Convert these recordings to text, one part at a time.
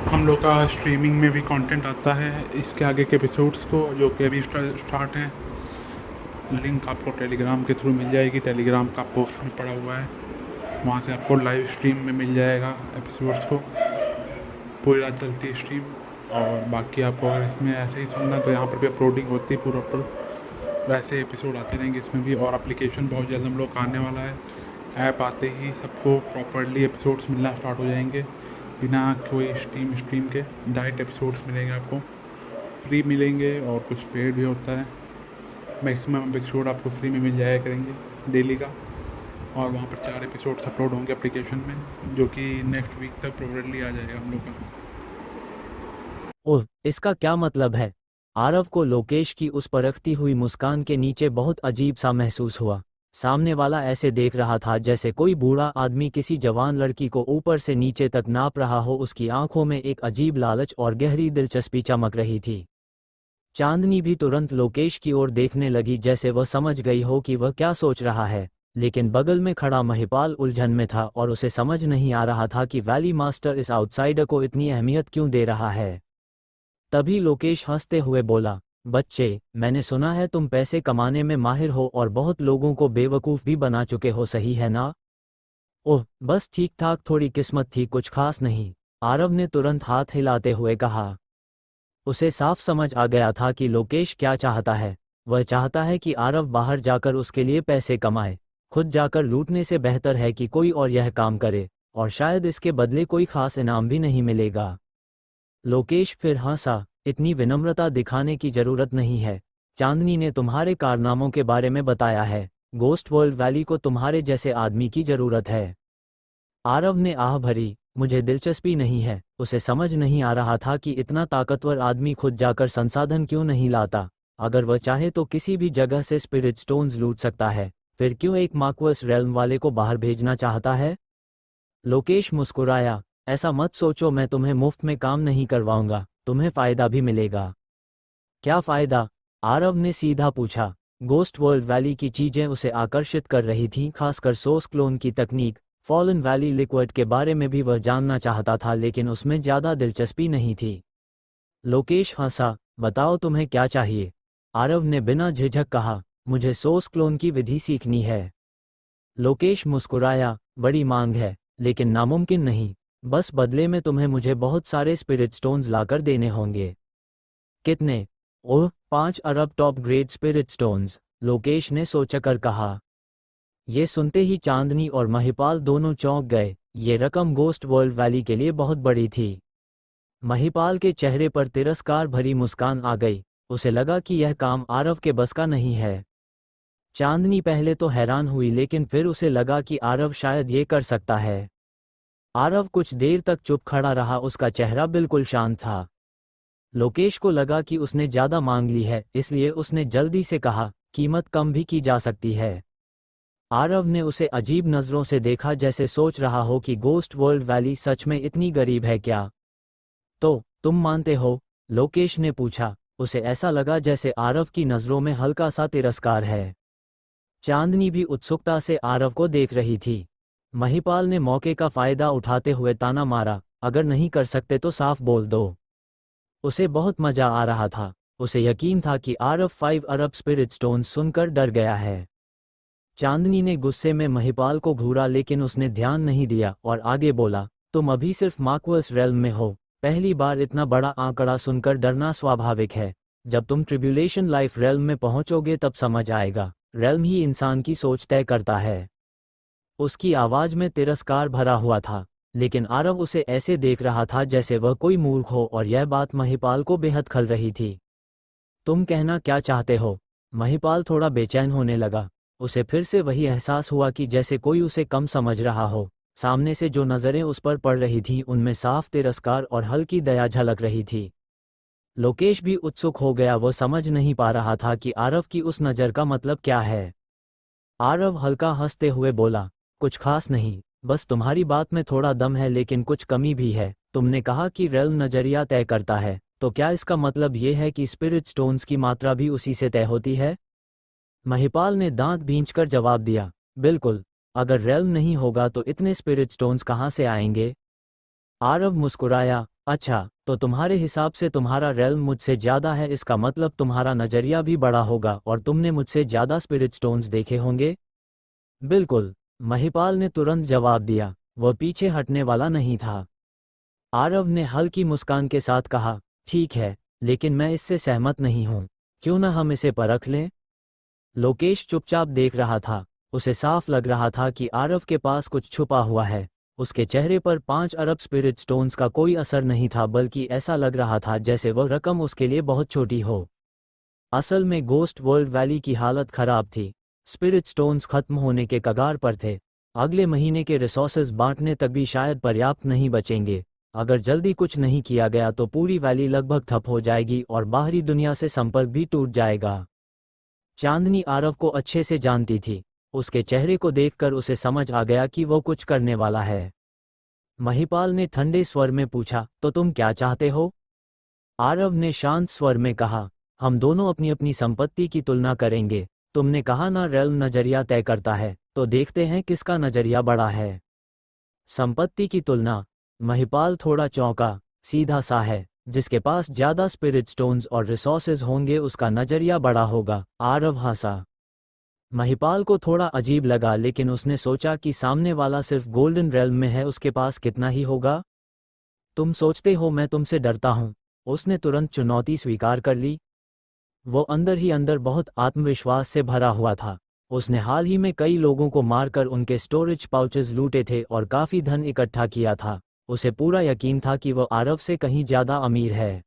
हम लोग का स्ट्रीमिंग में भी कंटेंट आता है इसके आगे के एपिसोड्स को, जो कि अभी स्टार्ट हैं। लिंक आपको टेलीग्राम के थ्रू मिल जाएगी, टेलीग्राम का पोस्ट में पड़ा हुआ है, वहाँ से आपको लाइव स्ट्रीम में मिल जाएगा एपिसोड्स को, पूरी रात चलती है स्ट्रीम। और बाकी आपको अगर इसमें ऐसे ही सुनना तो यहाँ पर भी अपलोडिंग होती है प्रॉपर, वैसे एपिसोड आते रहेंगे इसमें भी। और एप्लीकेशन बहुत जल्द हम लोग का आने वाला है। ऐप आते ही सबको प्रॉपरली एपिसोड्स मिलना स्टार्ट हो जाएंगे, बिना कोई स्ट्रीम के डायरेक्ट एपिसोड्स मिलेंगे आपको, फ्री मिलेंगे। और कुछ पेड भी होता है, मैक्सिमम एपिसोड आपको फ्री में मिल जाया करेंगे डेली का। और वहाँ पर 4 एपिसोड्स अपलोड होंगे एप्लीकेशन में, जो कि नेक्स्ट वीक तक प्रोबेबली आ जाएगा हम लोग का। ओह, इसका क्या मतलब है? आरव को लोकेश की उस परखती हुई मुस्कान के नीचे बहुत अजीब सा महसूस हुआ। सामने वाला ऐसे देख रहा था जैसे कोई बूढ़ा आदमी किसी जवान लड़की को ऊपर से नीचे तक नाप रहा हो। उसकी आंखों में एक अजीब लालच और गहरी दिलचस्पी चमक रही थी। चांदनी भी तुरंत लोकेश की ओर देखने लगी, जैसे वह समझ गई हो कि वह क्या सोच रहा है। लेकिन बगल में खड़ा महिपाल उलझन में था और उसे समझ नहीं आ रहा था कि वैली मास्टर इस आउटसाइडर को इतनी अहमियत क्यों दे रहा है। तभी लोकेश हंसते हुए बोला, बच्चे, मैंने सुना है तुम पैसे कमाने में माहिर हो और बहुत लोगों को बेवकूफ़ भी बना चुके हो, सही है ना? ओह, बस ठीक ठाक, थोड़ी किस्मत थी, कुछ खास नहीं। आरव ने तुरंत हाथ हिलाते हुए कहा। उसे साफ समझ आ गया था कि लोकेश क्या चाहता है। वह चाहता है कि आरव बाहर जाकर उसके लिए पैसे कमाए। खुद जाकर लूटने से बेहतर है कि कोई और यह काम करे, और शायद इसके बदले कोई खास इनाम भी नहीं मिलेगा। लोकेश फिर हंसा, इतनी विनम्रता दिखाने की जरूरत नहीं है। चांदनी ने तुम्हारे कारनामों के बारे में बताया है। गोस्ट वर्ल्ड वैली को तुम्हारे जैसे आदमी की जरूरत है। आरव ने आह भरी, मुझे दिलचस्पी नहीं है। उसे समझ नहीं आ रहा था कि इतना ताकतवर आदमी खुद जाकर संसाधन क्यों नहीं लाता। अगर वह चाहे तो किसी भी जगह से स्पिरिट स्टोन्स लूट सकता है, फिर क्यों एक मार्क्वस रेल्म वाले को बाहर भेजना चाहता है? लोकेश मुस्कुराया, ऐसा मत सोचो, मैं तुम्हें मुफ्त में काम नहीं करवाऊंगा, तुम्हें फायदा भी मिलेगा। क्या फायदा? आरव ने सीधा पूछा। गोस्ट वर्ल्ड वैली की चीजें उसे आकर्षित कर रही थीं, खासकर सोर्स क्लोन की तकनीक। फॉलन वैली लिक्विड के बारे में भी वह जानना चाहता था, लेकिन उसमें ज्यादा दिलचस्पी नहीं थी। लोकेश हंसा, बताओ तुम्हें क्या चाहिए? आरव ने बिना झिझक कहा, मुझे सोर्स क्लोन की विधि सीखनी है। लोकेश मुस्कुराया, बड़ी मांग है, लेकिन नामुमकिन नहीं। बस बदले में तुम्हें मुझे बहुत सारे स्पिरिट स्टोन्स लाकर देने होंगे। कितने? ओह, 5 अरब top grade spirit stones, Lokesh ने सोचकर कहा। ये सुनते ही चांदनी और महिपाल दोनों चौंक गए। ये रकम गोस्ट वर्ल्ड वैली के लिए बहुत बड़ी थी। महिपाल के चेहरे पर तिरस्कार भरी मुस्कान आ गई। उसे लगा कि यह काम आरव के बस का नहीं है। चांदनी पहले तो हैरान हुई, लेकिन फिर उसे लगा कि आरव शायद ये कर सकता है। आरव कुछ देर तक चुप खड़ा रहा, उसका चेहरा बिल्कुल शांत था। लोकेश को लगा कि उसने ज्यादा मांग ली है, इसलिए उसने जल्दी से कहा, कीमत कम भी की जा सकती है। आरव ने उसे अजीब नजरों से देखा, जैसे सोच रहा हो कि गोस्ट वर्ल्ड वैली सच में इतनी गरीब है क्या? तो तुम मानते हो? लोकेश ने पूछा। उसे ऐसा लगा जैसे आरव की नजरों में हल्का सा तिरस्कार है। चांदनी भी उत्सुकता से आरव को देख रही थी। महिपाल ने मौके का फायदा उठाते हुए ताना मारा, अगर नहीं कर सकते तो साफ बोल दो। उसे बहुत मजा आ रहा था। उसे यकीन था कि आरव 5 अरब स्पिरिट स्टोन सुनकर डर गया है। चांदनी ने गुस्से में महिपाल को घूरा, लेकिन उसने ध्यान नहीं दिया और आगे बोला, तुम अभी सिर्फ मार्क्वस रेल्म में हो। पहली बार इतना बड़ा आंकड़ा सुनकर डरना स्वाभाविक है। जब तुम ट्रिब्यूलेशन लाइफ रेल्म में पहुंचोगे तब समझ आएगा। रेल्म ही इंसान की सोच तय करता है। उसकी आवाज में तिरस्कार भरा हुआ था, लेकिन आरव उसे ऐसे देख रहा था जैसे वह कोई मूर्ख हो, और यह बात महिपाल को बेहद खल रही थी। तुम कहना क्या चाहते हो? महिपाल थोड़ा बेचैन होने लगा। उसे फिर से वही एहसास हुआ कि जैसे कोई उसे कम समझ रहा हो। सामने से जो नज़रें उस पर पड़ रही थीं उनमें साफ तिरस्कार और हल्की दया झलक रही थी। लोकेश भी उत्सुक हो गया, वो समझ नहीं पा रहा था कि आरव की उस नज़र का मतलब क्या है। आरव हल्का हंसते हुए बोला, कुछ खास नहीं, बस तुम्हारी बात में थोड़ा दम है, लेकिन कुछ कमी भी है। तुमने कहा कि रेल्म नजरिया तय करता है, तो क्या इसका मतलब ये है कि स्पिरिट स्टोन्स की मात्रा भी उसी से तय होती है? महिपाल ने दांत भींचकर जवाब दिया, बिल्कुल। अगर रेल्म नहीं होगा तो इतने स्पिरिट स्टोन्स कहाँ से आएंगे? आरव मुस्कुराया, अच्छा, तो तुम्हारे हिसाब से तुम्हारा रेल्म मुझसे ज़्यादा है, इसका मतलब तुम्हारा नज़रिया भी बड़ा होगा और तुमने मुझसे ज़्यादा स्पिरिट स्टोन्स देखे होंगे? बिल्कुल, महिपाल ने तुरंत जवाब दिया। वह पीछे हटने वाला नहीं था। आरव ने हल्की मुस्कान के साथ कहा, ठीक है, लेकिन मैं इससे सहमत नहीं हूँ। क्यों न हम इसे परख लें? लोकेश चुपचाप देख रहा था। उसे साफ लग रहा था कि आरव के पास कुछ छुपा हुआ है। उसके चेहरे पर 5 अरब स्पिरिट स्टोन्स का कोई असर नहीं था, बल्कि ऐसा लग रहा था जैसे वह रकम उसके लिए बहुत छोटी हो। असल में गोस्ट वर्ल्ड वैली की हालत खराब थी। स्पिरिट स्टोन्स खत्म होने के कगार पर थे। अगले महीने के रिसोर्सेज बांटने तक भी शायद पर्याप्त नहीं बचेंगे। अगर जल्दी कुछ नहीं किया गया तो पूरी वैली लगभग ठप हो जाएगी और बाहरी दुनिया से संपर्क भी टूट जाएगा। चांदनी आरव को अच्छे से जानती थी। उसके चेहरे को देखकर उसे समझ आ गया कि वो कुछ करने वाला है। महिपाल ने ठंडे स्वर में पूछा, तो तुम क्या चाहते हो? आरव ने शांत स्वर में कहा, हम दोनों अपनी अपनी संपत्ति की तुलना करेंगे। तुमने कहा ना, रेल्म नजरिया तय करता है, तो देखते हैं किसका नजरिया बड़ा है। संपत्ति की तुलना? महिपाल थोड़ा चौंका। सीधा सा है, जिसके पास ज्यादा स्पिरिट स्टोन्स और रिसोर्सेज होंगे उसका नजरिया बड़ा होगा। आरव हंसा। महिपाल को थोड़ा अजीब लगा, लेकिन उसने सोचा कि सामने वाला सिर्फ गोल्डन रेल्म में है, उसके पास कितना ही होगा। तुम सोचते हो मैं तुमसे डरता हूँ? उसने तुरंत चुनौती स्वीकार कर ली। वो अंदर ही अंदर बहुत आत्मविश्वास से भरा हुआ था। उसने हाल ही में कई लोगों को मारकर उनके स्टोरेज पाउचेज लूटे थे और काफी धन इकट्ठा किया था। उसे पूरा यकीन था कि वो आरव से कहीं ज्यादा अमीर है।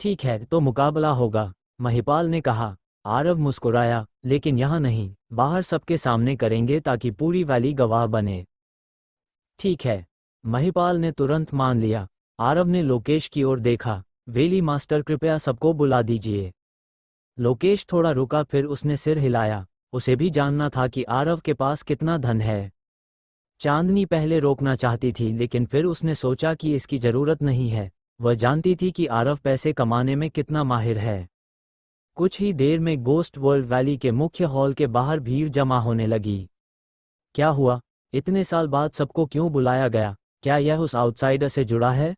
ठीक है, तो मुकाबला होगा, महिपाल ने कहा। आरव मुस्कुराया, लेकिन यहाँ नहीं, बाहर सबके सामने करेंगे ताकि पूरी वैली गवाह बने। ठीक है, महिपाल ने तुरंत मान लिया। आरव ने लोकेश की ओर देखा। वेली मास्टर, कृपया सबको बुला दीजिए। लोकेश थोड़ा रुका, फिर उसने सिर हिलाया। उसे भी जानना था कि आरव के पास कितना धन है। चांदनी पहले रोकना चाहती थी, लेकिन फिर उसने सोचा कि इसकी जरूरत नहीं है। वह जानती थी कि आरव पैसे कमाने में कितना माहिर है। कुछ ही देर में गोस्ट वर्ल्ड वैली के मुख्य हॉल के बाहर भीड़ जमा होने लगी। क्या हुआ? इतने साल बाद सबको क्यों बुलाया गया? क्या यह उस आउटसाइडर से जुड़ा है?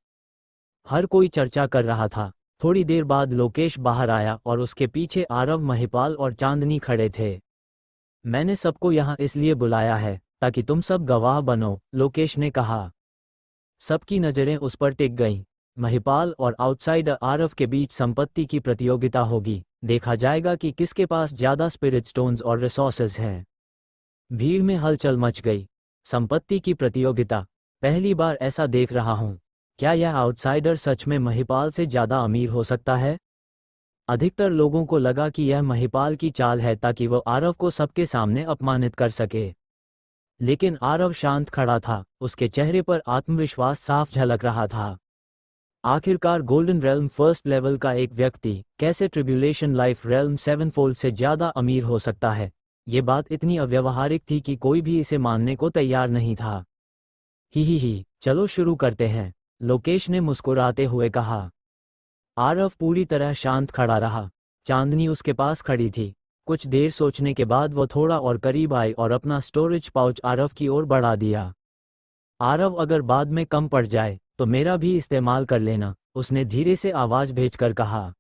हर कोई चर्चा कर रहा था। थोड़ी देर बाद लोकेश बाहर आया और उसके पीछे आरव, महिपाल और चांदनी खड़े थे। मैंने सबको यहाँ इसलिए बुलाया है ताकि तुम सब गवाह बनो, लोकेश ने कहा। सबकी नज़रें उस पर टिक गईं। महिपाल और आउटसाइडर आरव के बीच संपत्ति की प्रतियोगिता होगी। देखा जाएगा कि किसके पास ज़्यादा स्पिरिट स्टोन्स और रिसोर्सेज हैं। भीड़ में हलचल मच गई। संपत्ति की प्रतियोगिता? पहली बार ऐसा देख रहा हूँ। क्या यह आउटसाइडर सच में महिपाल से ज़्यादा अमीर हो सकता है? अधिकतर लोगों को लगा कि यह महिपाल की चाल है ताकि वो आरव को सबके सामने अपमानित कर सके। लेकिन आरव शांत खड़ा था। उसके चेहरे पर आत्मविश्वास साफ झलक रहा था। आखिरकार गोल्डन रेल्म फर्स्ट लेवल का एक व्यक्ति कैसे ट्रिब्यूलेशन लाइफ रेल्म 7 फोल्ड से ज़्यादा अमीर हो सकता है? ये बात इतनी अव्यावहारिक थी कि कोई भी इसे मानने को तैयार नहीं था। ही, चलो शुरू करते हैं, लोकेश ने मुस्कुराते हुए कहा। आरव पूरी तरह शांत खड़ा रहा। चांदनी उसके पास खड़ी थी। कुछ देर सोचने के बाद वो थोड़ा और करीब आई और अपना स्टोरेज पाउच आरव की ओर बढ़ा दिया। आरव, अगर बाद में कम पड़ जाए तो मेरा भी इस्तेमाल कर लेना, उसने धीरे से आवाज़ भेजकर कहा।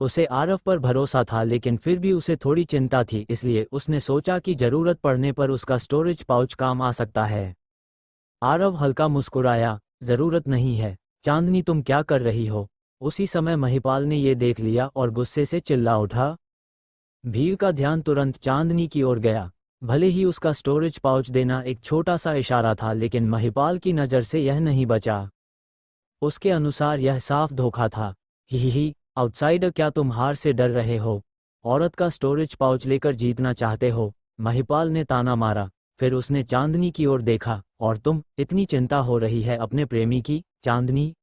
उसे आरव पर भरोसा था, लेकिन फिर भी उसे थोड़ी चिंता थी, इसलिए उसने सोचा कि ज़रूरत पड़ने पर उसका स्टोरेज पाउच काम आ सकता है। आरव हल्का मुस्कुराया, ज़रूरत नहीं है। चांदनी, तुम क्या कर रही हो? उसी समय महिपाल ने ये देख लिया और गुस्से से चिल्ला उठा। भीड़ का ध्यान तुरंत चांदनी की ओर गया। भले ही उसका स्टोरेज पाउच देना एक छोटा सा इशारा था, लेकिन महिपाल की नज़र से यह नहीं बचा। उसके अनुसार यह साफ धोखा था। ही, आउटसाइडर, क्या तुम हार से डर रहे हो? औरत का स्टोरेज पाउच लेकर जीतना चाहते हो? महिपाल ने ताना मारा। फिर उसने चांदनी की ओर देखा। और तुम, इतनी चिंता हो रही है अपने प्रेमी की, चांदनी?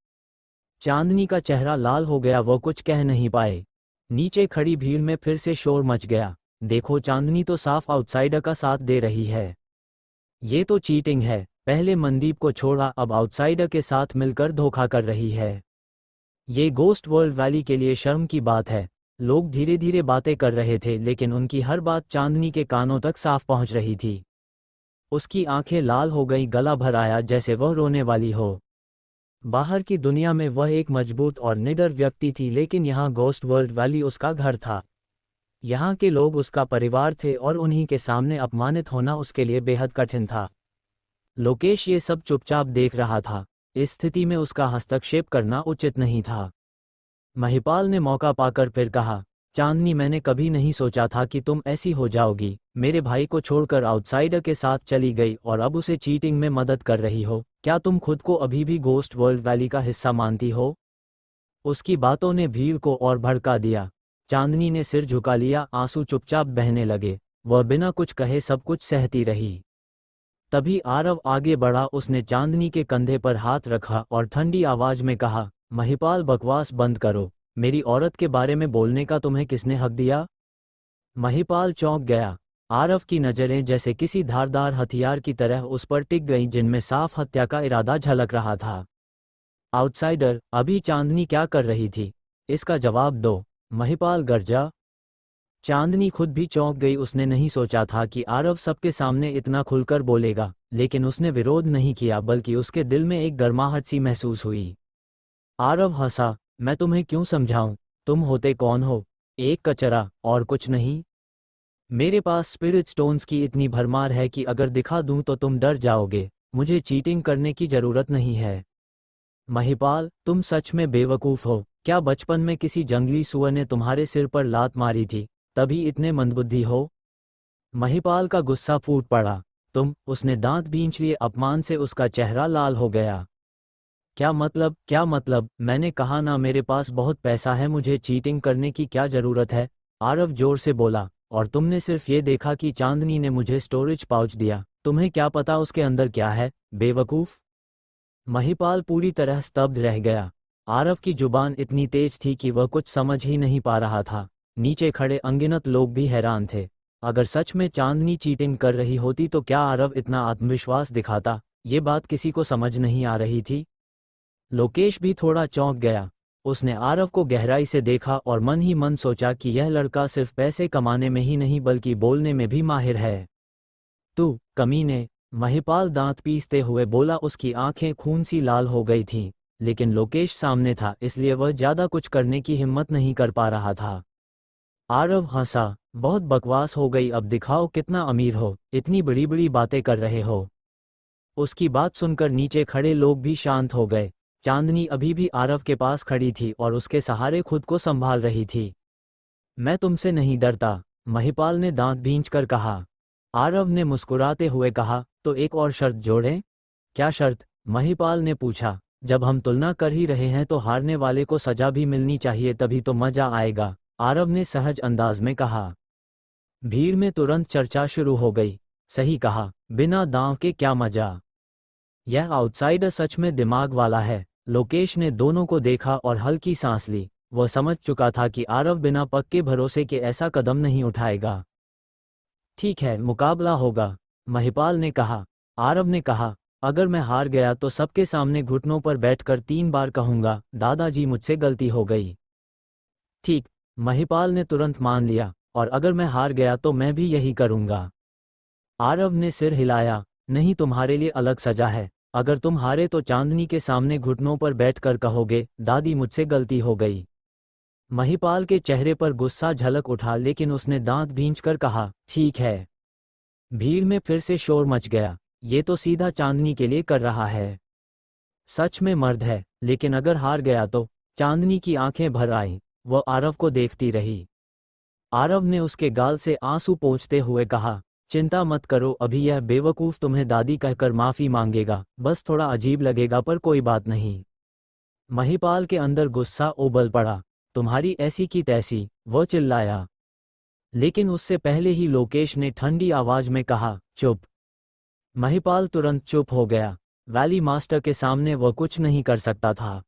चांदनी का चेहरा लाल हो गया, वो कुछ कह नहीं पाए। नीचे खड़ी भीड़ में फिर से शोर मच गया। देखो, चांदनी तो साफ आउटसाइडर का साथ दे रही है। ये तो चीटिंग है। पहले मनदीप को छोड़ा, अब आउटसाइडर के साथ मिलकर धोखा कर रही है। ये गोस्ट वर्ल्ड वैली के लिए शर्म की बात है। लोग धीरे धीरे बातें कर रहे थे, लेकिन उनकी हर बात चांदनी के कानों तक साफ पहुंच रही थी। उसकी आंखें लाल हो गई, गला भर आया जैसे वह रोने वाली हो। बाहर की दुनिया में वह एक मजबूत और निडर व्यक्ति थी, लेकिन यहाँ घोस्ट वर्ल्ड वैली उसका घर था। यहाँ के लोग उसका परिवार थे और उन्हीं के सामने अपमानित होना उसके लिए बेहद कठिन था। लोकेश ये सब चुपचाप देख रहा था। इस स्थिति में उसका हस्तक्षेप करना उचित नहीं था। महिपाल ने मौका पाकर फिर कहा, चांदनी, मैंने कभी नहीं सोचा था कि तुम ऐसी हो जाओगी। मेरे भाई को छोड़कर आउटसाइडर के साथ चली गई और अब उसे चीटिंग में मदद कर रही हो। क्या तुम खुद को अभी भी घोस्ट वर्ल्ड वैली का हिस्सा मानती हो? उसकी बातों ने भीड़ को और भड़का दिया। चांदनी ने सिर झुका लिया, आंसू चुपचाप बहने लगे। वह बिना कुछ कहे सब कुछ सहती रही। तभी आरव आगे बढ़ा। उसने चांदनी के कंधे पर हाथ रखा और ठंडी आवाज में कहा, महिपाल, बकवास बंद करो। मेरी औरत के बारे में बोलने का तुम्हें किसने हक दिया? महिपाल चौंक गया। आरव की नज़रें जैसे किसी धारदार हथियार की तरह उस पर टिक गईं, जिनमें साफ हत्या का इरादा झलक रहा था। आउटसाइडर, अभी चांदनी क्या कर रही थी? इसका जवाब दो। महिपाल गरजा। चांदनी खुद भी चौंक गई। उसने नहीं सोचा था कि आरव सबके सामने इतना खुलकर बोलेगा, लेकिन उसने विरोध नहीं किया, बल्कि उसके दिल में एक गर्माहट सी महसूस हुई। आरव हंसा, मैं तुम्हें क्यों समझाऊं? तुम होते कौन हो? एक कचरा, और कुछ नहीं। मेरे पास स्पिरिट स्टोन्स की इतनी भरमार है कि अगर दिखा दूं तो तुम डर जाओगे। मुझे चीटिंग करने की जरूरत नहीं है। महिपाल, तुम सच में बेवकूफ़ हो। क्या बचपन में किसी जंगली सुअर ने तुम्हारे सिर पर लात मारी थी, तभी इतने मंदबुद्धि हो? महिपाल का गुस्सा फूट पड़ा। तुम? उसने दांत भींच लिए। अपमान से उसका चेहरा लाल हो गया। क्या मतलब? क्या मतलब? मैंने कहा ना, मेरे पास बहुत पैसा है, मुझे चीटिंग करने की क्या जरूरत है? आरव जोर से बोला। और तुमने सिर्फ ये देखा कि चांदनी ने मुझे स्टोरेज पाउच दिया। तुम्हें क्या पता उसके अंदर क्या है, बेवकूफ़? महिपाल पूरी तरह स्तब्ध रह गया। आरव की जुबान इतनी तेज थी कि वह कुछ समझ ही नहीं पा रहा था। नीचे खड़े अनगिनत लोग भी हैरान थे। अगर सच में चांदनी चीटिंग कर रही होती तो क्या आरव इतना आत्मविश्वास दिखाता? ये बात किसी को समझ नहीं आ रही थी। लोकेश भी थोड़ा चौंक गया। उसने आरव को गहराई से देखा और मन ही मन सोचा कि यह लड़का सिर्फ पैसे कमाने में ही नहीं बल्कि बोलने में भी माहिर है। तू कमीने! महिपाल दांत पीसते हुए बोला। उसकी आंखें खून सी लाल हो गई थीं, लेकिन लोकेश सामने था, इसलिए वह ज्यादा कुछ करने की हिम्मत नहीं कर पा रहा था। आरव हंसा, बहुत बकवास हो गई, अब दिखाओ कितना अमीर हो, इतनी बड़ी बड़ी बातें कर रहे हो। उसकी बात सुनकर नीचे खड़े लोग भी शांत हो गए। चांदनी अभी भी आरव के पास खड़ी थी और उसके सहारे खुद को संभाल रही थी। मैं तुमसे नहीं डरता, महिपाल ने दांत भींचकर कहा। आरव ने मुस्कुराते हुए कहा, तो एक और शर्त जोड़ें? क्या शर्त? महिपाल ने पूछा। जब हम तुलना कर ही रहे हैं तो हारने वाले को सजा भी मिलनी चाहिए, तभी तो मजा आएगा, आरव ने सहज अंदाज में कहा। भीड़ में तुरंत चर्चा शुरू हो गई। सही कहा, बिना दांव के क्या मजा। यह आउटसाइडर सच में दिमाग वाला है। लोकेश ने दोनों को देखा और हल्की सांस ली। वह समझ चुका था कि आरव बिना पक्के भरोसे के ऐसा कदम नहीं उठाएगा। ठीक है, मुकाबला होगा, महिपाल ने कहा। आरव ने कहा, अगर मैं हार गया तो सबके सामने घुटनों पर बैठकर 3 बार कहूंगा, दादाजी मुझसे गलती हो गई। ठीक, महिपाल ने तुरंत मान लिया। और अगर मैं हार गया तो मैं भी यही करूंगा। आरव ने सिर हिलाया। नहीं, तुम्हारे लिए अलग सजा है। अगर तुम हारे तो चांदनी के सामने घुटनों पर बैठकर कहोगे, दादी मुझसे गलती हो गई। महिपाल के चेहरे पर गुस्सा झलक उठा, लेकिन उसने दांत भींचकर कहा, ठीक है। भीड़ में फिर से शोर मच गया। ये तो सीधा चांदनी के लिए कर रहा है। सच में मर्द है। लेकिन अगर हार गया तो? चांदनी की आंखें भर आईं। वह आरव को देखती रही। आरव ने उसके गाल से आंसू पोंछते हुए कहा, चिंता मत करो, अभी यह बेवकूफ़ तुम्हें दादी कहकर माफ़ी मांगेगा, बस थोड़ा अजीब लगेगा पर कोई बात नहीं। महिपाल के अंदर गुस्सा उबल पड़ा। तुम्हारी ऐसी की तैसी, वह चिल्लाया। लेकिन उससे पहले ही लोकेश ने ठंडी आवाज में कहा, चुप। महिपाल तुरंत चुप हो गया। वैली मास्टर के सामने वह कुछ नहीं कर सकता था।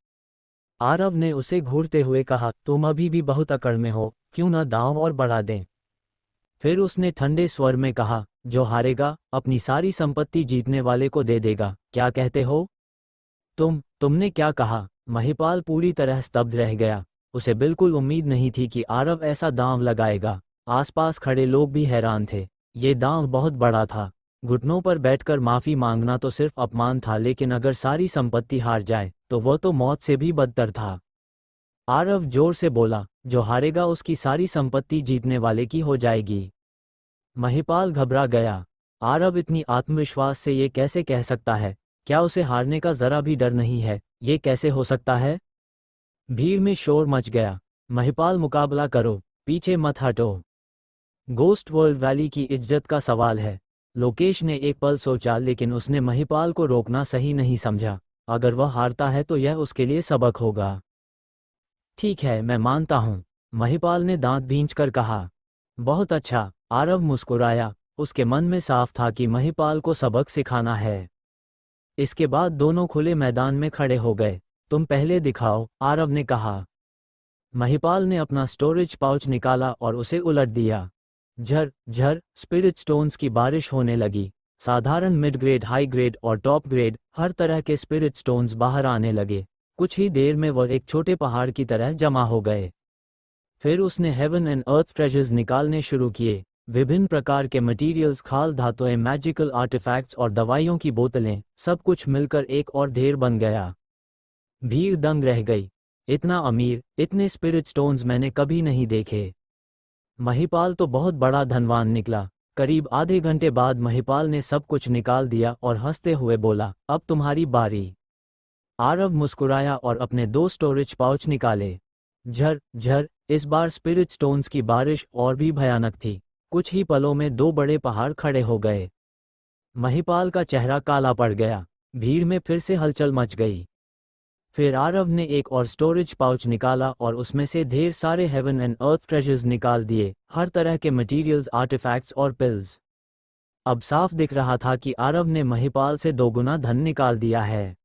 आरव ने उसे घूरते हुए कहा, तुम अभी भी बहुत अकड़ में हो, क्यों न दांव और बढ़ा दें। फिर उसने ठंडे स्वर में कहा, जो हारेगा अपनी सारी संपत्ति जीतने वाले को दे देगा, क्या कहते हो? तुमने क्या कहा? महिपाल पूरी तरह स्तब्ध रह गया। उसे बिल्कुल उम्मीद नहीं थी कि आरव ऐसा दांव लगाएगा। आसपास खड़े लोग भी हैरान थे। ये दांव बहुत बड़ा था। घुटनों पर बैठकर माफी मांगना तो सिर्फ अपमान था, लेकिन अगर सारी संपत्ति हार जाए तो वह तो मौत से भी बदतर था। आरव जोर से बोला, जो हारेगा उसकी सारी संपत्ति जीतने वाले की हो जाएगी। महिपाल घबरा गया। आरव इतनी आत्मविश्वास से ये कैसे कह सकता है? क्या उसे हारने का जरा भी डर नहीं है? ये कैसे हो सकता है? भीड़ में शोर मच गया। महिपाल, मुकाबला करो, पीछे मत हटो। गोस्ट वर्ल्ड वैली की इज्जत का सवाल है। लोकेश ने एक पल सोचा, लेकिन उसने महिपाल को रोकना सही नहीं समझा। अगर वह हारता है तो यह उसके लिए सबक होगा। ठीक है, मैं मानता हूँ, महिपाल ने दांत भींचकर कहा। बहुत अच्छा, आरव मुस्कुराया। उसके मन में साफ था कि महिपाल को सबक सिखाना है। इसके बाद दोनों खुले मैदान में खड़े हो गए। तुम पहले दिखाओ, आरव ने कहा। महिपाल ने अपना स्टोरेज पाउच निकाला और उसे उलट दिया। झर झर स्पिरिट स्टोन्स की बारिश होने लगी। साधारण, मिड ग्रेड, हाई ग्रेड और टॉप ग्रेड हर तरह के स्पिरिट स्टोन्स बाहर आने लगे। कुछ ही देर में वह एक छोटे पहाड़ की तरह जमा हो गए। फिर उसने हेवन एंड अर्थ ट्रेजर्स निकालने शुरू किए। विभिन्न प्रकार के मटेरियल्स, खाल धातुएं, मैजिकल आर्टिफैक्ट्स और दवाइयों की बोतलें, सब कुछ मिलकर एक और ढेर बन गया। भीड़ दंग रह गई। इतना अमीर, इतने स्पिरिट स्टोन्स मैंने कभी नहीं देखे। महिपाल तो बहुत बड़ा धनवान निकला। करीब आधे घंटे बाद महिपाल ने सब कुछ निकाल दिया और हंसते हुए बोला, अब तुम्हारी बारी। आरव मुस्कुराया और अपने 2 स्टोरेज पाउच निकाले। झर झर इस बार स्पिरिट स्टोन्स की बारिश और भी भयानक थी। कुछ ही पलों में 2 बड़े पहाड़ खड़े हो गए। महिपाल का चेहरा काला पड़ गया। भीड़ में फिर से हलचल मच गई। फिर आरव ने एक और स्टोरेज पाउच निकाला और उसमें से ढेर सारे हेवन एंड अर्थ ट्रेजर्स निकाल दिए, हर तरह के मटेरियल्स, आर्टिफैक्ट्स और पिल्स। अब साफ दिख रहा था कि आरव ने महिपाल से 2 गुना धन निकाल दिया है।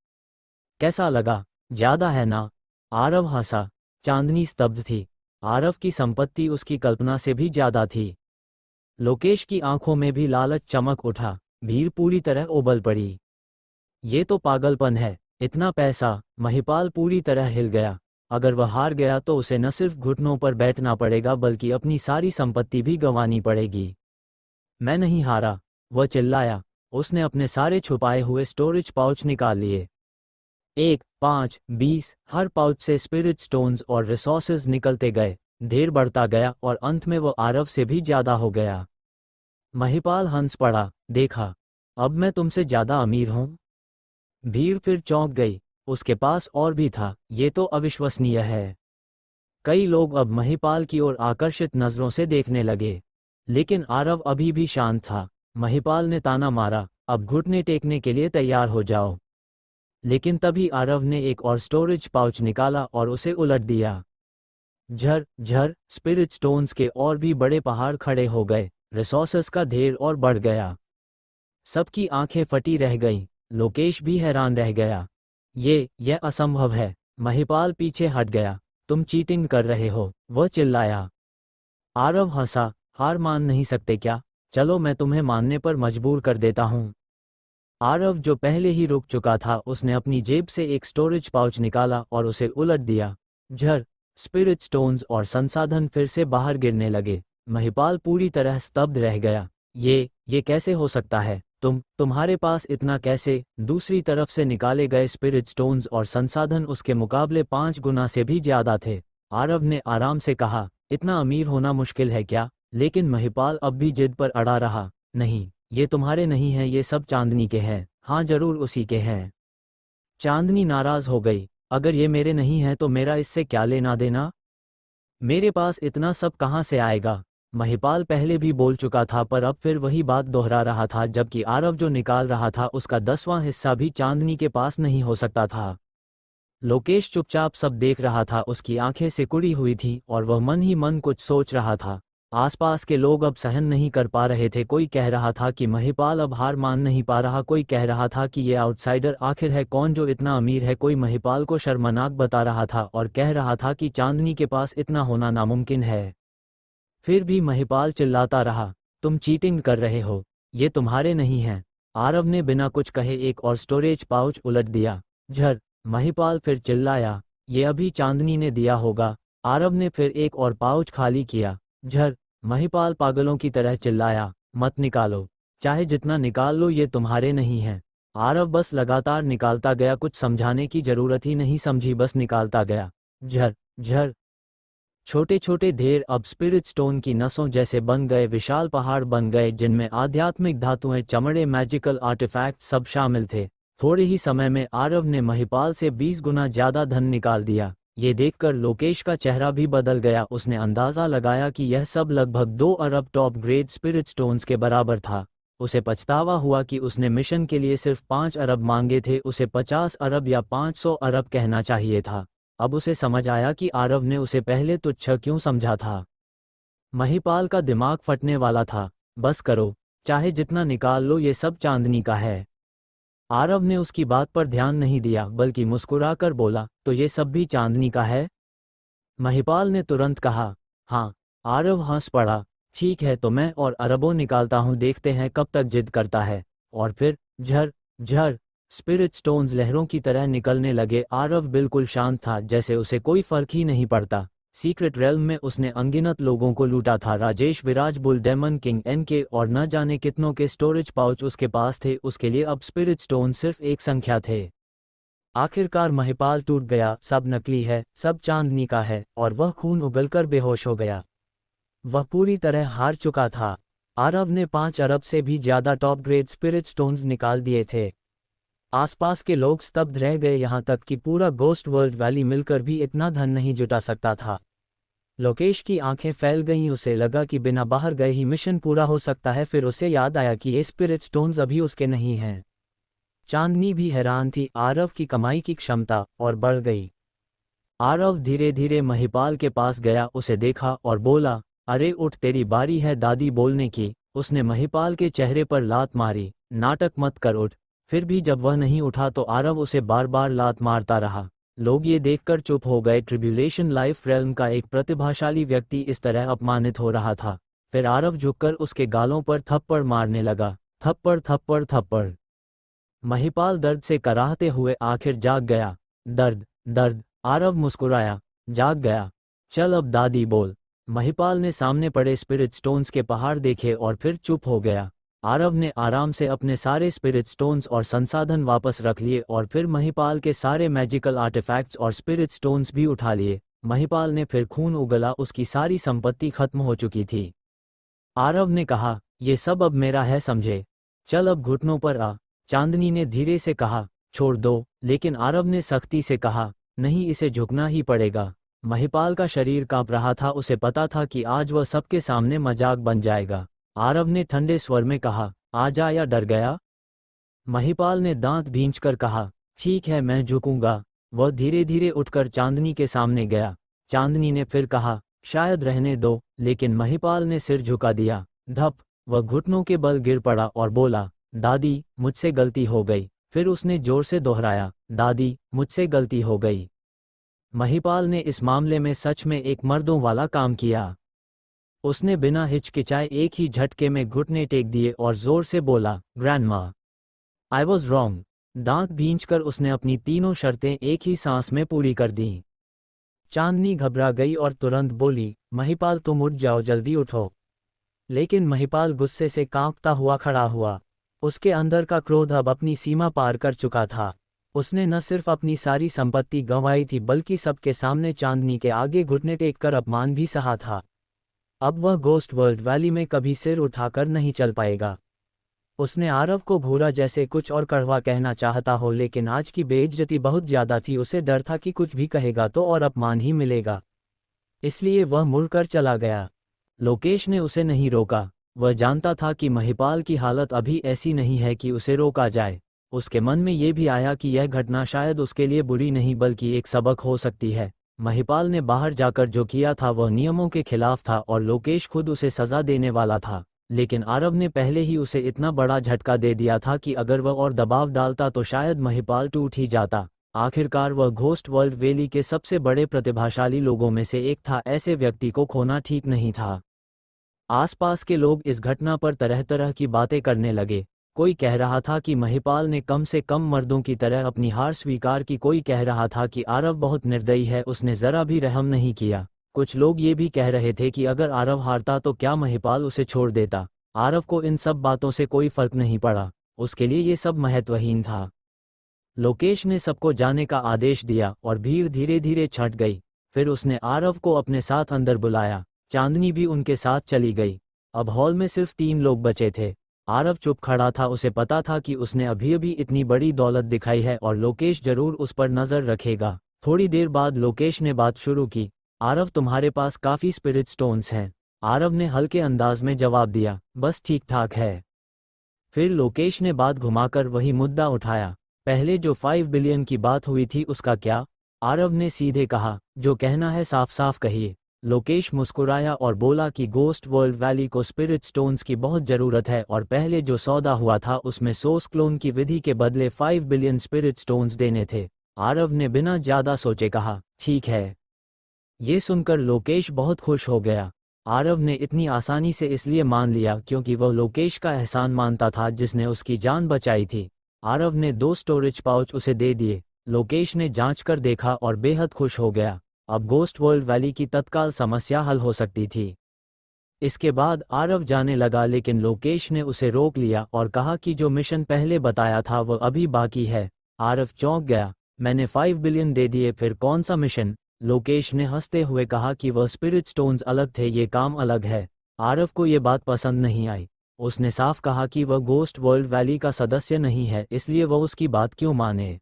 कैसा लगा? ज्यादा है ना? आरव हंसा। चांदनी स्तब्ध थी। आरव की संपत्ति उसकी कल्पना से भी ज्यादा थी। लोकेश की आंखों में भी लालच चमक उठा। भीड़ पूरी तरह उबल पड़ी। ये तो पागलपन है, इतना पैसा। महिपाल पूरी तरह हिल गया। अगर वह हार गया तो उसे न सिर्फ घुटनों पर बैठना पड़ेगा बल्कि अपनी सारी संपत्ति भी गंवानी पड़ेगी। मैं नहीं हारा, वह चिल्लाया। उसने अपने सारे छुपाए हुए स्टोरेज पाउच निकाल लिए। 1, 5, 20 हर पाउच से स्पिरिट स्टोन्स और रिसोर्सेज निकलते गए। ढेर बढ़ता गया और अंत में वो आरव से भी ज्यादा हो गया। महिपाल हंस पड़ा। देखा, अब मैं तुमसे ज्यादा अमीर हूं। भीड़ फिर चौंक गई। उसके पास और भी था। ये तो अविश्वसनीय है। कई लोग अब महिपाल की ओर आकर्षित नजरों से देखने लगे। लेकिन आरव अभी भी शांत था। महिपाल ने ताना मारा, अब घुटने टेकने के लिए तैयार हो जाओ। लेकिन तभी आरव ने एक और स्टोरेज पाउच निकाला और उसे उलट दिया। झर झर स्पिरिट स्टोन्स के और भी बड़े पहाड़ खड़े हो गए। रिसोर्सेस का ढेर और बढ़ गया। सबकी आंखें फटी रह गईं। लोकेश भी हैरान रह गया। यह असंभव है। महिपाल पीछे हट गया। तुम चीटिंग कर रहे हो, वह चिल्लाया। आरव हंसा। हार मान नहीं सकते क्या? चलो मैं तुम्हें मानने पर मजबूर कर देता हूं। आरव, जो पहले ही रुक चुका था, उसने अपनी जेब से एक स्टोरेज पाउच निकाला और उसे उलट दिया। झर स्पिरिट स्टोन्स और संसाधन फिर से बाहर गिरने लगे। महिपाल पूरी तरह स्तब्ध रह गया। ये कैसे हो सकता है? तुम्हारे पास इतना कैसे? दूसरी तरफ से निकाले गए स्पिरिट स्टोन्स और संसाधन उसके मुकाबले 5 गुना से भी ज्यादा थे। आरव ने आराम से कहा, इतना अमीर होना मुश्किल है क्या? लेकिन महिपाल अब भी जिद पर अड़ा रहा। नहीं, ये तुम्हारे नहीं हैं, ये सब चांदनी के हैं। हाँ, जरूर उसी के हैं। चांदनी नाराज हो गई। अगर ये मेरे नहीं हैं तो मेरा इससे क्या लेना देना? मेरे पास इतना सब कहाँ से आएगा? महिपाल पहले भी बोल चुका था, पर अब फिर वही बात दोहरा रहा था, जबकि आरव जो निकाल रहा था उसका 10वां हिस्सा भी चांदनी के पास नहीं हो सकता था। लोकेश चुपचाप सब देख रहा था। उसकी आंखें सिकुड़ी हुई थीं और वह मन ही मन कुछ सोच रहा था। आसपास के लोग अब सहन नहीं कर पा रहे थे। कोई कह रहा था कि महिपाल अब हार मान नहीं पा रहा। कोई कह रहा था कि ये आउटसाइडर आखिर है कौन जो इतना अमीर है। कोई महिपाल को शर्मनाक बता रहा था और कह रहा था कि चांदनी के पास इतना होना नामुमकिन है। फिर भी महिपाल चिल्लाता रहा, तुम चीटिंग कर रहे हो, ये तुम्हारे नहीं हैं। आरव ने बिना कुछ कहे एक और स्टोरेज पाउच उलट दिया। झर महिपाल फिर चिल्लाया, ये अभी चांदनी ने दिया होगा। आरव ने फिर एक और पाउच खाली किया। झर महिपाल पागलों की तरह चिल्लाया, मत निकालो, चाहे जितना निकाल लो ये तुम्हारे नहीं हैं। आरव बस लगातार निकालता गया, कुछ समझाने की जरूरत ही नहीं समझी, बस निकालता गया। झर झर छोटे छोटे ढेर अब स्पिरिट स्टोन की नसों जैसे बन गए, विशाल पहाड़ बन गए जिनमें आध्यात्मिक धातुएं, चमड़े, मैजिकल आर्टिफैक्ट सब शामिल थे। थोड़े ही समय में आरव ने महिपाल से 20 गुना ज्यादा धन निकाल दिया। ये देखकर लोकेश का चेहरा भी बदल गया। उसने अंदाजा लगाया कि यह सब लगभग 2 अरब टॉप ग्रेड स्पिरिट स्टोन्स के बराबर था। उसे पछतावा हुआ कि उसने मिशन के लिए सिर्फ 5 अरब मांगे थे, उसे 50 अरब या 500 अरब कहना चाहिए था। अब उसे समझ आया कि आरव ने उसे पहले तुच्छ क्यों समझा था। महिपाल का दिमाग फटने वाला था। बस करो, चाहे जितना निकाल लो, ये सब चांदनी का है। आरव ने उसकी बात पर ध्यान नहीं दिया, बल्कि मुस्कुराकर बोला, तो ये सब भी चांदनी का है? महिपाल ने तुरंत कहा, हाँ। आरव हंस पड़ा, ठीक है तो मैं और अरबों निकालता हूँ, देखते हैं कब तक जिद करता है। और फिर झर झर स्पिरिट स्टोन्स लहरों की तरह निकलने लगे। आरव बिल्कुल शांत था, जैसे उसे कोई फर्क ही नहीं पड़ता। सीक्रेट रेल्म में उसने अनगिनत लोगों को लूटा था। राजेश, विराज, बुल, डेमन किंग, एनके और न जाने कितनों के स्टोरेज पाउच उसके पास थे। उसके लिए अब स्पिरिट स्टोन सिर्फ एक संख्या थे। आखिरकार महिपाल टूट गया। सब नकली है, सब चांदनी का है, और वह खून उगलकर बेहोश हो गया। वह पूरी तरह हार चुका था। आरव ने 5 अरब से भी ज्यादा टॉप ग्रेड स्पिरिट स्टोन्स निकाल दिए थे। आसपास के लोग स्तब्ध रह गए, यहाँ तक कि पूरा गोस्ट वर्ल्ड वैली मिलकर भी इतना धन नहीं जुटा सकता था। लोकेश की आंखें फैल गईं। उसे लगा कि बिना बाहर गए ही मिशन पूरा हो सकता है। फिर उसे याद आया कि ये स्पिरिट स्टोन्स अभी उसके नहीं हैं। चांदनी भी हैरान थी आरव की कमाई की क्षमता, और बढ़ गई। आरव धीरे धीरे महिपाल के पास गया, उसे देखा और बोला, अरे उठ, तेरी बारी है दादी बोलने की। उसने महिपाल के चेहरे पर लात मारी, नाटक मत कर, उठ। फिर भी जब वह नहीं उठा तो आरव उसे बार बार लात मारता रहा। लोग ये देखकर चुप हो गए। ट्रिब्यूलेशन लाइफ रेल्म का एक प्रतिभाशाली व्यक्ति इस तरह अपमानित हो रहा था। फिर आरव झुककर उसके गालों पर थप्पड़ मारने लगा, थप्पड़ थप्पड़ थप्पड़। महिपाल दर्द से कराहते हुए आखिर जाग गया। दर्द दर्द, आरव मुस्कुराया, जाग गया। चल अब दादी बोल। महिपाल ने सामने पड़े स्पिरिट स्टोन्स के पहाड़ देखे और फिर चुप हो गया। आरव ने आराम से अपने सारे स्पिरिट स्टोन्स और संसाधन वापस रख लिए और फिर महिपाल के सारे मैजिकल आर्टिफैक्ट्स और स्पिरिट स्टोन्स भी उठा लिए। महिपाल ने फिर खून उगला, उसकी सारी संपत्ति खत्म हो चुकी थी। आरव ने कहा, ये सब अब मेरा है, समझे? चल अब घुटनों पर आ। चांदनी ने धीरे से कहा, छोड़ दो, लेकिन आरव ने सख्ती से कहा, नहीं, इसे झुकना ही पड़ेगा। महिपाल का शरीर कांप रहा था, उसे पता था कि आज वह सबके सामने मजाक बन जाएगा। आरव ने ठंडे स्वर में कहा, आ जा, या डर गया? महिपाल ने दांत भींचकर कहा, ठीक है, मैं झुकूंगा। वह धीरे धीरे उठकर चांदनी के सामने गया। चांदनी ने फिर कहा, शायद रहने दो, लेकिन महिपाल ने सिर झुका दिया। धप, वह घुटनों के बल गिर पड़ा और बोला, दादी, मुझसे गलती हो गई। फिर उसने जोर से दोहराया, दादी, मुझसे गलती हो गई। महिपाल ने इस मामले में सच में एक मर्दों वाला काम किया। उसने बिना हिचकिचाए एक ही झटके में घुटने टेक दिए और जोर से बोला, ग्रैंडमा, आई वॉज रॉन्ग। दांत भींचकर उसने अपनी तीनों शर्तें एक ही सांस में पूरी कर दीं। चांदनी घबरा गई और तुरंत बोली, महिपाल तुम उठ जाओ, जल्दी उठो। लेकिन महिपाल गुस्से से कांपता हुआ खड़ा हुआ। उसके अंदर का क्रोध अब अपनी सीमा पार कर चुका था। उसने न सिर्फ अपनी सारी संपत्ति गंवाई थी, बल्कि सबके सामने चांदनी के आगे घुटने टेक कर अपमान भी सहा था। अब वह गोस्ट वर्ल्ड वैली में कभी सिर उठाकर नहीं चल पाएगा। उसने आरव को घूरा जैसे कुछ और कड़वा कहना चाहता हो, लेकिन आज की बेइज्जती बहुत ज्यादा थी। उसे डर था कि कुछ भी कहेगा तो और अपमान ही मिलेगा, इसलिए वह मुड़कर चला गया। लोकेश ने उसे नहीं रोका। वह जानता था कि महिपाल की हालत अभी ऐसी नहीं है कि उसे रोका जाए। उसके मन में ये भी आया कि यह घटना शायद उसके लिए बुरी नहीं बल्कि एक सबक हो सकती है। महिपाल ने बाहर जाकर जो किया था वह नियमों के खिलाफ था और लोकेश खुद उसे सजा देने वाला था, लेकिन आरव ने पहले ही उसे इतना बड़ा झटका दे दिया था कि अगर वह और दबाव डालता तो शायद महिपाल टूट ही जाता। आखिरकार वह घोस्ट वर्ल्ड वैली के सबसे बड़े प्रतिभाशाली लोगों में से एक था। ऐसे व्यक्ति को खोना ठीक नहीं था। आसपास के लोग इस घटना पर तरह तरह की बातें करने लगे। कोई कह रहा था कि महिपाल ने कम से कम मर्दों की तरह अपनी हार स्वीकार की। कोई कह रहा था कि आरव बहुत निर्दयी है, उसने जरा भी रहम नहीं किया। कुछ लोग ये भी कह रहे थे कि अगर आरव हारता तो क्या महिपाल उसे छोड़ देता। आरव को इन सब बातों से कोई फर्क नहीं पड़ा, उसके लिए ये सब महत्वहीन था। लोकेश ने सबको जाने का आदेश दिया और भीड़ धीरे धीरे छंट गई। फिर उसने आरव को अपने साथ अंदर बुलाया। चांदनी भी उनके साथ चली गई। अब हॉल में सिर्फ 3 लोग बचे थे। आरव चुप खड़ा था, उसे पता था कि उसने अभी अभी इतनी बड़ी दौलत दिखाई है और लोकेश जरूर उस पर नजर रखेगा। थोड़ी देर बाद लोकेश ने बात शुरू की। आरव, तुम्हारे पास काफी स्पिरिट स्टोन्स हैं। आरव ने हल्के अंदाज में जवाब दिया, बस ठीक ठाक है। फिर लोकेश ने बात घुमाकर वही मुद्दा उठाया। पहले जो 5 बिलियन की बात हुई थी उसका क्या? आरव ने सीधे कहा, जो कहना है साफ साफ कहिए। लोकेश मुस्कुराया और बोला कि गोस्ट वर्ल्ड वैली को स्पिरिट स्टोन्स की बहुत ज़रूरत है और पहले जो सौदा हुआ था उसमें सोर्स क्लोन की विधि के बदले 5 बिलियन स्पिरिट स्टोन्स देने थे। आरव ने बिना ज़्यादा सोचे कहा, ठीक है। ये सुनकर लोकेश बहुत खुश हो गया। आरव ने इतनी आसानी से इसलिए मान लिया क्योंकि वह लोकेश का एहसान मानता था जिसने उसकी जान बचाई थी। आरव ने 2 स्टोरेज पाउच उसे दे दिए। लोकेश ने जांच कर देखा और बेहद खुश हो गया। अब गोस्ट वर्ल्ड वैली की तत्काल समस्या हल हो सकती थी। इसके बाद आरव जाने लगा, लेकिन लोकेश ने उसे रोक लिया और कहा कि जो मिशन पहले बताया था वह अभी बाकी है। आरव चौंक गया, मैंने 5 बिलियन दे दिए, फिर कौन सा मिशन? लोकेश ने हंसते हुए कहा कि वह स्पिरिट स्टोन्स अलग थे, ये काम अलग है। आरव को ये बात पसंद नहीं आई। उसने साफ कहा कि वह गोस्ट वर्ल्ड वैली का सदस्य नहीं है, इसलिए वह उसकी बात क्यों माने।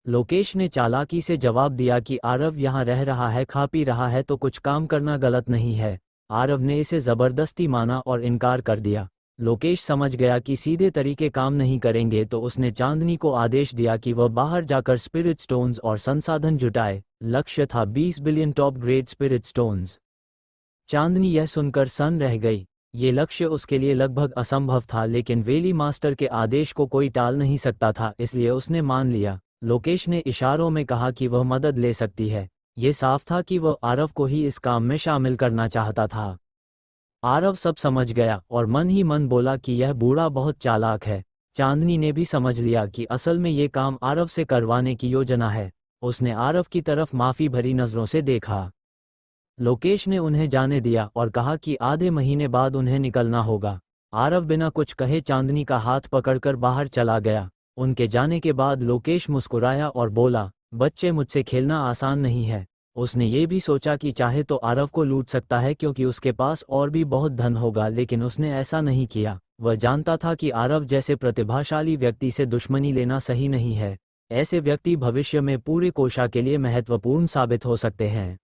लोकेश ने चालाकी से जवाब दिया कि आरव यहाँ रह रहा है, खा पी रहा है, तो कुछ काम करना गलत नहीं है। आरव ने इसे ज़बरदस्ती माना और इनकार कर दिया। लोकेश समझ गया कि सीधे तरीके काम नहीं करेंगे, तो उसने चांदनी को आदेश दिया कि वह बाहर जाकर स्पिरिट स्टोन्स और संसाधन जुटाए। लक्ष्य था 20 billion top grade spirit stones. Chandni यह सुनकर सन्न रह गई। ये लक्ष्य उसके लिए लगभग असंभव था, लेकिन वेली मास्टर के आदेश को कोई टाल नहीं सकता था, इसलिए उसने मान लिया। लोकेश ने इशारों में कहा कि वह मदद ले सकती है। ये साफ था कि वह आरव को ही इस काम में शामिल करना चाहता था। आरव सब समझ गया और मन ही मन बोला कि यह बूढ़ा बहुत चालाक है। चांदनी ने भी समझ लिया कि असल में ये काम आरव से करवाने की योजना है। उसने आरव की तरफ माफी भरी नजरों से देखा। लोकेश ने उन्हें जाने दिया और कहा कि आधे महीने बाद उन्हें निकलना होगा। आरव बिना कुछ कहे चांदनी का हाथ पकड़कर बाहर चला गया। उनके जाने के बाद लोकेश मुस्कुराया और बोला, बच्चे, मुझसे खेलना आसान नहीं है। उसने ये भी सोचा कि चाहे तो आरव को लूट सकता है क्योंकि उसके पास और भी बहुत धन होगा, लेकिन उसने ऐसा नहीं किया। वह जानता था कि आरव जैसे प्रतिभाशाली व्यक्ति से दुश्मनी लेना सही नहीं है। ऐसे व्यक्ति भविष्य में पूरे कोषा के लिए महत्वपूर्ण साबित हो सकते हैं।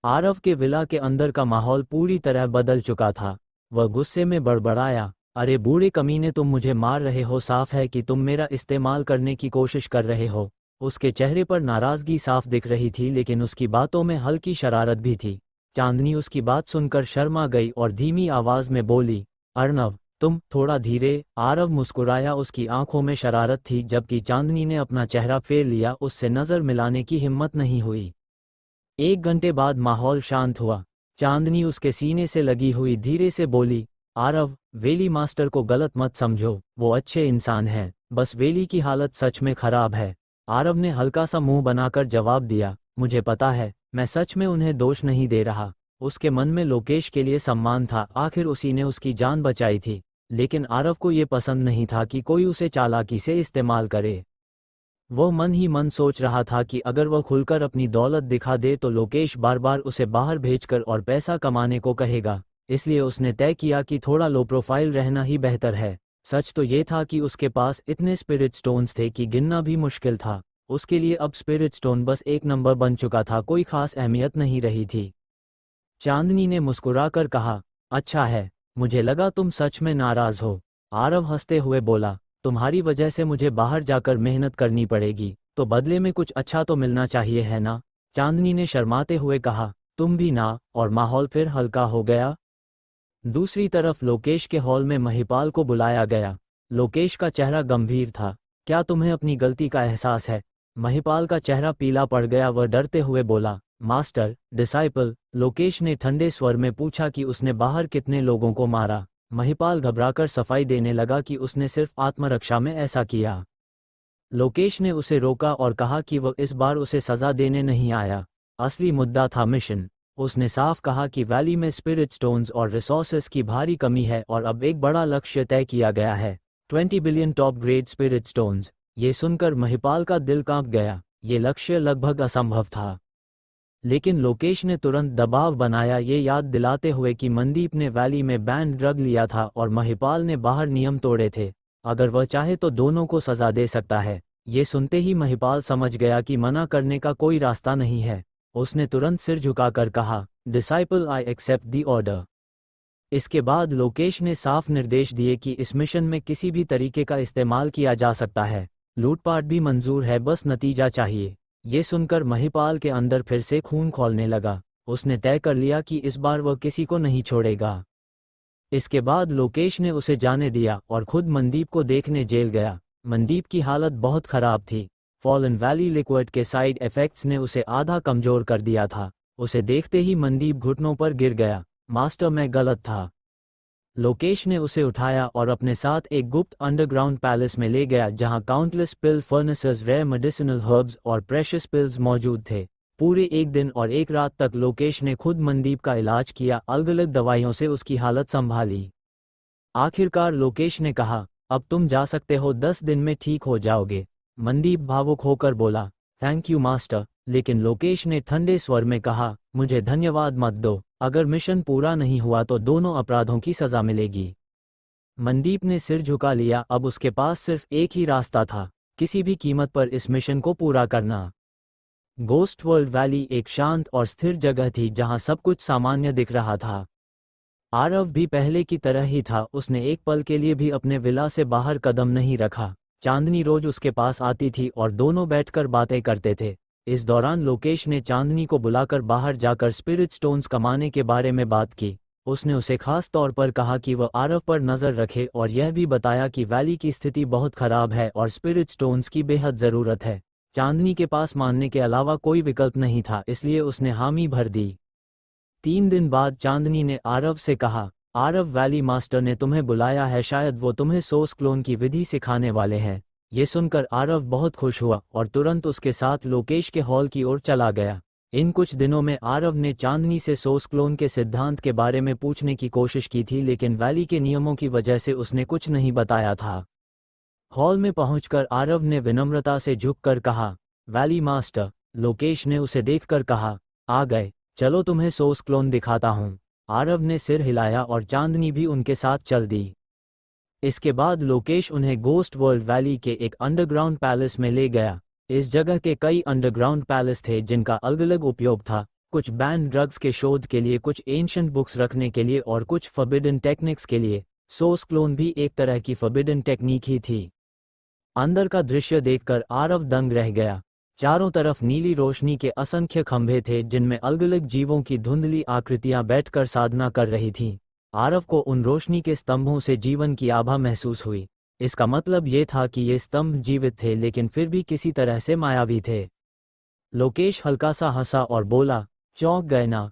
आरव के विला के अंदर का माहौल पूरी तरह बदल चुका था। वह गुस्से में बड़बड़ाया, अरे बूढ़े कमीने, तुम मुझे मार रहे हो। साफ है कि तुम मेरा इस्तेमाल करने की कोशिश कर रहे हो। उसके चेहरे पर नाराजगी साफ दिख रही थी, लेकिन उसकी बातों में हल्की शरारत भी थी। चांदनी उसकी बात सुनकर शर्मा गई और धीमी आवाज में बोली, अर्णव, तुम थोड़ा धीरे। आरव मुस्कुराया, उसकी आंखों में शरारत थी, जबकि चांदनी ने अपना चेहरा फेर लिया। उससे नजर मिलाने की हिम्मत नहीं हुई। 1 घंटे बाद माहौल शांत हुआ। चांदनी उसके सीने से लगी हुई धीरे से बोली, आरव, वेली मास्टर को गलत मत समझो, वो अच्छे इंसान हैं, बस वेली की हालत सच में खराब है। आरव ने हल्का सा मुंह बनाकर जवाब दिया, मुझे पता है, मैं सच में उन्हें दोष नहीं दे रहा। उसके मन में लोकेश के लिए सम्मान था, आखिर उसी ने उसकी जान बचाई थी। लेकिन आरव को ये पसंद नहीं था कि कोई उसे चालाकी से इस्तेमाल करे। वह मन ही मन सोच रहा था कि अगर वह खुलकर अपनी दौलत दिखा दे तो लोकेश बार बार उसे बाहर भेजकर और पैसा कमाने को कहेगा। इसलिए उसने तय किया कि थोड़ा लो प्रोफाइल रहना ही बेहतर है। सच तो ये था कि उसके पास इतने स्पिरिट स्टोन्स थे कि गिनना भी मुश्किल था। उसके लिए अब स्पिरिट स्टोन बस एक नंबर बन चुका था, कोई खास अहमियत नहीं रही थी। चांदनी ने मुस्कुराकर कहा, अच्छा है, मुझे लगा तुम सच में नाराज हो। आरव हंसते हुए बोला, तुम्हारी वजह से मुझे बाहर जाकर मेहनत करनी पड़ेगी, तो बदले में कुछ अच्छा तो मिलना चाहिए, है ना? चांदनी ने शर्माते हुए कहा, तुम भी ना, और माहौल फिर हल्का हो गया। दूसरी तरफ लोकेश के हॉल में महिपाल को बुलाया गया। लोकेश का चेहरा गंभीर था। क्या तुम्हें अपनी गलती का एहसास है? महिपाल का चेहरा पीला पड़ गया। वह डरते हुए बोला, मास्टर, डिसाइपल। लोकेश ने ठंडे स्वर में पूछा कि उसने बाहर कितने लोगों को मारा। महिपाल घबराकर सफाई देने लगा कि उसने सिर्फ आत्मरक्षा में ऐसा किया। लोकेश ने उसे रोका और कहा कि वह इस बार उसे सजा देने नहीं आया। असली मुद्दा था मिशन। उसने साफ कहा कि वैली में स्पिरिट स्टोन्स और रिसोर्सेस की भारी कमी है और अब एक बड़ा लक्ष्य तय किया गया है, 20 billion top grade spirit stones. ये सुनकर महिपाल का दिल कांप गया। ये लक्ष्य लगभग असंभव था, लेकिन लोकेश ने तुरंत दबाव बनाया, ये याद दिलाते हुए कि मनदीप ने वैली में बैंड ड्रग लिया था और महिपाल ने बाहर नियम तोड़े थे। अगर वह चाहे तो दोनों को सजा दे सकता है। ये सुनते ही महिपाल समझ गया कि मना करने का कोई रास्ता नहीं है। उसने तुरंत सिर झुकाकर कहा, disciple, I accept the order. इसके बाद लोकेश ने साफ निर्देश दिए कि इस मिशन में किसी भी तरीके का इस्तेमाल किया जा सकता है, लूटपाट भी मंजूर है, बस नतीजा चाहिए। ये सुनकर महिपाल के अंदर फिर से खून खौलने लगा। उसने तय कर लिया कि इस बार वह किसी को नहीं छोड़ेगा। इसके बाद लोकेश ने उसे जाने दिया और खुद मनदीप को देखने जेल गया। मनदीप की हालत बहुत खराब थी। फॉलन वैली लिक्विड के साइड इफेक्ट्स ने उसे आधा कमजोर कर दिया था। उसे देखते ही मनदीप घुटनों पर गिर गया। मास्टर, मैं गलत था। लोकेश ने उसे उठाया और अपने साथ एक गुप्त अंडरग्राउंड पैलेस में ले गया जहां काउंटलेस पिल फर्नेसेस, रेयर मेडिसिनल हर्ब्स और प्रेशियस पिल्स मौजूद थे। पूरे एक दिन और एक रात तक लोकेश ने खुद मनदीप का इलाज किया, अलग अलग दवाइयों से उसकी हालत संभाली। आखिरकार लोकेश ने कहा, अब तुम जा सकते हो, 10 दिन में ठीक हो जाओगे। मनदीप भावुक होकर बोला, थैंक यू मास्टर। लेकिन लोकेश ने ठंडे स्वर में कहा, मुझे धन्यवाद मत दो। अगर मिशन पूरा नहीं हुआ तो दोनों अपराधों की सजा मिलेगी। मनदीप ने सिर झुका लिया। अब उसके पास सिर्फ एक ही रास्ता था, किसी भी कीमत पर इस मिशन को पूरा करना। गोस्ट वर्ल्ड वैली एक शांत और स्थिर जगह थी जहां सब कुछ सामान्य दिख रहा था। आरव भी पहले की तरह ही था। उसने एक पल के लिए भी अपने विला से बाहर कदम नहीं रखा। चांदनी रोज उसके पास आती थी और दोनों बैठकर बातें करते थे। इस दौरान लोकेश ने चांदनी को बुलाकर बाहर जाकर स्पिरिट स्टोन्स कमाने के बारे में बात की। उसने उसे खास तौर पर कहा कि वह आरव पर नज़र रखे और यह भी बताया कि वैली की स्थिति बहुत खराब है और स्पिरिट स्टोन्स की बेहद ज़रूरत है। चांदनी के पास मानने के अलावा कोई विकल्प नहीं था, इसलिए उसने हामी भर दी। 3 दिन बाद चांदनी ने आरव से कहा, आरव, वैली मास्टर ने तुम्हें बुलाया है, शायद वो तुम्हें सोर्स क्लोन की विधि सिखाने वाले हैं। ये सुनकर आरव बहुत खुश हुआ और तुरंत उसके साथ लोकेश के हॉल की ओर चला गया। इन कुछ दिनों में आरव ने चांदनी से सोर्स क्लोन के सिद्धांत के बारे में पूछने की कोशिश की थी, लेकिन वैली के नियमों की वजह से उसने कुछ नहीं बताया था। हॉल में पहुंचकर आरव ने विनम्रता से झुककर कहा, वैली मास्टर। लोकेश ने उसे देखकर कहा, आ गए, चलो तुम्हें सोर्स क्लोन दिखाता हूं। आरव ने सिर हिलाया और चांदनी भी उनके साथ चल दी। इसके बाद लोकेश उन्हें गोस्ट वर्ल्ड वैली के एक अंडरग्राउंड पैलेस में ले गया। इस जगह के कई अंडरग्राउंड पैलेस थे जिनका अलग अलग उपयोग था, कुछ बैन ड्रग्स के शोध के लिए, कुछ एंशिएंट बुक्स रखने के लिए और कुछ फॉरबिडन टेक्निक्स के लिए। सोर्स क्लोन भी एक तरह की फॉरबिडन टेक्निक ही थी। अंदर का दृश्य देखकर आरव दंग रह गया। चारों तरफ नीली रोशनी के असंख्य खंभे थे जिनमें अलग अलग जीवों की धुंधली आकृतियां बैठकर साधना कर रही थीं। आरव को उन रोशनी के स्तंभों से जीवन की आभा महसूस हुई। इसका मतलब ये था कि ये स्तंभ जीवित थे, लेकिन फिर भी किसी तरह से मायावी थे। लोकेश हल्का सा हंसा और बोला, चौंक गए ना?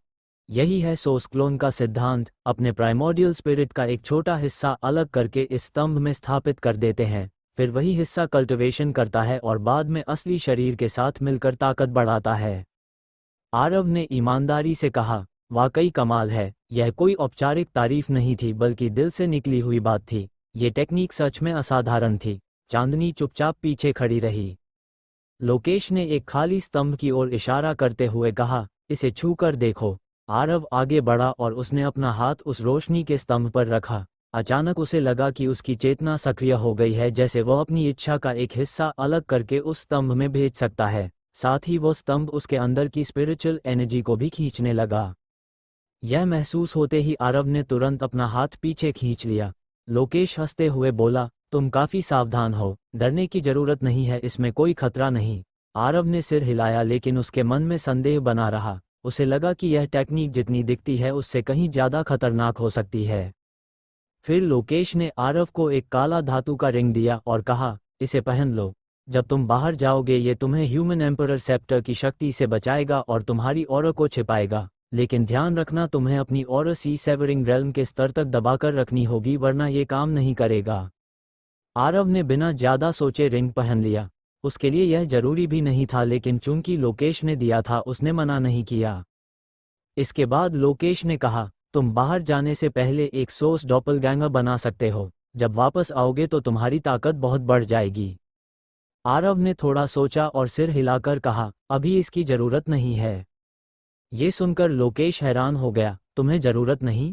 यही है सोर्स क्लोन का सिद्धांत। अपने प्राइमोर्डियल स्पिरिट का एक छोटा हिस्सा अलग करके इस स्तंभ में स्थापित कर देते हैं, फिर वही हिस्सा कल्टिवेशन करता है और बाद में असली शरीर के साथ मिलकर ताकत बढ़ाता है। आरव ने ईमानदारी से कहा, वाकई कमाल है। यह कोई औपचारिक तारीफ नहीं थी, बल्कि दिल से निकली हुई बात थी। ये टेक्निक सच में असाधारण थी। चांदनी चुपचाप पीछे खड़ी रही। लोकेश ने एक खाली स्तंभ की ओर इशारा करते हुए कहा, इसे छू कर देखो। आरव आगे बढ़ा और उसने अपना हाथ उस रोशनी के स्तंभ पर रखा। अचानक उसे लगा कि उसकी चेतना सक्रिय हो गई है, जैसे वह अपनी इच्छा का एक हिस्सा अलग करके उस स्तंभ में भेज सकता है। साथ ही वो स्तंभ उसके अंदर की स्पिरिचुअल एनर्जी को भी खींचने लगा। यह महसूस होते ही आरव ने तुरंत अपना हाथ पीछे खींच लिया। लोकेश हंसते हुए बोला, तुम काफी सावधान हो, डरने की जरूरत नहीं है, इसमें कोई खतरा नहीं। आरव ने सिर हिलाया, लेकिन उसके मन में संदेह बना रहा। उसे लगा कि यह टेक्निक जितनी दिखती है उससे कहीं ज्यादा खतरनाक हो सकती है। फिर लोकेश ने आरव को एक काला धातु का रिंग दिया और कहा, इसे पहन लो। जब तुम बाहर जाओगे ये तुम्हें ह्यूमन एम्परर सेप्टर की शक्ति से बचाएगा और तुम्हारी ऑरा को छिपाएगा। लेकिन ध्यान रखना, तुम्हें अपनी ऑरा सी सेवरिंग रेल्म के स्तर तक दबाकर रखनी होगी, वरना ये काम नहीं करेगा। आरव ने बिना ज्यादा सोचे रिंग पहन लिया। उसके लिए यह जरूरी भी नहीं था, लेकिन चूंकि लोकेश ने दिया था उसने मना नहीं किया। इसके बाद लोकेश ने कहा, तुम बाहर जाने से पहले एक सोर्स डॉपलगैंगर बना सकते हो, जब वापस आओगे तो तुम्हारी ताकत बहुत बढ़ जाएगी। आरव ने थोड़ा सोचा और सिर हिलाकर कहा, अभी इसकी जरूरत नहीं है। ये सुनकर लोकेश हैरान हो गया, तुम्हें जरूरत नहीं?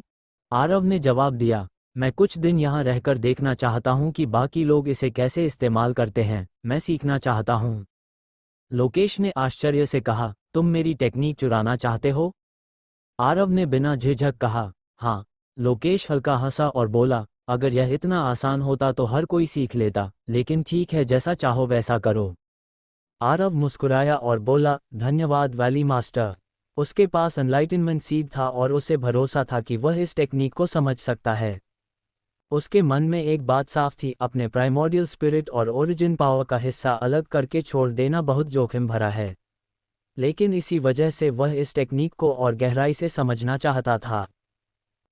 आरव ने जवाब दिया, मैं कुछ दिन यहाँ रहकर देखना चाहता हूँ कि बाकी लोग इसे कैसे इस्तेमाल करते हैं, मैं सीखना चाहता हूँ। लोकेश ने आश्चर्य से कहा, तुम मेरी टेक्निक चुराना चाहते हो? आरव ने बिना झिझक कहा, हाँ। लोकेश हल्का हंसा और बोला, अगर यह इतना आसान होता तो हर कोई सीख लेता, लेकिन ठीक है, जैसा चाहो वैसा करो। आरव मुस्कुराया और बोला, धन्यवाद वैली मास्टर। उसके पास एनलाइटनमेंट सीड था और उसे भरोसा था कि वह इस टेक्निक को समझ सकता है। उसके मन में एक बात साफ थी, अपने प्राइमोर्डियल स्पिरिट और ओरिजिन पावर का हिस्सा अलग करके छोड़ देना बहुत जोखिम भरा है, लेकिन इसी वजह से वह इस टेक्निक को और गहराई से समझना चाहता था।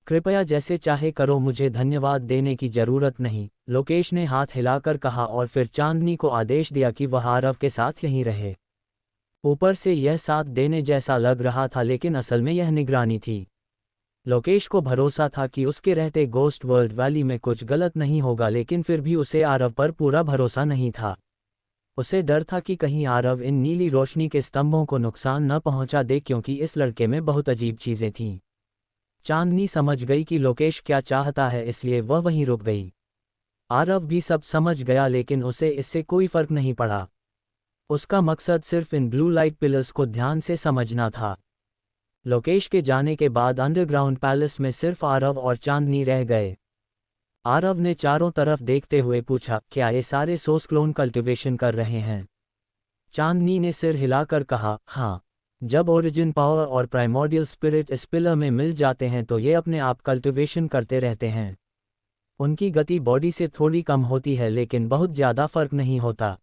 कृपया जैसे चाहे करो, मुझे धन्यवाद देने की जरूरत नहीं, लोकेश ने हाथ हिलाकर कहा और फिर चांदनी को आदेश दिया कि वह आरव के साथ यहीं रहे। ऊपर से यह साथ देने जैसा लग रहा था, लेकिन असल में यह निगरानी थी। लोकेश को भरोसा था कि उसके रहते गोस्ट वर्ल्ड वैली में कुछ गलत नहीं होगा, लेकिन फिर भी उसे आरव पर पूरा भरोसा नहीं था। उसे डर था कि कहीं आरव इन नीली रोशनी के स्तंभों को नुकसान न पहुंचा दे, क्योंकि इस लड़के में बहुत अजीब चीजें थीं। चांदनी समझ गई कि लोकेश क्या चाहता है, इसलिए वह वहीं रुक गई। आरव भी सब समझ गया, लेकिन उसे इससे कोई फर्क नहीं पड़ा। उसका मकसद सिर्फ इन ब्लू लाइट पिलर्स को ध्यान से समझना था। लोकेश के जाने के बाद अंडरग्राउंड पैलेस में सिर्फ आरव और चांदनी रह गए। आरव ने चारों तरफ देखते हुए पूछा, क्या ये सारे सोर्स क्लोन कल्टिवेशन कर रहे हैं? चांदनी ने सिर हिलाकर कहा, हाँ। जब ओरिजिन पावर और प्राइमोर्डियल स्पिरिट इस पिलर में मिल जाते हैं तो ये अपने आप कल्टिवेशन करते रहते हैं। उनकी गति बॉडी से थोड़ी कम होती है, लेकिन बहुत ज़्यादा फर्क नहीं होता।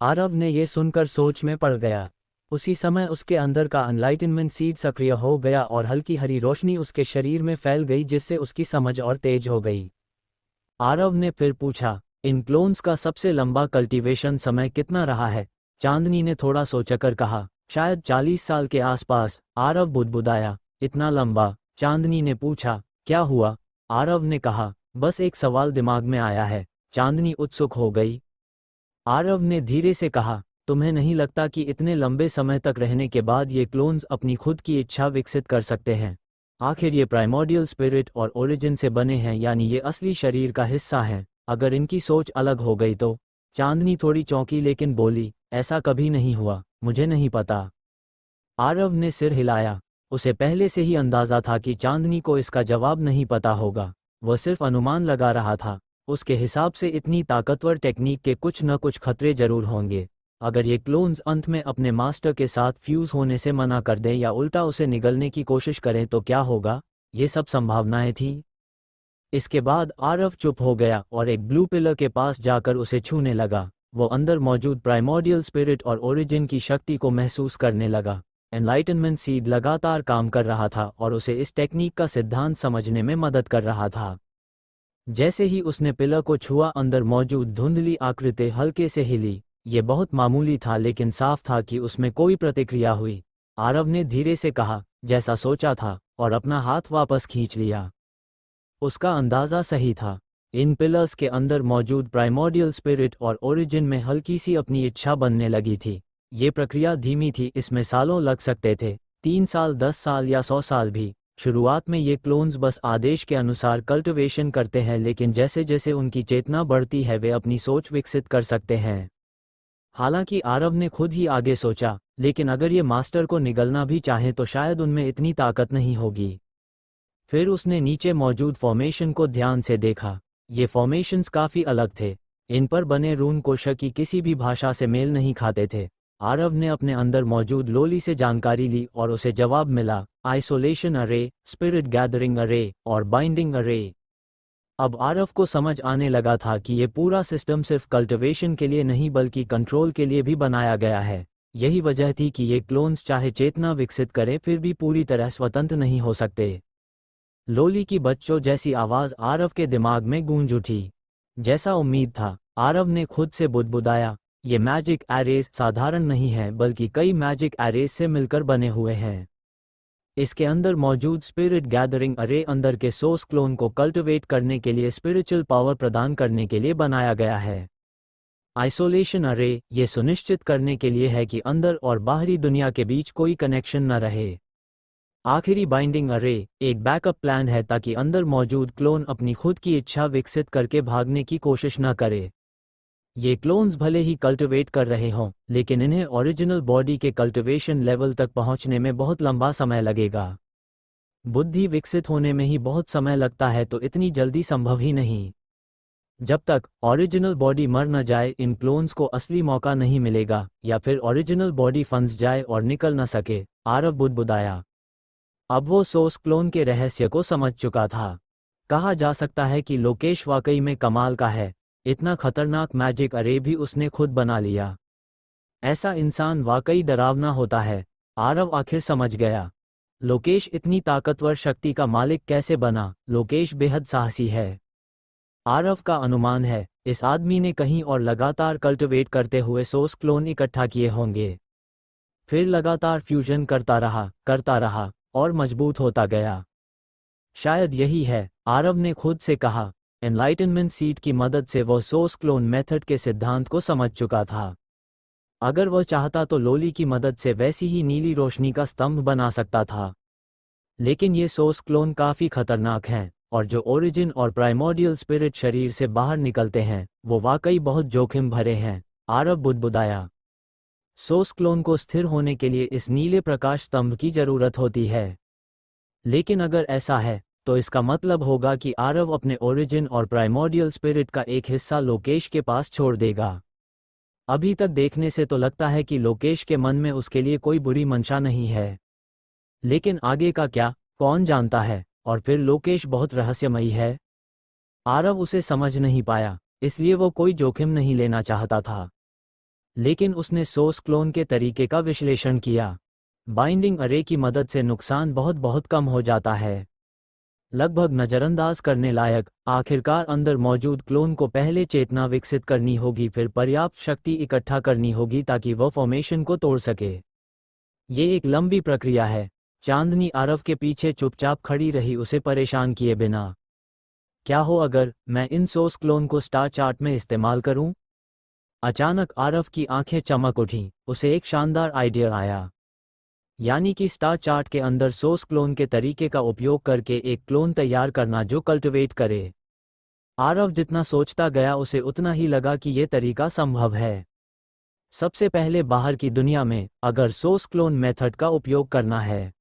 आरव ने ये सुनकर सोच में पड़ गया। उसी समय उसके अंदर का एनलाइटनमेंट सीड सक्रिय हो गया और हल्की हरी रोशनी उसके शरीर में फैल गई, जिससे उसकी समझ और तेज हो गई। आरव ने फिर पूछा, इन क्लोन्स का सबसे लंबा कल्टीवेशन समय कितना रहा है? चांदनी ने थोड़ा सोचकर कहा, शायद 40 साल के आसपास। आरव बुदबुदाया, इतना लंबा? चांदनी ने पूछा, क्या हुआ? आरव ने कहा, बस एक सवाल दिमाग में आया है। चांदनी उत्सुक हो गई। आरव ने धीरे से कहा, तुम्हें नहीं लगता कि इतने लंबे समय तक रहने के बाद ये क्लोन्स अपनी खुद की इच्छा विकसित कर सकते हैं? आखिर ये प्राइमोर्डियल स्पिरिट और ओरिजिन से बने हैं, यानी ये असली शरीर का हिस्सा हैं। अगर इनकी सोच अलग हो गई तो? चांदनी थोड़ी चौंकी, लेकिन बोली, ऐसा कभी नहीं हुआ, मुझे नहीं पता। आरव ने सिर हिलाया। उसे पहले से ही अंदाजा था कि चांदनी को इसका जवाब नहीं पता होगा। वह सिर्फ अनुमान लगा रहा था। उसके हिसाब से इतनी ताकतवर टेक्निक के कुछ न कुछ खतरे जरूर होंगे। अगर ये क्लोन्स अंत में अपने मास्टर के साथ फ्यूज होने से मना कर दें या उल्टा उसे निगलने की कोशिश करें तो क्या होगा? ये सब संभावनाएं थीं। इसके बाद आरव चुप हो गया और एक ब्लू पिलर के पास जाकर उसे छूने लगा। वो अंदर मौजूद प्राइमोर्डियल स्पिरिट और ओरिजिन की शक्ति को महसूस करने लगा। एनलाइटनमेंट सीड लगातार काम कर रहा था और उसे इस टेक्निक का सिद्धांत समझने में मदद कर रहा था। जैसे ही उसने पिलर को छुआ, अंदर मौजूद धुंधली आकृति हल्के से हिली। ये बहुत मामूली था, लेकिन साफ था कि उसमें कोई प्रतिक्रिया हुई। आरव ने धीरे से कहा, जैसा सोचा था, और अपना हाथ वापस खींच लिया। उसका अंदाजा सही था। इन पिलर्स के अंदर मौजूद प्राइमोर्डियल स्पिरिट और ओरिजिन में हल्की सी अपनी इच्छा बनने लगी थी। ये प्रक्रिया धीमी थी, इसमें सालों लग सकते थे, 3 साल, 10 साल या 100 साल भी। शुरुआत में ये क्लोन्स बस आदेश के अनुसार कल्टिवेशन करते हैं, लेकिन जैसे जैसे उनकी चेतना बढ़ती है वे अपनी सोच विकसित कर सकते हैं। हालांकि आरव ने खुद ही आगे सोचा, लेकिन अगर ये मास्टर को निगलना भी चाहें तो शायद उनमें इतनी ताकत नहीं होगी। फिर उसने नीचे मौजूद फॉर्मेशन को ध्यान से देखा। ये फॉर्मेशंस काफ़ी अलग थे। इन पर बने रून कोश की किसी भी भाषा से मेल नहीं खाते थे। आरव ने अपने अंदर मौजूद लोली से जानकारी ली और उसे जवाब मिला, आइसोलेशन अरे, स्पिरिट गैदरिंग अरे और बाइंडिंग अरे। अब आरव को समझ आने लगा था कि ये पूरा सिस्टम सिर्फ कल्टिवेशन के लिए नहीं बल्कि कंट्रोल के लिए भी बनाया गया है। यही वजह थी कि ये क्लोन्स चाहे चेतना विकसित करें फिर भी पूरी तरह स्वतंत्र नहीं हो सकते। लोली की बच्चों जैसी आवाज़ आरव के दिमाग में गूंज उठी। जैसा उम्मीद था, आरव ने खुद से बुदबुदाया, ये मैजिक एरेज साधारण नहीं है बल्कि कई मैजिक एरेज से मिलकर बने हुए हैं। इसके अंदर मौजूद स्पिरिट गैदरिंग अरे अंदर के सोर्स क्लोन को कल्टिवेट करने के लिए स्पिरिचुअल पावर प्रदान करने के लिए बनाया गया है। आइसोलेशन अरे ये सुनिश्चित करने के लिए है कि अंदर और बाहरी दुनिया के बीच कोई कनेक्शन न रहे। आखिरी बाइंडिंग अरे एक बैकअप प्लान है ताकि अंदर मौजूद क्लोन अपनी खुद की इच्छा विकसित करके भागने की कोशिश न करे। ये क्लोन्स भले ही कल्टिवेट कर रहे हों, लेकिन इन्हें ओरिजिनल बॉडी के कल्टिवेशन लेवल तक पहुंचने में बहुत लंबा समय लगेगा। बुद्धि विकसित होने में ही बहुत समय लगता है, तो इतनी जल्दी संभव ही नहीं। जब तक ओरिजिनल बॉडी मर न जाए, इन क्लोन्स को असली मौका नहीं मिलेगा, या फिर ओरिजिनल बॉडी फंस जाए और निकल न सके। आरव बुदबुदाया। अब वो सोर्स क्लोन के रहस्य को समझ चुका था। कहा जा सकता है कि लोकेश वाकई में कमाल का है। इतना खतरनाक मैजिक अरे भी उसने खुद बना लिया। ऐसा इंसान वाकई डरावना होता है। आरव आखिर समझ गया। लोकेश इतनी ताकतवर शक्ति का मालिक कैसे बना। लोकेश बेहद साहसी है। आरव का अनुमान है इस आदमी ने कहीं और लगातार कल्टिवेट करते हुए सोर्स क्लोन इकट्ठा किए होंगे, फिर लगातार फ्यूजन करता रहा और मजबूत होता गया। शायद यही है, आरव ने खुद से कहा। एनलाइटनमेंट सीड की मदद से वह सोर्स क्लोन मेथड के सिद्धांत को समझ चुका था। अगर वह चाहता तो लोली की मदद से वैसी ही नीली रोशनी का स्तंभ बना सकता था। लेकिन ये सोर्स क्लोन काफ़ी खतरनाक हैं, और जो ओरिजिन और प्राइमोर्डियल स्पिरिट शरीर से बाहर निकलते हैं वो वाकई बहुत जोखिम भरे हैं। आरव बुदबुदाया। सोर्स क्लोन को स्थिर होने के लिए इस नीले प्रकाश स्तंभ की जरूरत होती है। लेकिन अगर ऐसा है तो इसका मतलब होगा कि आरव अपने ओरिजिन और प्राइमोर्डियल स्पिरिट का एक हिस्सा लोकेश के पास छोड़ देगा। अभी तक देखने से तो लगता है कि लोकेश के मन में उसके लिए कोई बुरी मंशा नहीं है, लेकिन आगे का क्या, कौन जानता है। और फिर लोकेश बहुत रहस्यमयी है। आरव उसे समझ नहीं पाया, इसलिए वो कोई जोखिम नहीं लेना चाहता था। लेकिन उसने सोर्स क्लोन के तरीके का विश्लेषण किया। बाइंडिंग अरे की मदद से नुकसान बहुत कम हो जाता है, लगभग नज़रअंदाज करने लायक। आखिरकार अंदर मौजूद क्लोन को पहले चेतना विकसित करनी होगी, फिर पर्याप्त शक्ति इकट्ठा करनी होगी ताकि वह फॉर्मेशन को तोड़ सके। ये एक लंबी प्रक्रिया है। चांदनी आरव के पीछे चुपचाप खड़ी रही, उसे परेशान किए बिना। क्या हो अगर मैं इन सोर्स क्लोन को स्टार चार्ट में इस्तेमाल करूं? अचानक आरव की आंखें चमक उठीं। उसे एक शानदार आइडिया आया, यानी कि स्टार चार्ट के अंदर सोर्स क्लोन के तरीके का उपयोग करके एक क्लोन तैयार करना जो कल्टिवेट करे। आरव जितना सोचता गया उसे उतना ही लगा कि ये तरीका संभव है। सबसे पहले बाहर की दुनिया में अगर सोर्स क्लोन मेथड का उपयोग करना है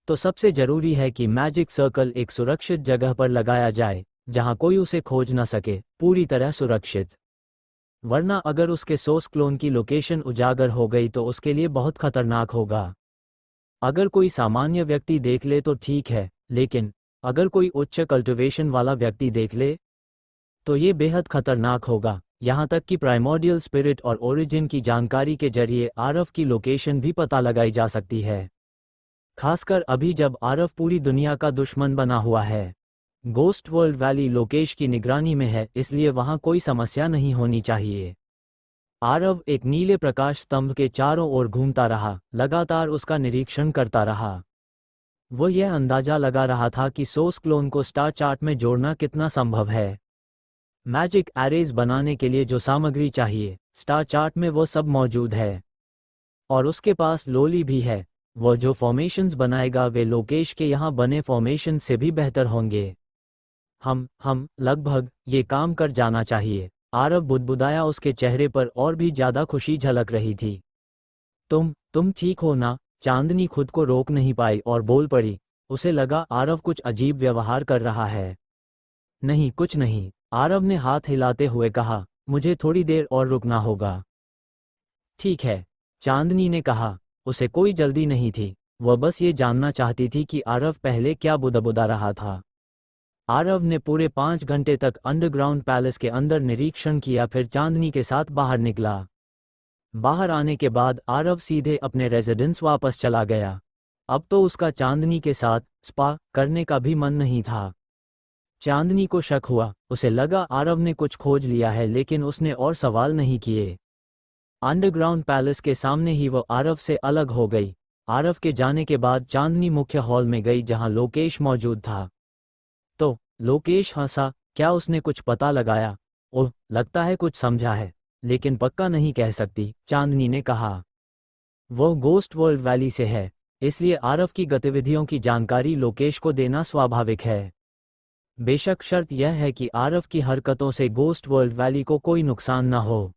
तो सबसे जरूरी है कि मैजिक सर्कल एक सुरक्षित जगह पर लगाया जाए जहां कोई उसे खोज न सके, पूरी तरह सुरक्षित। वरना अगर उसके सोर्स क्लोन की लोकेशन उजागर हो गई तो उसके लिए बहुत खतरनाक होगा। अगर कोई सामान्य व्यक्ति देख ले तो ठीक है, लेकिन अगर कोई उच्च कल्टिवेशन वाला व्यक्ति देख ले तो ये बेहद खतरनाक होगा। यहाँ तक कि प्राइमोर्डियल स्पिरिट और ओरिजिन की जानकारी के जरिए आरव की लोकेशन भी पता लगाई जा सकती है, खासकर अभी जब आरव पूरी दुनिया का दुश्मन बना हुआ है। गोस्ट वर्ल्ड वैली लोकेश की निगरानी में है, इसलिए वहाँ कोई समस्या नहीं होनी चाहिए। आरव एक नीले प्रकाश स्तंभ के चारों ओर घूमता रहा, लगातार उसका निरीक्षण करता रहा। वो यह अंदाजा लगा रहा था कि सोर्स क्लोन को स्टार चार्ट में जोड़ना कितना संभव है। मैजिक एरेज बनाने के लिए जो सामग्री चाहिए स्टार चार्ट में वो सब मौजूद है, और उसके पास लोली भी है। वो जो फॉर्मेशंस बनाएगा वे लोकेश के यहाँ बने फॉर्मेशन से भी बेहतर होंगे। हम लगभग ये काम कर जाना चाहिए। आरव बुदबुदाया, उसके चेहरे पर और भी ज्यादा खुशी झलक रही थी। तुम ठीक हो ना? चांदनी खुद को रोक नहीं पाई और बोल पड़ी। उसे लगा आरव कुछ अजीब व्यवहार कर रहा है। नहीं, कुछ नहीं, आरव ने हाथ हिलाते हुए कहा। मुझे थोड़ी देर और रुकना होगा। ठीक है, चांदनी ने कहा। उसे कोई जल्दी नहीं थी, वह बस ये जानना चाहती थी कि आरव पहले क्या बुदबुदा रहा था। आरव ने पूरे 5 घंटे तक अंडरग्राउंड पैलेस के अंदर निरीक्षण किया, फिर चांदनी के साथ बाहर निकला। बाहर आने के बाद आरव सीधे अपने रेजिडेंस वापस चला गया। अब तो उसका चांदनी के साथ स्पा करने का भी मन नहीं था। चांदनी को शक हुआ, उसे लगा आरव ने कुछ खोज लिया है, लेकिन उसने और सवाल नहीं किए। अंडरग्राउंड पैलेस के सामने ही वो आरव से अलग हो गई। आरव के जाने के बाद चांदनी मुख्य हॉल में गई जहां लोकेश मौजूद था। तो लोकेश हंसा, क्या उसने कुछ पता लगाया? ओह, लगता है कुछ समझा है, लेकिन पक्का नहीं कह सकती, चांदनी ने कहा। वह गोस्ट वर्ल्ड वैली से है, इसलिए आरव की गतिविधियों की जानकारी लोकेश को देना स्वाभाविक है। बेशक शर्त यह है कि आरव की हरकतों से गोस्ट वर्ल्ड वैली को कोई नुकसान न हो।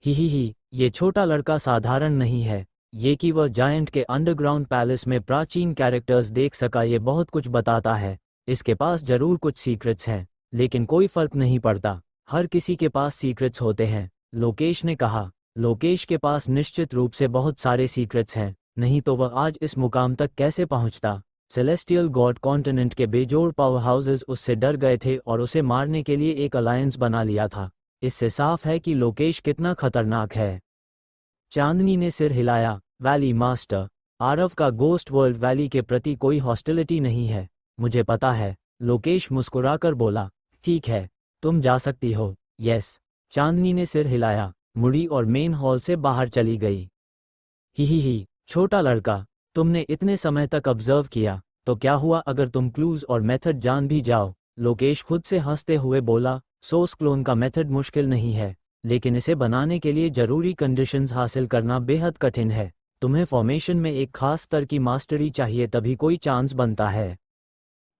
ही, ये छोटा लड़का साधारण नहीं है। ये कि वह जायंट के अंडरग्राउंड पैलेस में प्राचीन कैरेक्टर्स देख सका, ये बहुत कुछ बताता है। इसके पास जरूर कुछ सीक्रेट्स हैं, लेकिन कोई फर्क नहीं पड़ता, हर किसी के पास सीक्रेट्स होते हैं, लोकेश ने कहा। लोकेश के पास निश्चित रूप से बहुत सारे सीक्रेट्स हैं, नहीं तो वह आज इस मुकाम तक कैसे पहुंचता। सेलेस्टियल गॉड कॉन्टिनेंट के बेजोड़ पावर हाउसेस उससे डर गए थे और उसे मारने के लिए एक अलायंस बना लिया था। इससे साफ है कि लोकेश कितना खतरनाक है। चांदनी ने सिर हिलाया। वैली मास्टर, आरव का गोस्ट वर्ल्ड वैली के प्रति कोई हॉस्टिलिटी नहीं है, मुझे पता है, लोकेश मुस्कुराकर बोला। ठीक है, तुम जा सकती हो। यस, चांदनी ने सिर हिलाया, मुड़ी और मेन हॉल से बाहर चली गई। ही, छोटा लड़का, तुमने इतने समय तक ऑब्जर्व किया, तो क्या हुआ अगर तुम क्लूज और मेथड जान भी जाओ? लोकेश खुद से हंसते हुए बोला, सोर्स क्लोन का मेथड मुश्किल नहीं है, लेकिन इसे बनाने के लिए जरूरी कंडीशंस हासिल करना बेहद कठिन है। तुम्हें फॉर्मेशन में एक खास स्तर की मास्टरी चाहिए, तभी कोई चांस बनता है।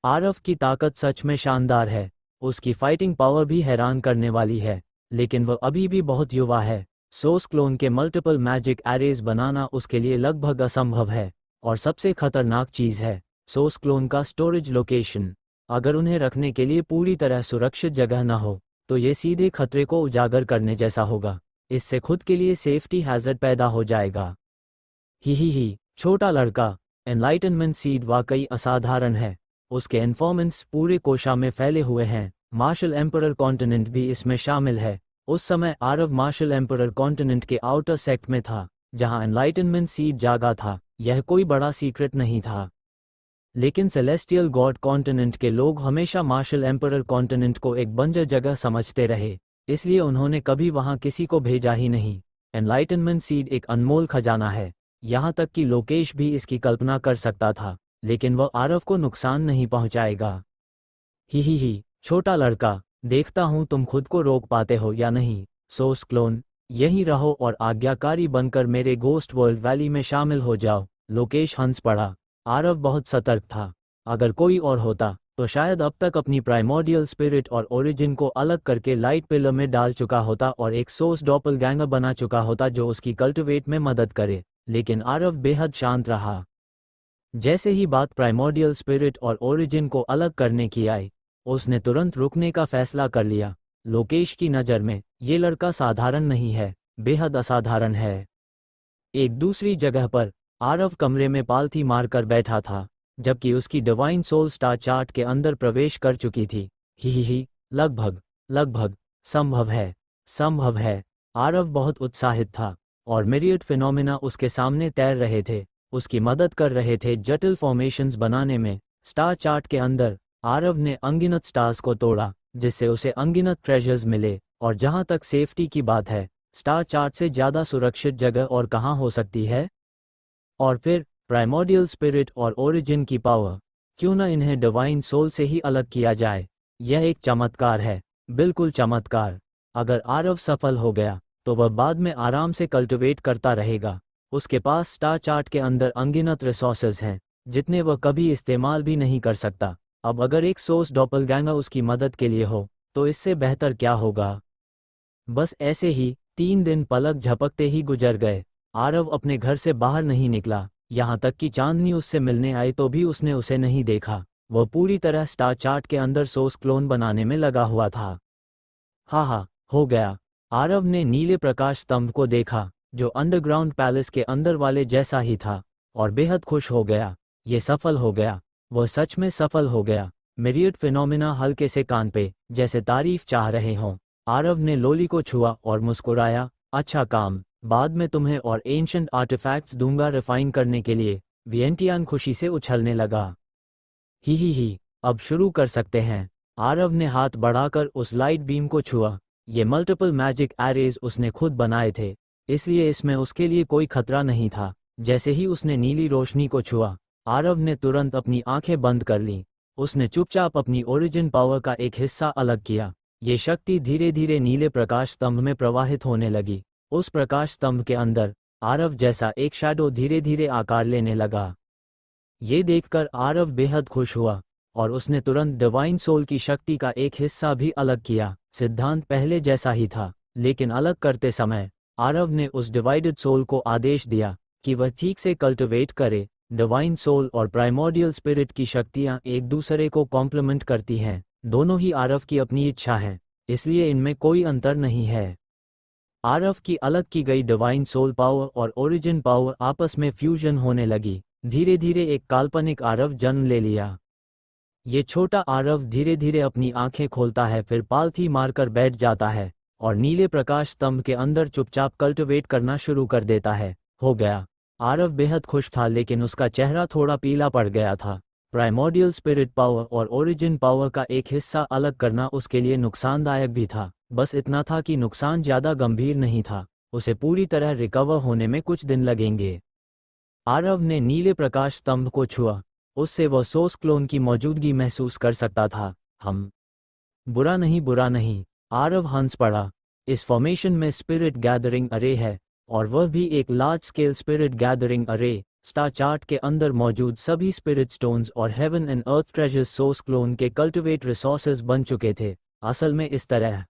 आरव की ताकत सच में शानदार है, उसकी फाइटिंग पावर भी हैरान करने वाली है, लेकिन वह अभी भी बहुत युवा है। सोर्स क्लोन के मल्टीपल मैजिक एरेज बनाना उसके लिए लगभग असंभव है, और सबसे खतरनाक चीज़ है सोर्स क्लोन का स्टोरेज लोकेशन। अगर उन्हें रखने के लिए पूरी तरह सुरक्षित जगह न हो, तो ये सीधे खतरे को उजागर करने जैसा होगा। इससे खुद के लिए सेफ्टी हैजर्ड पैदा हो जाएगा। ही, छोटा लड़का, एनलाइटनमेंट सीड वाकई असाधारण है। उसके इन्फॉर्मेंट्स पूरे कोशा में फैले हुए हैं, मार्शल एम्परर कॉन्टिनेंट भी इसमें शामिल है। उस समय आरव मार्शल एम्परर कॉन्टिनेंट के आउटर सेक्ट में था, जहां एनलाइटनमेंट सीड जागा था। यह कोई बड़ा सीक्रेट नहीं था, लेकिन सेलेस्टियल गॉड कॉन्टिनेंट के लोग हमेशा मार्शल एम्परर कॉन्टिनेंट को एक बंजर जगह समझते रहे, इसलिए उन्होंने कभी वहां किसी को भेजा ही नहीं। एनलाइटनमेंट सीड एक अनमोल खजाना है, यहाँ तक कि लोकेश भी इसकी कल्पना कर सकता था, लेकिन वह आरव को नुकसान नहीं पहुंचाएगा। ही, छोटा लड़का, देखता हूं तुम खुद को रोक पाते हो या नहीं। सोर्स क्लोन, यहीं रहो और आज्ञाकारी बनकर मेरे गोस्ट वर्ल्ड वैली में शामिल हो जाओ। लोकेश हंस पड़ा। आरव बहुत सतर्क था, अगर कोई और होता तो शायद अब तक अपनी प्राइमोर्डियल स्पिरिट और ओरिजिन को अलग करके लाइट पिलर में डाल चुका होता और एक सोर्स डॉपलगैंगर बना चुका होता जो उसकी कल्टिवेट में मदद करे, लेकिन आरव बेहद शांत रहा। जैसे ही बात प्राइमोर्डियल स्पिरिट और ओरिजिन को अलग करने की आई, उसने तुरंत रुकने का फैसला कर लिया। लोकेश की नज़र में ये लड़का साधारण नहीं है, बेहद असाधारण है। एक दूसरी जगह पर आरव कमरे में पालथी मारकर बैठा था, जबकि उसकी डिवाइन सोल स्टार चार्ट के अंदर प्रवेश कर चुकी थी। ही, लगभग संभव है। आरव बहुत उत्साहित था, और मिरियड फिनोमिना उसके सामने तैर रहे थे, उसकी मदद कर रहे थे जटिल फॉर्मेशंस बनाने में। स्टार चार्ट के अंदर आरव ने अनगिनत स्टार्स को तोड़ा, जिससे उसे अनगिनत ट्रेजर्स मिले, और जहां तक सेफ्टी की बात है, स्टार चार्ट से ज़्यादा सुरक्षित जगह और कहां हो सकती है। और फिर प्राइमोर्डियल स्पिरिट और ओरिजिन की पावर, क्यों न इन्हें डिवाइन सोल से ही अलग किया जाए। यह एक चमत्कार है, बिल्कुल चमत्कार। अगर आरव सफल हो गया तो वह बाद में आराम से कल्टिवेट करता रहेगा। उसके पास स्टार चार्ट के अंदर अनगिनत रिसोर्सेज हैं, जितने वह कभी इस्तेमाल भी नहीं कर सकता। अब अगर एक सोर्स डॉपलगैंगर उसकी मदद के लिए हो, तो इससे बेहतर क्या होगा। बस ऐसे ही 3 दिन पलक झपकते ही गुजर गए। आरव अपने घर से बाहर नहीं निकला, यहाँ तक कि चांदनी उससे मिलने आई तो भी उसने उसे नहीं देखा। वह पूरी तरह स्टार चार्ट के अंदर सोर्स क्लोन बनाने में लगा हुआ था। हाँ, हो गया। आरव ने नीले प्रकाश स्तंभ को देखा, जो अंडरग्राउंड पैलेस के अंदर वाले जैसा ही था, और बेहद खुश हो गया। ये सफल हो गया, वह सच में सफल हो गया। मिरियड फिनोमिना हल्के से कान पे, जैसे तारीफ चाह रहे हों। आरव ने लोली को छुआ और मुस्कुराया, अच्छा काम, बाद में तुम्हें और एंशंट आर्टिफैक्ट्स दूंगा रिफाइन करने के लिए। वियंटियान खुशी से उछलने लगा। ही, अब शुरू कर सकते हैं। आरव ने हाथ बढ़ाकर उस लाइट बीम को छुआ। ये मल्टीपल मैजिक एरेज उसने खुद बनाए थे, इसलिए इसमें उसके लिए कोई खतरा नहीं था। जैसे ही उसने नीली रोशनी को छुआ, आरव ने तुरंत अपनी आंखें बंद कर लीं। उसने चुपचाप अपनी ओरिजिन पावर का एक हिस्सा अलग किया। ये शक्ति धीरे धीरे नीले प्रकाश स्तंभ में प्रवाहित होने लगी। उस प्रकाश स्तंभ के अंदर आरव जैसा एक शैडो धीरे धीरे आकार लेने लगा। ये देखकर आरव बेहद खुश हुआ और उसने तुरंत डिवाइन सोल की शक्ति का एक हिस्सा भी अलग किया। सिद्धांत पहले जैसा ही था, लेकिन अलग करते समय आरव ने उस डिवाइडेड सोल को आदेश दिया कि वह ठीक से कल्टिवेट करे। डिवाइन सोल और प्राइमोर्डियल स्पिरिट की शक्तियां एक दूसरे को कॉम्प्लीमेंट करती हैं। दोनों ही आरव की अपनी इच्छा हैं, इसलिए इनमें कोई अंतर नहीं है। आरव की अलग की गई डिवाइन सोल पावर और ओरिजिन पावर आपस में फ्यूजन होने लगी। धीरे धीरे एक काल्पनिक आरव जन्म ले लिया। ये छोटा आरव धीरे धीरे अपनी आंखें खोलता है, फिर पालथी मारकर बैठ जाता है और नीले प्रकाश स्तंभ के अंदर चुपचाप कल्टिवेट करना शुरू कर देता है। हो गया। आरव बेहद खुश था, लेकिन उसका चेहरा थोड़ा पीला पड़ गया था। प्राइमोर्डियल स्पिरिट पावर और ओरिजिन पावर का एक हिस्सा अलग करना उसके लिए नुकसानदायक भी था। बस इतना था कि नुकसान ज़्यादा गंभीर नहीं था। उसे पूरी तरह रिकवर होने में कुछ दिन लगेंगे। आरव ने नीले प्रकाश स्तंभ को छुआ। उससे वह सोर्स क्लोन की मौजूदगी महसूस कर सकता था। बुरा नहीं, बुरा नहीं। आरव हंस पड़ा। इस फॉर्मेशन में स्पिरिट गैदरिंग अरे है, और वह भी एक लार्ज स्केल स्पिरिट गैदरिंग अरे। स्टार चार्ट के अंदर मौजूद सभी स्पिरिट स्टोन्स और heaven and earth treasures source clone के कल्टिवेट रिसोर्सेज बन चुके थे। असल में इस तरह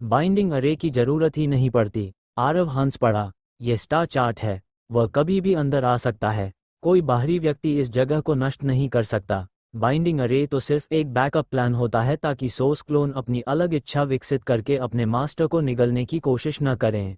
बाइंडिंग अरे की जरूरत ही नहीं पड़ती। आरव हंस पड़ा। यह स्टार चार्ट है, वह कभी भी अंदर आ सकता है। कोई बाहरी व्यक्ति इस जगह को नष्ट नहीं कर सकता। बाइंडिंग अरे तो सिर्फ एक बैकअप प्लान होता है ताकि सोर्स क्लोन अपनी अलग इच्छा विकसित करके अपने मास्टर को निगलने की कोशिश न करें।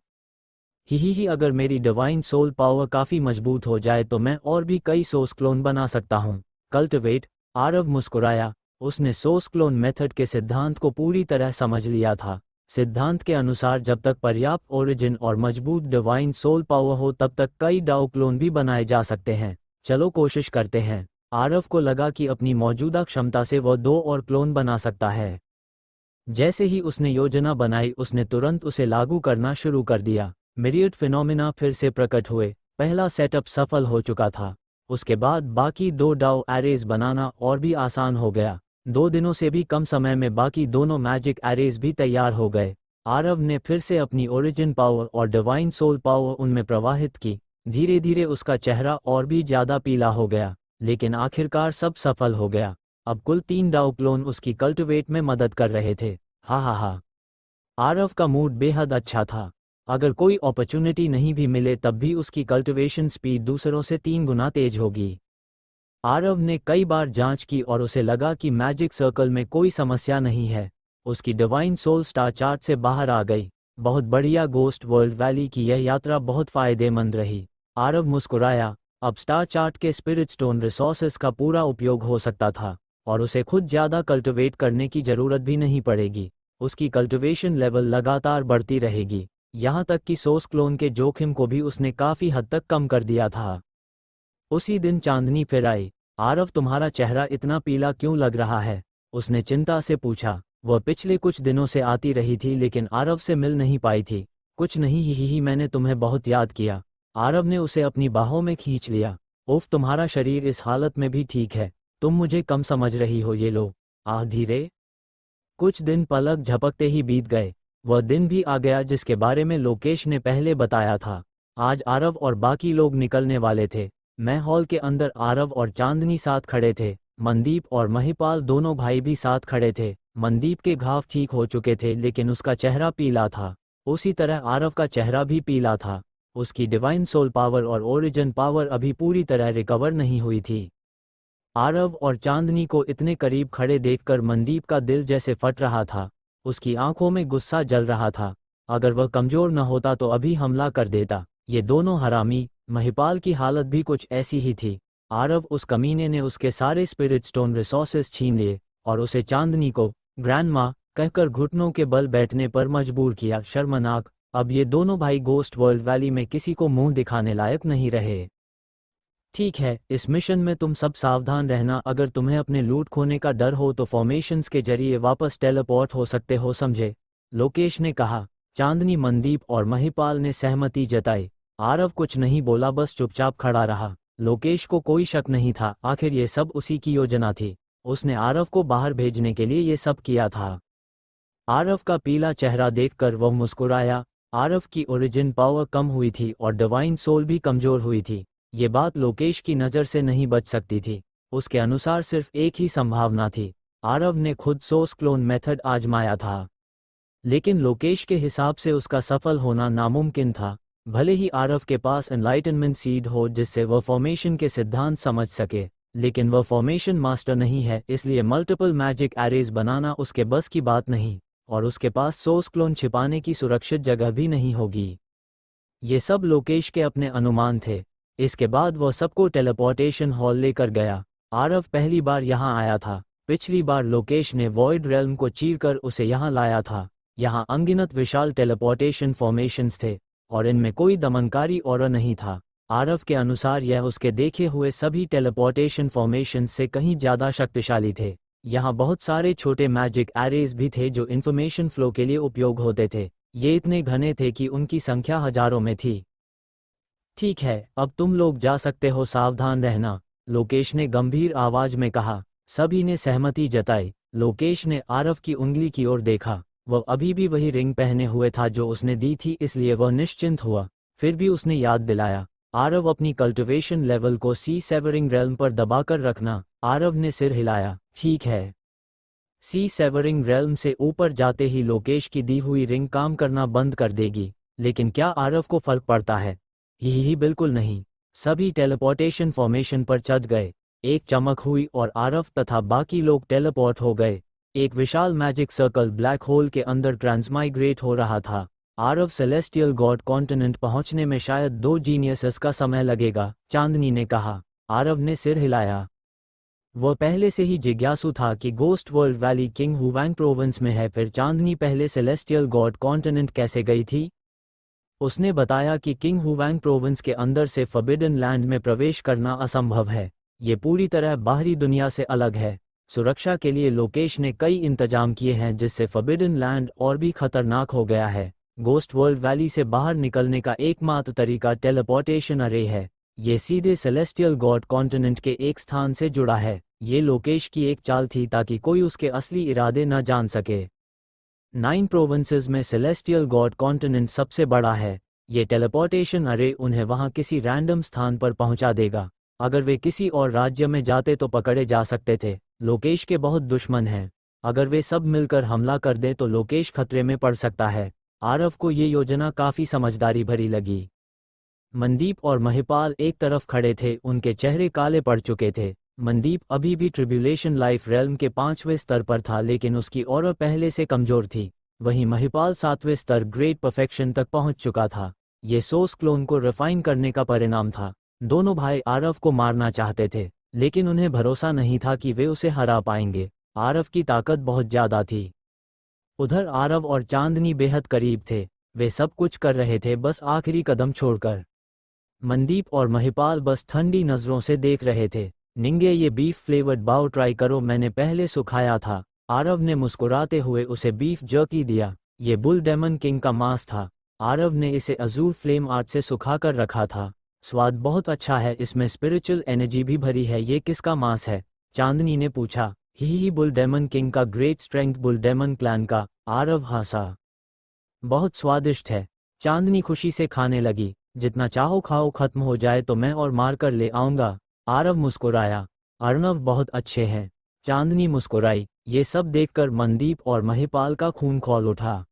ही अगर मेरी डिवाइन सोल पावर काफ़ी मजबूत हो जाए तो मैं और भी कई सोर्स क्लोन बना सकता हूँ। कल्टिवेट। आरव मुस्कुराया। उसने सोर्स क्लोन मेथड के सिद्धांत को पूरी तरह समझ लिया था। सिद्धांत के अनुसार जब तक पर्याप्त ओरिजिन और मजबूत डिवाइन सोल पावर हो तब तक कई डाउ क्लोन भी बनाए जा सकते हैं। चलो कोशिश करते हैं। आरव को लगा कि अपनी मौजूदा क्षमता से वह 2 और क्लोन बना सकता है। जैसे ही उसने योजना बनाई, उसने तुरंत उसे लागू करना शुरू कर दिया। मिरियड फिनोमिना फिर से प्रकट हुए। पहला सेटअप सफल हो चुका था। उसके बाद बाकी 2 डाउ एरेज बनाना और भी आसान हो गया। 2 दिनों से भी कम समय में बाकी दोनों मैजिक एरेज भी तैयार हो गए। आरव ने फिर से अपनी ओरिजिन पावर और डिवाइन सोल पावर उनमें प्रवाहित की। धीरे धीरे उसका चेहरा और भी ज़्यादा पीला हो गया, लेकिन आखिरकार सब सफल हो गया। अब कुल 3 डाउ क्लोन उसकी कल्टिवेट में मदद कर रहे थे। हा। आरव का मूड बेहद अच्छा था। अगर कोई अपॉर्चुनिटी नहीं भी मिले तब भी उसकी कल्टिवेशन स्पीड दूसरों से 3 गुना तेज होगी। आरव ने कई बार जांच की और उसे लगा कि मैजिक सर्कल में कोई समस्या नहीं है। उसकी डिवाइन सोल स्टार चार्ट से बाहर आ गई। बहुत बढ़िया। गोस्ट वर्ल्ड वैली की यह यात्रा बहुत फायदेमंद रही। आरव मुस्कुराया। अब स्टार चार्ट के स्पिरिट स्टोन रिसोर्सेज का पूरा उपयोग हो सकता था और उसे खुद ज़्यादा कल्टिवेट करने की ज़रूरत भी नहीं पड़ेगी। उसकी कल्टिवेशन लेवल लगातार बढ़ती रहेगी, यहाँ तक कि सोर्स क्लोन के जोखिम को भी उसने काफ़ी हद तक कम कर दिया था। उसी दिन चांदनी फिर आई। आरव, तुम्हारा चेहरा इतना पीला क्यों लग रहा है? उसने चिंता से पूछा। वह पिछले कुछ दिनों से आती रही थी लेकिन आरव से मिल नहीं पाई थी। कुछ नहीं, ही मैंने तुम्हें बहुत याद किया। आरव ने उसे अपनी बाहों में खींच लिया। उफ, तुम्हारा शरीर इस हालत में भी ठीक है। तुम मुझे कम समझ रही हो। ये लो। धीरे। कुछ दिन पलक झपकते ही बीत गए। वह दिन भी आ गया जिसके बारे में लोकेश ने पहले बताया था। आज आरव और बाकी लोग निकलने वाले थे। मैं हॉल के अंदर आरव और चांदनी साथ खड़े थे। मनदीप और महिपाल दोनों भाई भी साथ खड़े थे। मनदीप के घाव ठीक हो चुके थे लेकिन उसका चेहरा पीला था। उसी तरह आरव का चेहरा भी पीला था। उसकी डिवाइन सोल पावर और ओरिजिन पावर अभी पूरी तरह रिकवर नहीं हुई थी। आरव और चांदनी को इतने करीब खड़े देखकर मनदीप का दिल जैसे फट रहा था। उसकी आंखों में गुस्सा जल रहा था। अगर वह कमजोर न होता तो अभी हमला कर देता। ये दोनों हरामी। महिपाल की हालत भी कुछ ऐसी ही थी। आरव, उस कमीने ने उसके सारे स्पिरिट स्टोन रिसोर्सेज छीन लिए और उसे चांदनी को ग्रैंड माँ कहकर घुटनों के बल बैठने पर मजबूर किया। शर्मनाक। अब ये दोनों भाई गोस्ट वर्ल्ड वैली में किसी को मुंह दिखाने लायक नहीं रहे। ठीक है, इस मिशन में तुम सब सावधान रहना। अगर तुम्हें अपने लूट खोने का डर हो तो फॉर्मेशंस के जरिए वापस टेलीपोर्ट हो सकते हो, समझे? लोकेश ने कहा। चांदनी, मनदीप और महिपाल ने सहमति जताई। आरव कुछ नहीं बोला, बस चुपचाप खड़ा रहा। लोकेश को कोई शक नहीं था, आखिर ये सब उसी की योजना थी। उसने आरव को बाहर भेजने के लिए ये सब किया था। आरव का पीला चेहरा देखकर वह मुस्कुराया। आरव की ओरिजिन पावर कम हुई थी और डिवाइन सोल भी कमजोर हुई थी। ये बात लोकेश की नज़र से नहीं बच सकती थी। उसके अनुसार सिर्फ एक ही संभावना थी, आरव ने खुद सोर्स क्लोन मेथड आजमाया था। लेकिन लोकेश के हिसाब से उसका सफल होना नामुमकिन था। भले ही आरव के पास एनलाइटनमेंट सीड हो जिससे वह फॉर्मेशन के सिद्धांत समझ सके, लेकिन वह फॉर्मेशन मास्टर नहीं है, इसलिए मल्टीपल मैजिक एरेज बनाना उसके बस की बात नहीं, और उसके पास सोर्स क्लोन छिपाने की सुरक्षित जगह भी नहीं होगी। ये सब लोकेश के अपने अनुमान थे। इसके बाद वह सबको टेलीपोर्टेशन हॉल लेकर गया। आरव पहली बार यहाँ आया था। पिछली बार लोकेश ने वॉइड रेल्म को चीरकर उसे यहाँ लाया था। यहाँ अनगिनत विशाल टेलीपोर्टेशन फॉर्मेशंस थे और इनमें कोई दमनकारी ऑरा नहीं था। आरव के अनुसार यह उसके देखे हुए सभी टेलीपोर्टेशन फॉर्मेशंस से कहीं ज़्यादा शक्तिशाली थे। यहाँ बहुत सारे छोटे मैजिक एरेज भी थे जो इन्फॉर्मेशन फ्लो के लिए उपयोग होते थे। ये इतने घने थे कि उनकी संख्या हजारों में थी। ठीक है, अब तुम लोग जा सकते हो, सावधान रहना, लोकेश ने गंभीर आवाज में कहा। सभी ने सहमति जताई। लोकेश ने आरव की उंगली की ओर देखा। वह अभी भी वही रिंग पहने हुए था जो उसने दी थी, इसलिए वह निश्चिंत हुआ। फिर भी उसने याद दिलाया, आरव अपनी कल्टिवेशन लेवल को सी सेवरिंग रेल्म पर दबाकर रखना। आरव ने सिर हिलाया। ठीक है। सी सेवरिंग रेल्म से ऊपर जाते ही लोकेश की दी हुई रिंग काम करना बंद कर देगी। लेकिन क्या आरव को फर्क पड़ता है? ही बिल्कुल नहीं। सभी टेलीपोर्टेशन फॉर्मेशन पर चढ़ गए। एक चमक हुई और आरव तथा बाकी लोग टेलीपोर्ट हो गए। एक विशाल मैजिक सर्कल ब्लैक होल के अंदर ट्रांसमाइग्रेट हो रहा था। आरव सेलेस्टियल गॉड कॉन्टिनेंट पहुंचने में शायद 2 जीनियसेस का समय लगेगा, चांदनी ने कहा। आरव ने सिर हिलाया। वह पहले से ही जिज्ञासु था कि ghost world valley king Huang province में है, फिर चांदनी पहले सेलेस्टियल गॉड कॉन्टिनेंट कैसे गई थी? उसने बताया कि किंग हुवैंग प्रोविंस के अंदर से फॉरबिडन लैंड में प्रवेश करना असंभव है। ये पूरी तरह बाहरी दुनिया से अलग है। सुरक्षा के लिए लोकेश ने कई इंतजाम किए हैं जिससे फॉरबिडन लैंड और भी खतरनाक हो गया है। गोस्ट वर्ल्ड वैली से बाहर निकलने का एकमात्र तरीका टेलीपोर्टेशन अरे है। ये सीधे सेलेस्टियल गॉड कॉन्टिनेंट के एक स्थान से जुड़ा है। ये लोकेश की एक चाल थी ताकि कोई उसके असली इरादे न जान सके। 9 प्रोविंसेस में सेलेस्टियल गॉड कॉन्टिनेंट सबसे बड़ा है। ये टेलीपोर्टेशन अरे उन्हें वहां किसी रैंडम स्थान पर पहुंचा देगा। अगर वे किसी और राज्य में जाते तो पकड़े जा सकते थे। लोकेश के बहुत दुश्मन हैं। अगर वे सब मिलकर हमला कर दें तो लोकेश खतरे में पड़ सकता है। आरव को ये योजना काफी समझदारी भरी लगी। मनदीप और महिपाल एक तरफ खड़े थे, उनके चेहरे काले पड़ चुके थे। मनदीप अभी भी ट्रिब्यूलेशन लाइफ रेल्म के 5वें स्तर पर था, लेकिन उसकी ऑरा पहले से कमजोर थी। वहीं महिपाल 7वें स्तर ग्रेट परफेक्शन तक पहुंच चुका था। ये सोर्स क्लोन को रिफाइन करने का परिणाम था। दोनों भाई आरव को मारना चाहते थे, लेकिन उन्हें भरोसा नहीं था कि वे उसे हरा पाएंगे। आरव की ताकत बहुत ज्यादा थी। उधर आरव और चांदनी बेहद करीब थे। वे सब कुछ कर रहे थे, बस आखिरी कदम छोड़कर। मनदीप और महिपाल बस ठंडी नजरों से देख रहे थे। निंगे, ये बीफ फ्लेवर्ड बाओ ट्राई करो, मैंने पहले सुखाया था। आरव ने मुस्कुराते हुए उसे बीफ जर्की दिया। ये बुल डेमन किंग का मांस था। आरव ने इसे अजूर फ्लेम आर्ट से सुखाकर रखा था। स्वाद बहुत अच्छा है, इसमें स्पिरिचुअल एनर्जी भी भरी है। ये किसका मांस है? चांदनी ने पूछा। ही बुल डेमन किंग का, great strength bull demon clan का। आरव हंसा। बहुत स्वादिष्ट है। चांदनी खुशी से खाने लगी। जितना चाहो खाओ, खत्म हो जाए तो मैं और मार कर ले आऊंगा। आरव मुस्कुराया। अर्णव बहुत अच्छे हैं। चांदनी मुस्कुराई। ये सब देखकर मनदीप और महिपाल का खून खौल उठा।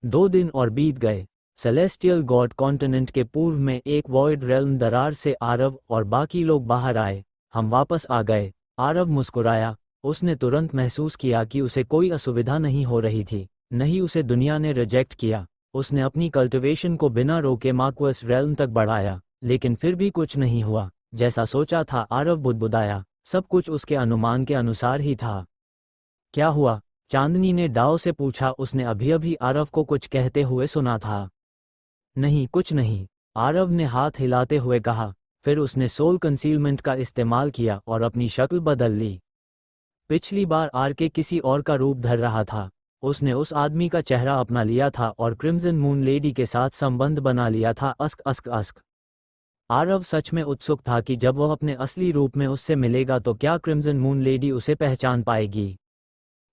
2 दिन और बीत गए। सेलेस्टियल गॉड कॉन्टिनेंट के पूर्व में एक वॉइड रेल्म दरार से आरव और बाकी लोग बाहर आए। हम वापस आ गए। आरव मुस्कुराया। उसने तुरंत महसूस किया कि उसे कोई असुविधा नहीं हो रही थी। नहीं, उसे दुनिया ने रिजेक्ट किया। उसने अपनी कल्टिवेशन को बिना रोके मार्क्वस रेल्म तक बढ़ाया, लेकिन फिर भी कुछ नहीं हुआ। जैसा सोचा था, आरव बुदबुदाया। सब कुछ उसके अनुमान के अनुसार ही था। क्या हुआ? चांदनी ने डाओ से पूछा। उसने अभी अभी आरव को कुछ कहते हुए सुना था। नहीं, कुछ नहीं, आरव ने हाथ हिलाते हुए कहा। फिर उसने सोल कंसीलमेंट का इस्तेमाल किया और अपनी शक्ल बदल ली। पिछली बार आरके किसी और का रूप धर रहा था। उसने उस आदमी का चेहरा अपना लिया था और क्रिम्सन मून लेडी के साथ संबंध बना लिया था। अस्क अस्क अस्क। आरव सच में उत्सुक था कि जब वह अपने असली रूप में उससे मिलेगा तो क्या क्रिम्सन मून लेडी उसे पहचान पाएगी।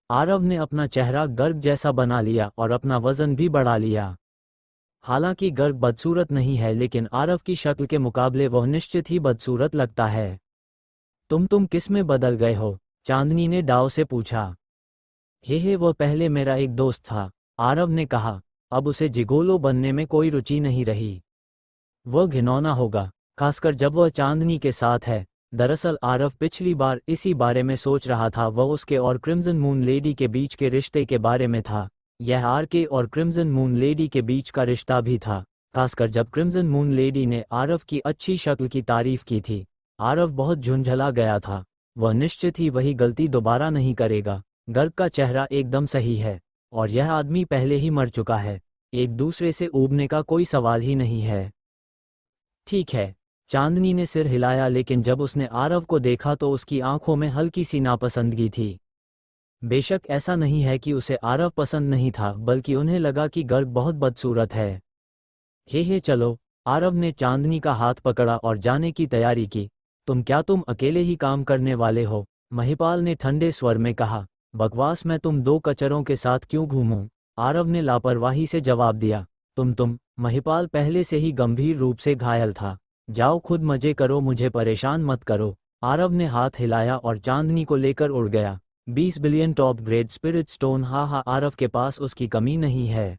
आरव ने अपना चेहरा गर्ग जैसा बना लिया और अपना वजन भी बढ़ा लिया। हालांकि गर्ग बदसूरत नहीं है, लेकिन आरव की शक्ल के मुकाबले वह निश्चित ही बदसूरत लगता है। तुम किस में बदल गए हो? चांदनी ने डाव से पूछा। हे वह पहले मेरा एक दोस्त था, आरव ने कहा। अब उसे जिगोलो बनने में कोई रुचि नहीं रही। वह घिनौना होगा, खासकर जब वह चांदनी के साथ है। दरअसल आरव पिछली बार इसी बारे में सोच रहा था, वह उसके और क्रिम्सन मून लेडी के बीच के रिश्ते के बारे में था। यह आरके और क्रिम्सन मून लेडी के बीच का रिश्ता भी था, खासकर जब क्रिम्सन मून लेडी ने आरव की अच्छी शक्ल की तारीफ की थी। आरव बहुत झुंझला गया था। वह निश्चित ही वही गलती दोबारा नहीं करेगा। गर्ग का चेहरा एकदम सही है और यह आदमी पहले ही मर चुका है। एक दूसरे से ऊबने का कोई सवाल ही नहीं है। ठीक है, चांदनी ने सिर हिलाया, लेकिन जब उसने आरव को देखा तो उसकी आंखों में हल्की सी नापसंदगी थी। बेशक ऐसा नहीं है कि उसे आरव पसंद नहीं था, बल्कि उन्हें लगा कि गर्ग बहुत बदसूरत है। हे चलो, आरव ने चांदनी का हाथ पकड़ा और जाने की तैयारी की। तुम अकेले ही काम करने वाले हो? महिपाल ने ठंडे स्वर में कहा। बकवास, मैं तुम दो कचरों के साथ क्यों घूमूं? आरव ने लापरवाही से जवाब दिया। तुम महिपाल पहले से ही गंभीर रूप से घायल था। जाओ खुद मजे करो, मुझे परेशान मत करो। आरव ने हाथ हिलाया और चांदनी को लेकर उड़ गया। 20 billion top grade spirit stone, हाँ, आरव के पास उसकी कमी नहीं है।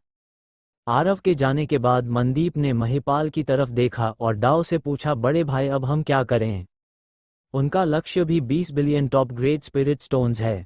आरव के जाने के बाद मनदीप ने महिपाल की तरफ देखा और डाव से पूछा, बड़े भाई अब हम क्या करें? उनका लक्ष्य भी 20 billion top grade spirit stones है,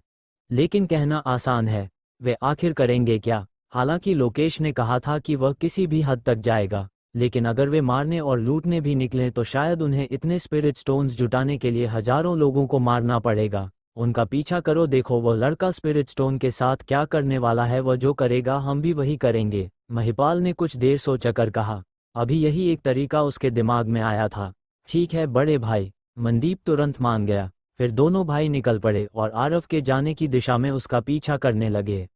लेकिन कहना आसान है, वे आखिर करेंगे क्या? हालांकि लोकेश ने कहा था कि वह किसी भी हद तक जाएगा, लेकिन अगर वे मारने और लूटने भी निकलें तो शायद उन्हें इतने स्पिरिट स्टोन्स जुटाने के लिए हजारों लोगों को मारना पड़ेगा। उनका पीछा करो, देखो वह लड़का स्पिरिट स्टोन के साथ क्या करने वाला है। वह जो करेगा हम भी वही करेंगे। महिपाल ने कुछ देर सोचकर कहा। अभी यही एक तरीका उसके दिमाग में आया था। ठीक है बड़े भाई, मनदीप तुरंत मान गया। फिर दोनों भाई निकल पड़े और आरव के जाने की दिशा में उसका पीछा करने लगे।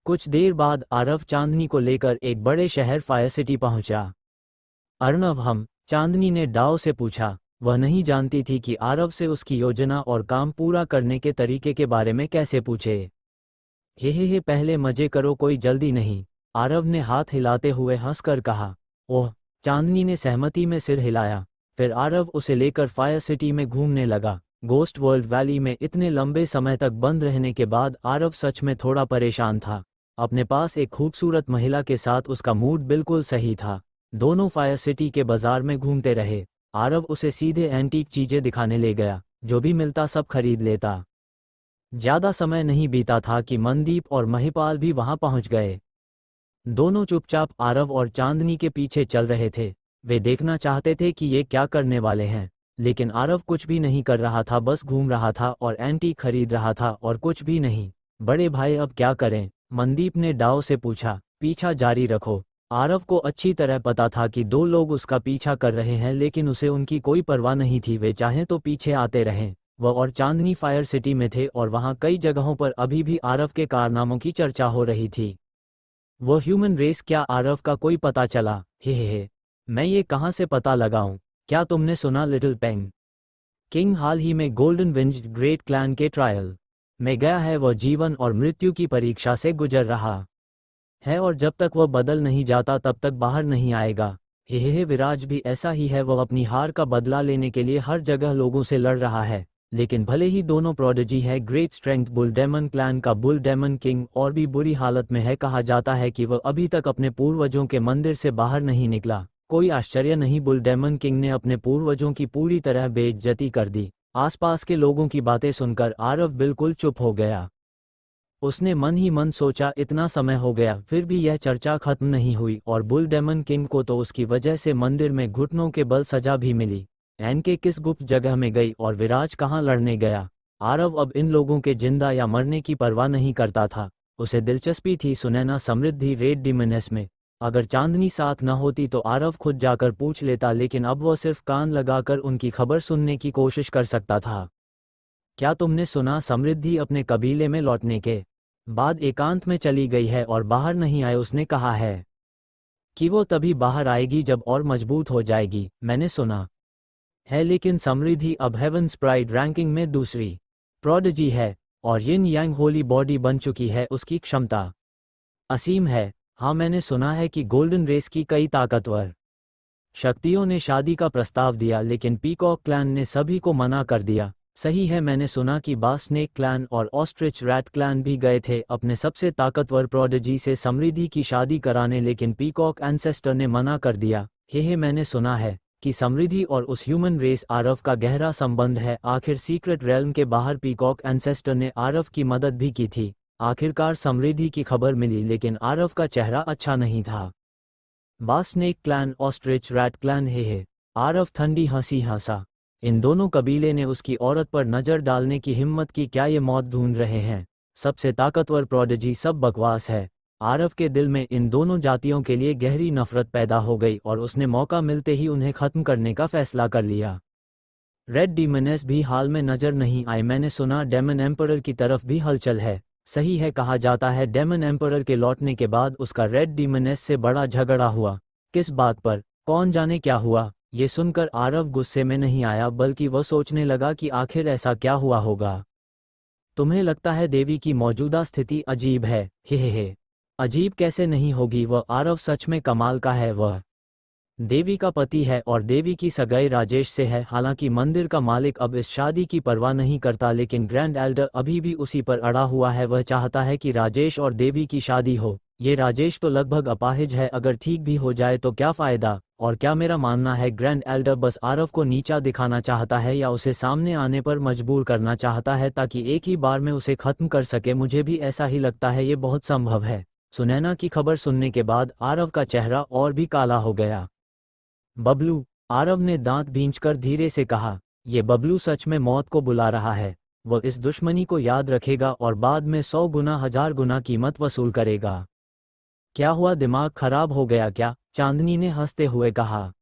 कुछ देर बाद आरव चांदनी को लेकर एक बड़े शहर फायर सिटी पहुंचा। अर्णव, हम? चांदनी ने डाव से पूछा। वह नहीं जानती थी कि आरव से उसकी योजना और काम पूरा करने के तरीके के बारे में कैसे पूछे। हे पहले मजे करो, कोई जल्दी नहीं, आरव ने हाथ हिलाते हुए हंसकर कहा। ओह, चांदनी ने सहमति में सिर हिलाया। फिर आरव उसे लेकर फायर सिटी में घूमने लगा। गोस्ट वर्ल्ड वैली में इतने लंबे समय तक बंद रहने के बाद आरव सच में थोड़ा परेशान था। अपने पास एक खूबसूरत महिला के साथ उसका मूड बिल्कुल सही था। दोनों फायर सिटी के बाजार में घूमते रहे। आरव उसे सीधे एंटीक चीजें दिखाने ले गया, जो भी मिलता सब खरीद लेता। ज्यादा समय नहीं बीता था कि मनदीप और महिपाल भी वहां पहुंच गए। दोनों चुपचाप आरव और चांदनी के पीछे चल रहे थे। वे देखना चाहते थे कि ये क्या करने वाले हैं, लेकिन आरव कुछ भी नहीं कर रहा था, बस घूम रहा था और एंटीक खरीद रहा था और कुछ भी नहीं। बड़े भाई अब क्या करें? मनदीप ने डाव से पूछा। पीछा जारी रखो। आरव को अच्छी तरह पता था कि दो लोग उसका पीछा कर रहे हैं, लेकिन उसे उनकी कोई परवाह नहीं थी। वे चाहें तो पीछे आते रहें। वह और चांदनी फायर सिटी में थे और वहां कई जगहों पर अभी भी आरव के कारनामों की चर्चा हो रही थी। वो ह्यूमन रेस, क्या आरव का कोई पता चला? हे मैं ये कहाँ से पता लगाऊं? क्या तुमने सुना लिटिल पेंग किंग हाल ही में गोल्डन विंज ग्रेट क्लैन के ट्रायल में गया है? वह जीवन और मृत्यु की परीक्षा से गुजर रहा है और जब तक वह बदल नहीं जाता तब तक बाहर नहीं आएगा। हे विराज भी ऐसा ही है। वह अपनी हार का बदला लेने के लिए हर जगह लोगों से लड़ रहा है, लेकिन भले ही दोनों प्रोडिजी है great strength, bull demon clan का बुल डेमन किंग और भी बुरी हालत में है। कहा जाता है कि वह अभी तक अपने पूर्वजों के मंदिर से बाहर नहीं निकला। कोई आश्चर्य नहीं, बुल डेमन किंग ने अपने पूर्वजों की पूरी तरह बेइज्जती कर दी। आसपास के लोगों की बातें सुनकर आरव बिल्कुल चुप हो गया। उसने मन ही मन सोचा, इतना समय हो गया फिर भी यह चर्चा खत्म नहीं हुई और बुल डेमन किंग को तो उसकी वजह से मंदिर में घुटनों के बल सजा भी मिली। एनके किस गुप्त जगह में गई और विराज कहाँ लड़ने गया? आरव अब इन लोगों के जिंदा या मरने की परवाह नहीं करता था। उसे दिलचस्पी थी सुनैना समृद्धि रेड डिमनेस में। अगर चांदनी साथ न होती तो आरव खुद जाकर पूछ लेता, लेकिन अब वह सिर्फ कान लगाकर उनकी खबर सुनने की कोशिश कर सकता था। क्या तुमने सुना समृद्धि अपने कबीले में लौटने के बाद एकांत में चली गई है और बाहर नहीं आए। उसने कहा है कि वो तभी बाहर आएगी जब और मजबूत हो जाएगी। मैंने सुना है लेकिन समृद्धि अब हेवंस प्राइड रैंकिंग में दूसरी प्रोडिजी है और यिन यांग होली बॉडी बन चुकी है। उसकी क्षमता असीम है। हाँ, मैंने सुना है कि गोल्डन रेस की कई ताकतवर शक्तियों ने शादी का प्रस्ताव दिया लेकिन पीकॉक क्लैन ने सभी को मना कर दिया। सही है, मैंने सुना कि बास स्नेक क्लैन और ऑस्ट्रिच रैट क्लैन भी गए थे अपने सबसे ताकतवर प्रोडिजी से समृद्धि की शादी कराने, लेकिन पीकॉक एंसेस्टर ने मना कर दिया। हे मैंने सुना है कि समृद्धि और उस ह्यूमन रेस आरव का गहरा संबंध है। आखिर सीक्रेट रेल्म के बाहर पीकॉक एंसेस्टर ने आरव की मदद भी की थी। आखिरकार समृद्धि की खबर मिली लेकिन आरव का चेहरा अच्छा नहीं था। बास snake clan ostrich rat clan हे आरव ठंडी हंसी हंसा। इन दोनों कबीले ने उसकी औरत पर नजर डालने की हिम्मत की। क्या ये मौत ढूंढ रहे हैं? सबसे ताकतवर प्रोडिजी सब बकवास है। आरव के दिल में इन दोनों जातियों के लिए गहरी नफरत पैदा हो गई और उसने मौका मिलते ही उन्हें खत्म करने का फैसला कर लिया। रेड डीमनेस भी हाल में नजर नहीं आए। मैंने सुना डेमन एम्परर की तरफ भी हलचल है। सही है, कहा जाता है डेमन एम्परर के लौटने के बाद उसका रेड डीमनेस से बड़ा झगड़ा हुआ। किस बात पर? कौन जाने क्या हुआ। ये सुनकर आरव गुस्से में नहीं आया बल्कि वह सोचने लगा कि आखिर ऐसा क्या हुआ होगा। तुम्हें लगता है देवी की मौजूदा स्थिति अजीब है? हे अजीब कैसे नहीं होगी, वह आरव सच में कमाल का है। वह देवी का पति है और देवी की सगाई राजेश से है। हालांकि मंदिर का मालिक अब इस शादी की परवाह नहीं करता लेकिन ग्रैंड एल्डर अभी भी उसी पर अड़ा हुआ है। वह चाहता है कि राजेश और देवी की शादी हो। ये राजेश तो लगभग अपाहिज है, अगर ठीक भी हो जाए तो क्या फ़ायदा। और क्या मेरा मानना है ग्रैंड एल्डर बस आरव को नीचा दिखाना चाहता है या उसे सामने आने पर मजबूर करना चाहता है ताकि एक ही बार में उसे खत्म कर सके? मुझे भी ऐसा ही लगता है, ये बहुत संभव है। सुनैना की खबर सुनने के बाद आरव का चेहरा और भी काला हो गया। बबलू, आरव ने दांत भींचकर धीरे से कहा। ये बबलू सच में मौत को बुला रहा है। वह इस दुश्मनी को याद रखेगा और बाद में 100 गुना 1000 गुना कीमत वसूल करेगा। क्या हुआ, दिमाग खराब हो गया क्या? चांदनी ने हंसते हुए कहा।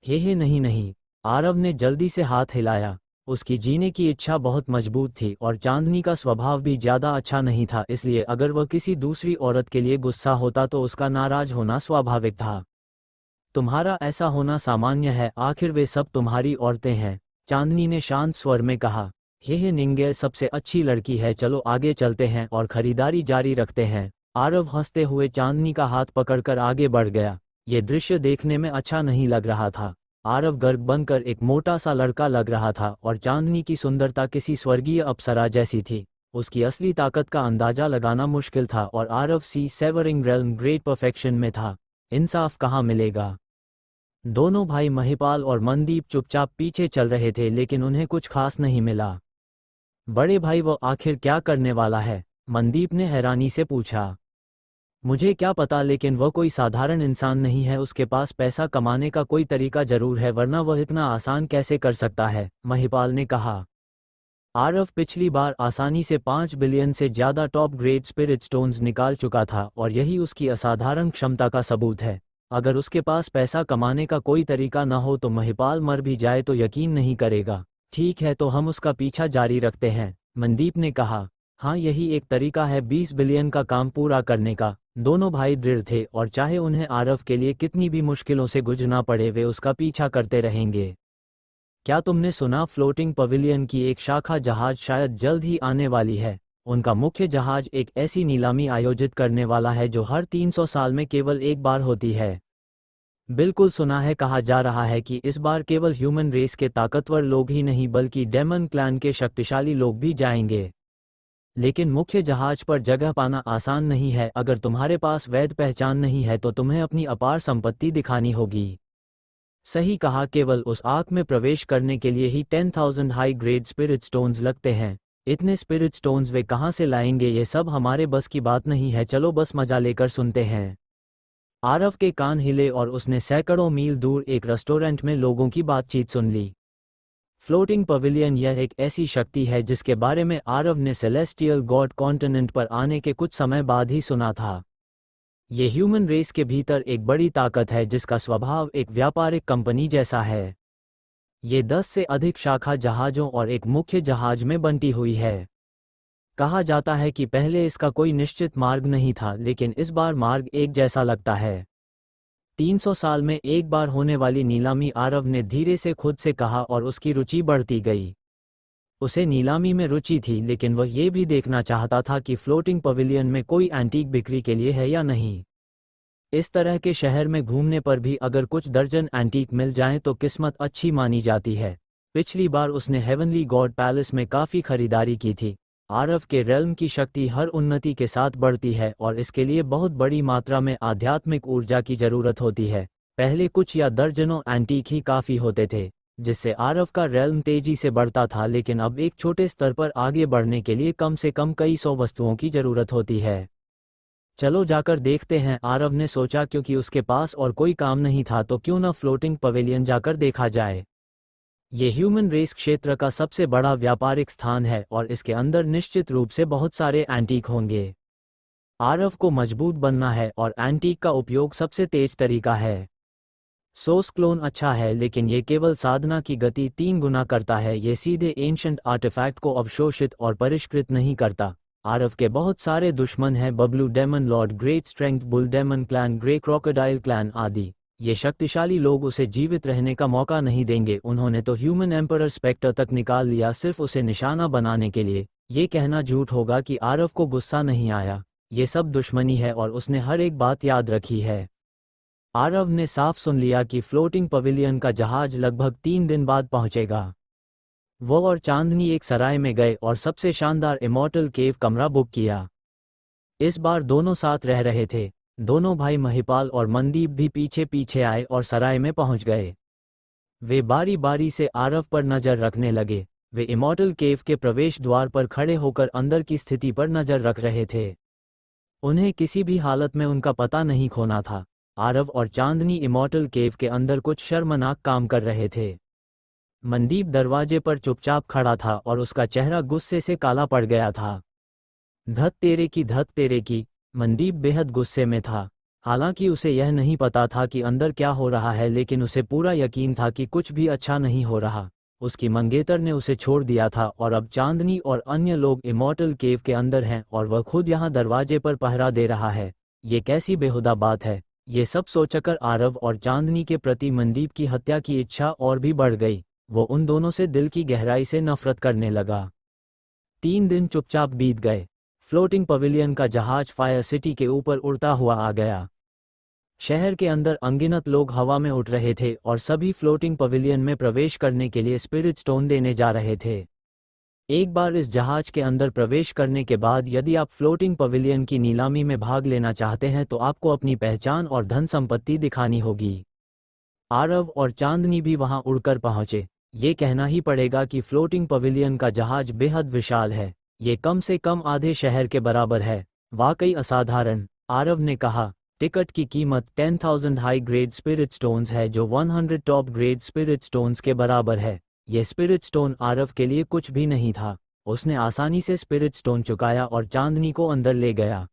हे नहीं। आरव ने जल्दी से हाथ हिलाया। उसकी जीने की इच्छा बहुत मजबूत थी और चांदनी का स्वभाव भी ज्यादा अच्छा नहीं था, इसलिए अगर वह किसी दूसरी औरत के लिए गुस्सा होता तो उसका नाराज होना स्वाभाविक था। तुम्हारा ऐसा होना सामान्य है, आखिर वे सब तुम्हारी औरतें हैं, चांदनी ने शांत स्वर में कहा। हे निंगेर सबसे अच्छी लड़की है, चलो आगे चलते हैं और खरीदारी जारी रखते हैं। आरव हंसते हुए चांदनी का हाथ पकड़कर आगे बढ़ गया। ये दृश्य देखने में अच्छा नहीं लग रहा था। आरव गर्भ बनकर एक मोटा सा लड़का लग रहा था और चांदनी की सुंदरता किसी स्वर्गीय अप्सरा जैसी थी। उसकी असली ताकत का अंदाजा लगाना मुश्किल था और आरव सी सेवरिंग रेल्म ग्रेट परफेक्शन में था। इंसाफ कहाँ मिलेगा? दोनों भाई महिपाल और मनदीप चुपचाप पीछे चल रहे थे लेकिन उन्हें कुछ खास नहीं मिला। बड़े भाई, वो आखिर क्या करने वाला है? मनदीप ने हैरानी से पूछा। मुझे क्या पता, लेकिन वह कोई साधारण इंसान नहीं है। उसके पास पैसा कमाने का कोई तरीका जरूर है, वरना वह इतना आसान कैसे कर सकता है? महिपाल ने कहा। आरव पिछली बार आसानी से 5 बिलियन से ज्यादा टॉप ग्रेड स्पिरिट स्टोन्स निकाल चुका था और यही उसकी असाधारण क्षमता का सबूत है। अगर उसके पास पैसा कमाने का कोई तरीका न हो तो महिपाल मर भी जाए तो यकीन नहीं करेगा। ठीक है, तो हम उसका पीछा जारी रखते हैं, मनदीप ने कहा। हाँ, यही एक तरीका है 20 बिलियन का काम पूरा करने का। दोनों भाई दृढ़ थे और चाहे उन्हें आरव के लिए कितनी भी मुश्किलों से गुजरना पड़े वे उसका पीछा करते रहेंगे। क्या तुमने सुना, फ्लोटिंग पवेलियन की एक शाखा जहाज शायद जल्द ही आने वाली है? उनका मुख्य जहाज एक ऐसी नीलामी आयोजित करने वाला है जो हर 300 साल में केवल एक बार होती है। बिल्कुल सुना है, कहा जा रहा है कि इस बार केवल ह्यूमन रेस के ताकतवर लोग ही नहीं बल्कि डेमन क्लैन के शक्तिशाली लोग भी जाएंगे। लेकिन मुख्य जहाज पर जगह पाना आसान नहीं है। अगर तुम्हारे पास वैध पहचान नहीं है तो तुम्हें अपनी अपार संपत्ति दिखानी होगी। सही कहा, केवल उस आर्क में प्रवेश करने के लिए ही 10,000 हाई ग्रेड स्पिरिट स्टोन्स लगते हैं। इतने स्पिरिट स्टोन्स वे कहाँ से लाएंगे? ये सब हमारे बस की बात नहीं है, चलो बस मजा लेकर सुनते हैं। आरव के कान हिले और उसने सैकड़ों मील दूर एक रेस्टोरेंट में लोगों की बातचीत सुन ली। फ्लोटिंग पवेलियन यह एक ऐसी शक्ति है जिसके बारे में आरव ने सेलेस्टियल गॉड कॉन्टिनेंट पर आने के कुछ समय बाद ही सुना था। ये ह्यूमन रेस के भीतर एक बड़ी ताकत है जिसका स्वभाव एक व्यापारिक कंपनी जैसा है। ये 10 से अधिक शाखा जहाज़ों और एक मुख्य जहाज में बंटी हुई है। कहा जाता है कि पहले इसका कोई निश्चित मार्ग नहीं था, लेकिन इस बार मार्ग एक जैसा लगता है। 300 साल में एक बार होने वाली नीलामी, आरव ने धीरे से खुद से कहा, और उसकी रुचि बढ़ती गई। उसे नीलामी में रुचि थी, लेकिन वह ये भी देखना चाहता था कि फ्लोटिंग पवेलियन में कोई एंटीक बिक्री के लिए है या नहीं। इस तरह के शहर में घूमने पर भी अगर कुछ दर्जन एंटीक मिल जाएं तो किस्मत अच्छी मानी जाती है। पिछली बार उसने हेवनली गॉड पैलेस में काफ़ी खरीदारी की थी। आरव के रेल्म की शक्ति हर उन्नति के साथ बढ़ती है और इसके लिए बहुत बड़ी मात्रा में आध्यात्मिक ऊर्जा की ज़रूरत होती है। पहले कुछ या दर्जनों एंटीक ही काफ़ी होते थे, जिससे आरव का रेल्म तेजी से बढ़ता था, लेकिन अब एक छोटे स्तर पर आगे बढ़ने के लिए कम से कम कई सौ वस्तुओं की ज़रूरत होती है। चलो जाकर देखते हैं, आरव ने सोचा, क्योंकि उसके पास और कोई काम नहीं था तो क्यों न फ्लोटिंग पवेलियन जाकर देखा जाए। ये ह्यूमन रेस क्षेत्र का सबसे बड़ा व्यापारिक स्थान है और इसके अंदर निश्चित रूप से बहुत सारे एंटीक होंगे। आरव को मजबूत बनना है और एंटीक का उपयोग सबसे तेज तरीका है। सोर्स क्लोन अच्छा है, लेकिन ये केवल साधना की गति 3 गुना करता है। ये सीधे एंशंट आर्टिफैक्ट को अवशोषित और परिष्कृत नहीं करता। आरव के बहुत सारे दुश्मन हैं, Bablu demon lord, great strength bull demon clan, grey crocodile clan आदि। ये शक्तिशाली लोग उसे जीवित रहने का मौका नहीं देंगे। उन्होंने तो ह्यूमन एम्परर स्पेक्टर तक निकाल लिया सिर्फ उसे निशाना बनाने के लिए। ये कहना झूठ होगा कि आरव को गुस्सा नहीं आया। ये सब दुश्मनी है और उसने हर एक बात याद रखी है। आरव ने साफ सुन लिया कि फ्लोटिंग पवेलियन का जहाज लगभग 3 दिन बाद पहुंचेगा। वो और चांदनी एक सराय में गए और सबसे शानदार इमॉर्टल केव कमरा बुक किया। इस बार दोनों साथ रह रहे थे। दोनों भाई महिपाल और मनदीप भी पीछे पीछे आए और सराय में पहुंच गए। वे बारी बारी से आरव पर नजर रखने लगे। वे इमॉर्टल केव के प्रवेश द्वार पर खड़े होकर अंदर की स्थिति पर नजर रख रहे थे। उन्हें किसी भी हालत में उनका पता नहीं खोना था। आरव और चांदनी इमॉर्टल केव के अंदर कुछ शर्मनाक काम कर रहे थे। मनदीप दरवाजे पर चुपचाप खड़ा था और उसका चेहरा गुस्से से काला पड़ गया था। धत तेरे की। मनदीप बेहद गुस्से में था। हालांकि उसे यह नहीं पता था कि अंदर क्या हो रहा है, लेकिन उसे पूरा यकीन था कि कुछ भी अच्छा नहीं हो रहा। उसकी मंगेतर ने उसे छोड़ दिया था और अब चांदनी और अन्य लोग इमॉर्टल केव के अंदर हैं और वह खुद यहाँ दरवाजे पर पहरा दे रहा है। ये कैसी बेहुदा बात है। ये सब सोचकर आरव और चांदनी के प्रति मनदीप की हत्या की इच्छा और भी बढ़ गई। वो उन दोनों से दिल की गहराई से नफरत करने लगा। 3 दिन चुपचाप बीत गए। फ्लोटिंग पवेलियन का जहाज फायर सिटी के ऊपर उड़ता हुआ आ गया। शहर के अंदर अनगिनत लोग हवा में उठ रहे थे और सभी फ्लोटिंग पवेलियन में प्रवेश करने के लिए स्पिरिट स्टोन देने जा रहे थे। एक बार इस जहाज के अंदर प्रवेश करने के बाद यदि आप फ्लोटिंग पवेलियन की नीलामी में भाग लेना चाहते हैं तो आपको अपनी पहचान और धन संपत्ति दिखानी होगी। आरव और चांदनी भी वहां उड़कर पहुंचे। ये कहना ही पड़ेगा कि फ्लोटिंग पवेलियन का जहाज बेहद विशाल है। ये कम से कम आधे शहर के बराबर है। वाकई असाधारण, आरव ने कहा। टिकट की कीमत 10,000 हाई ग्रेड स्पिरिट स्टोन्स है, जो 100 टॉप ग्रेड स्पिरिट स्टोन्स के बराबर है। ये स्पिरिट स्टोन आरव के लिए कुछ भी नहीं था। उसने आसानी से स्पिरिट स्टोन चुकाया और चांदनी को अंदर ले गया।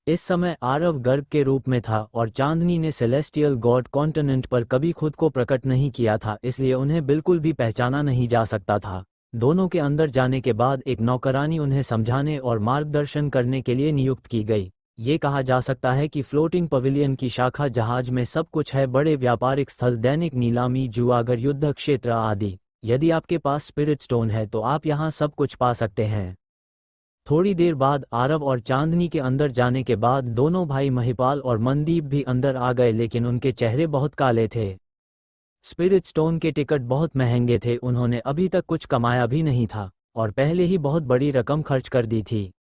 इस समय आरव गर्भ के रूप में था और चांदनी ने सेलेस्टियल गॉड कॉन्टिनेंट पर कभी खुद को प्रकट नहीं किया था, इसलिए उन्हें बिल्कुल भी पहचाना नहीं जा सकता था। दोनों के अंदर जाने के बाद एक नौकरानी उन्हें समझाने और मार्गदर्शन करने के लिए नियुक्त की गई। ये कहा जा सकता है कि फ्लोटिंग पवेलियन की शाखा जहाज में सब कुछ है, बड़े व्यापारिक स्थल, दैनिक नीलामी, जुआगर, युद्ध क्षेत्र आदि। यदि आपके पास स्पिरिट स्टोन है तो आप यहाँ सब कुछ पा सकते हैं। थोड़ी देर बाद आरव और चांदनी के अंदर जाने के बाद दोनों भाई महिपाल और मनदीप भी अंदर आ गए, लेकिन उनके चेहरे बहुत काले थे। स्पिरिट स्टोन के टिकट बहुत महंगे थे। उन्होंने अभी तक कुछ कमाया भी नहीं था और पहले ही बहुत बड़ी रकम खर्च कर दी थी।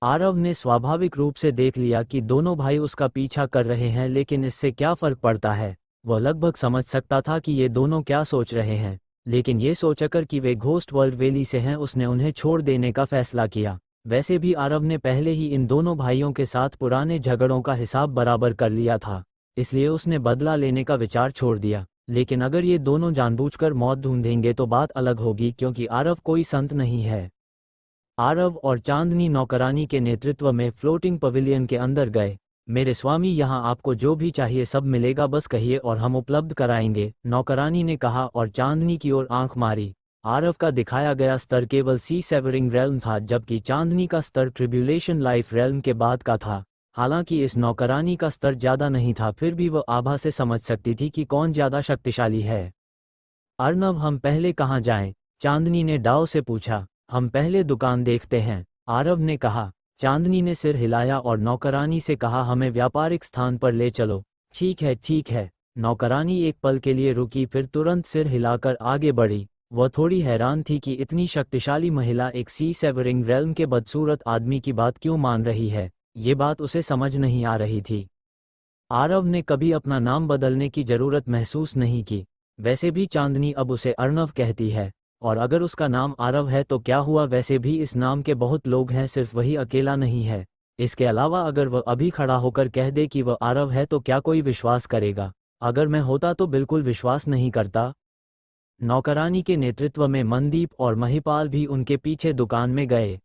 आरव ने स्वाभाविक रूप से देख लिया कि दोनों भाई उसका पीछा कर रहे हैं, लेकिन इससे क्या फर्क पड़ता है। वह लगभग समझ सकता था कि ये दोनों क्या सोच रहे हैं, लेकिन ये सोचकर कि वे घोस्ट वर्ल्ड वैली से हैं, उसने उन्हें छोड़ देने का फैसला किया। वैसे भी आरव ने पहले ही इन दोनों भाइयों के साथ पुराने झगड़ों का हिसाब बराबर कर लिया था, इसलिए उसने बदला लेने का विचार छोड़ दिया। लेकिन अगर ये दोनों जानबूझकर मौत ढूंढेंगे तो बात अलग होगी, क्योंकि आरव कोई संत नहीं है। आरव और चांदनी नौकरानी के नेतृत्व में फ्लोटिंग पवेलियन के अंदर गए। मेरे स्वामी, यहाँ आपको जो भी चाहिए सब मिलेगा, बस कहिए और हम उपलब्ध कराएंगे, नौकरानी ने कहा और चांदनी की ओर आंख मारी। आरव का दिखाया गया स्तर केवल सी सेवरिंग रेल्म था, जबकि चांदनी का स्तर ट्रिब्यूलेशन लाइफ रेल्म के बाद का था। हालांकि इस नौकरानी का स्तर ज़्यादा नहीं था, फिर भी वह आभा से समझ सकती थी कि कौन ज़्यादा शक्तिशाली है। अर्नव, हम पहले कहाँ जाएं? चांदनी ने डाओ से पूछा। हम पहले दुकान देखते हैं, आरव ने कहा। चांदनी ने सिर हिलाया और नौकरानी से कहा, हमें व्यापारिक स्थान पर ले चलो। ठीक है ठीक है। नौकरानी एक पल के लिए रुकी, फिर तुरंत सिर हिलाकर आगे बढ़ी। वह थोड़ी हैरान थी कि इतनी शक्तिशाली महिला एक सी सेवरिंग रेल्म के बदसूरत आदमी की बात क्यों मान रही है। ये बात उसे समझ नहीं आ रही थी। आरव ने कभी अपना नाम बदलने की जरूरत महसूस नहीं की। वैसे भी चांदनी अब उसे अर्नव कहती है, और अगर उसका नाम आरव है तो क्या हुआ, वैसे भी इस नाम के बहुत लोग हैं, सिर्फ वही अकेला नहीं है। इसके अलावा अगर वह अभी खड़ा होकर कह दे कि वह आरव है तो क्या कोई विश्वास करेगा? अगर मैं होता तो बिल्कुल विश्वास नहीं करता। नौकरानी के नेतृत्व में मनदीप और महिपाल भी उनके पीछे दुकान में गए।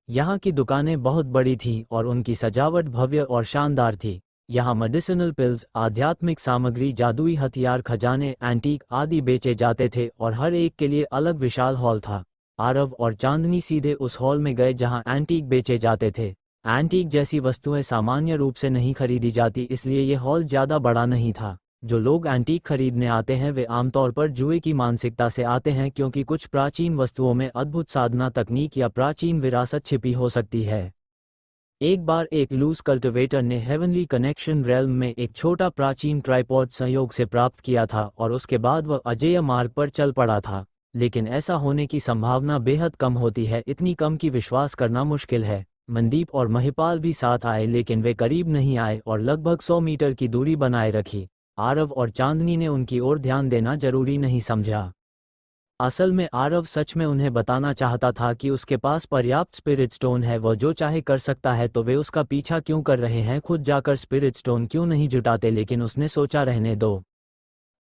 यहाँ की दुकानें बहुत बड़ी थीं और उनकी सजावट भव्य और शानदार थी। यहाँ मेडिसिनल पिल्स, आध्यात्मिक सामग्री, जादुई हथियार, खजाने, एंटीक आदि बेचे जाते थे और हर एक के लिए अलग विशाल हॉल था। आरव और चांदनी सीधे उस हॉल में गए जहाँ एंटीक बेचे जाते थे। एंटीक जैसी वस्तुएं सामान्य रूप से नहीं खरीदी जाती, इसलिए ये हॉल ज़्यादा बड़ा नहीं था। जो लोग एंटीक खरीदने आते हैं वे आमतौर पर जुए की मानसिकता से आते हैं, क्योंकि कुछ प्राचीन वस्तुओं में अद्भुत साधना तकनीक या प्राचीन विरासत छिपी हो सकती है। एक बार एक लूज कल्टिवेटर ने हेवनली कनेक्शन रेल्म में एक छोटा प्राचीन ट्राइपॉड संयोग से प्राप्त किया था और उसके बाद वह अजेय मार्ग पर चल पड़ा था। लेकिन ऐसा होने की संभावना बेहद कम होती है, इतनी कम कि विश्वास करना मुश्किल है। मनदीप और महिपाल भी साथ आए, लेकिन वे करीब नहीं आए और लगभग 100 मीटर की दूरी बनाए रखी। आरव और चांदनी ने उनकी ओर ध्यान देना जरूरी नहीं समझा। असल में आरव सच में उन्हें बताना चाहता था कि उसके पास पर्याप्त स्पिरिट स्टोन है, वह जो चाहे कर सकता है, तो वे उसका पीछा क्यों कर रहे हैं, खुद जाकर स्पिरिट स्टोन क्यों नहीं जुटाते। लेकिन उसने सोचा, रहने दो।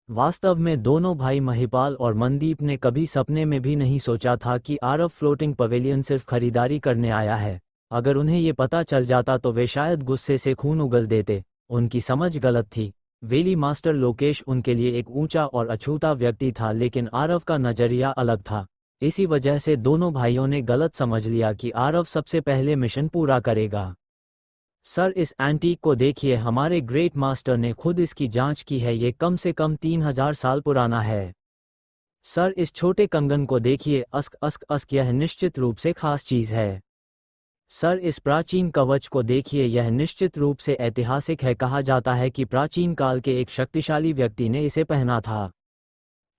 वास्तव में दोनों भाई महिपाल और मनदीप ने कभी सपने में भी नहीं सोचा था कि आरव फ्लोटिंग पवेलियन सिर्फ खरीदारी करने आया है। अगर उन्हें ये पता चल जाता तो वे शायद गुस्से से खून उगल देते। उनकी समझ गलत थी। वेली मास्टर लोकेश उनके लिए एक ऊंचा और अछूता व्यक्ति था, लेकिन आरव का नजरिया अलग था। इसी वजह से दोनों भाइयों ने गलत समझ लिया कि आरव सबसे पहले मिशन पूरा करेगा। सर, इस एंटीक को देखिए, हमारे ग्रेट मास्टर ने खुद इसकी जांच की है, ये कम से कम 3000 साल पुराना है। सर, इस छोटे कंगन को देखिए, अस्क अस्क अस्क, यह निश्चित रूप से खास चीज है। सर, इस प्राचीन कवच को देखिए, यह निश्चित रूप से ऐतिहासिक है। कहा जाता है कि प्राचीन काल के एक शक्तिशाली व्यक्ति ने इसे पहना था।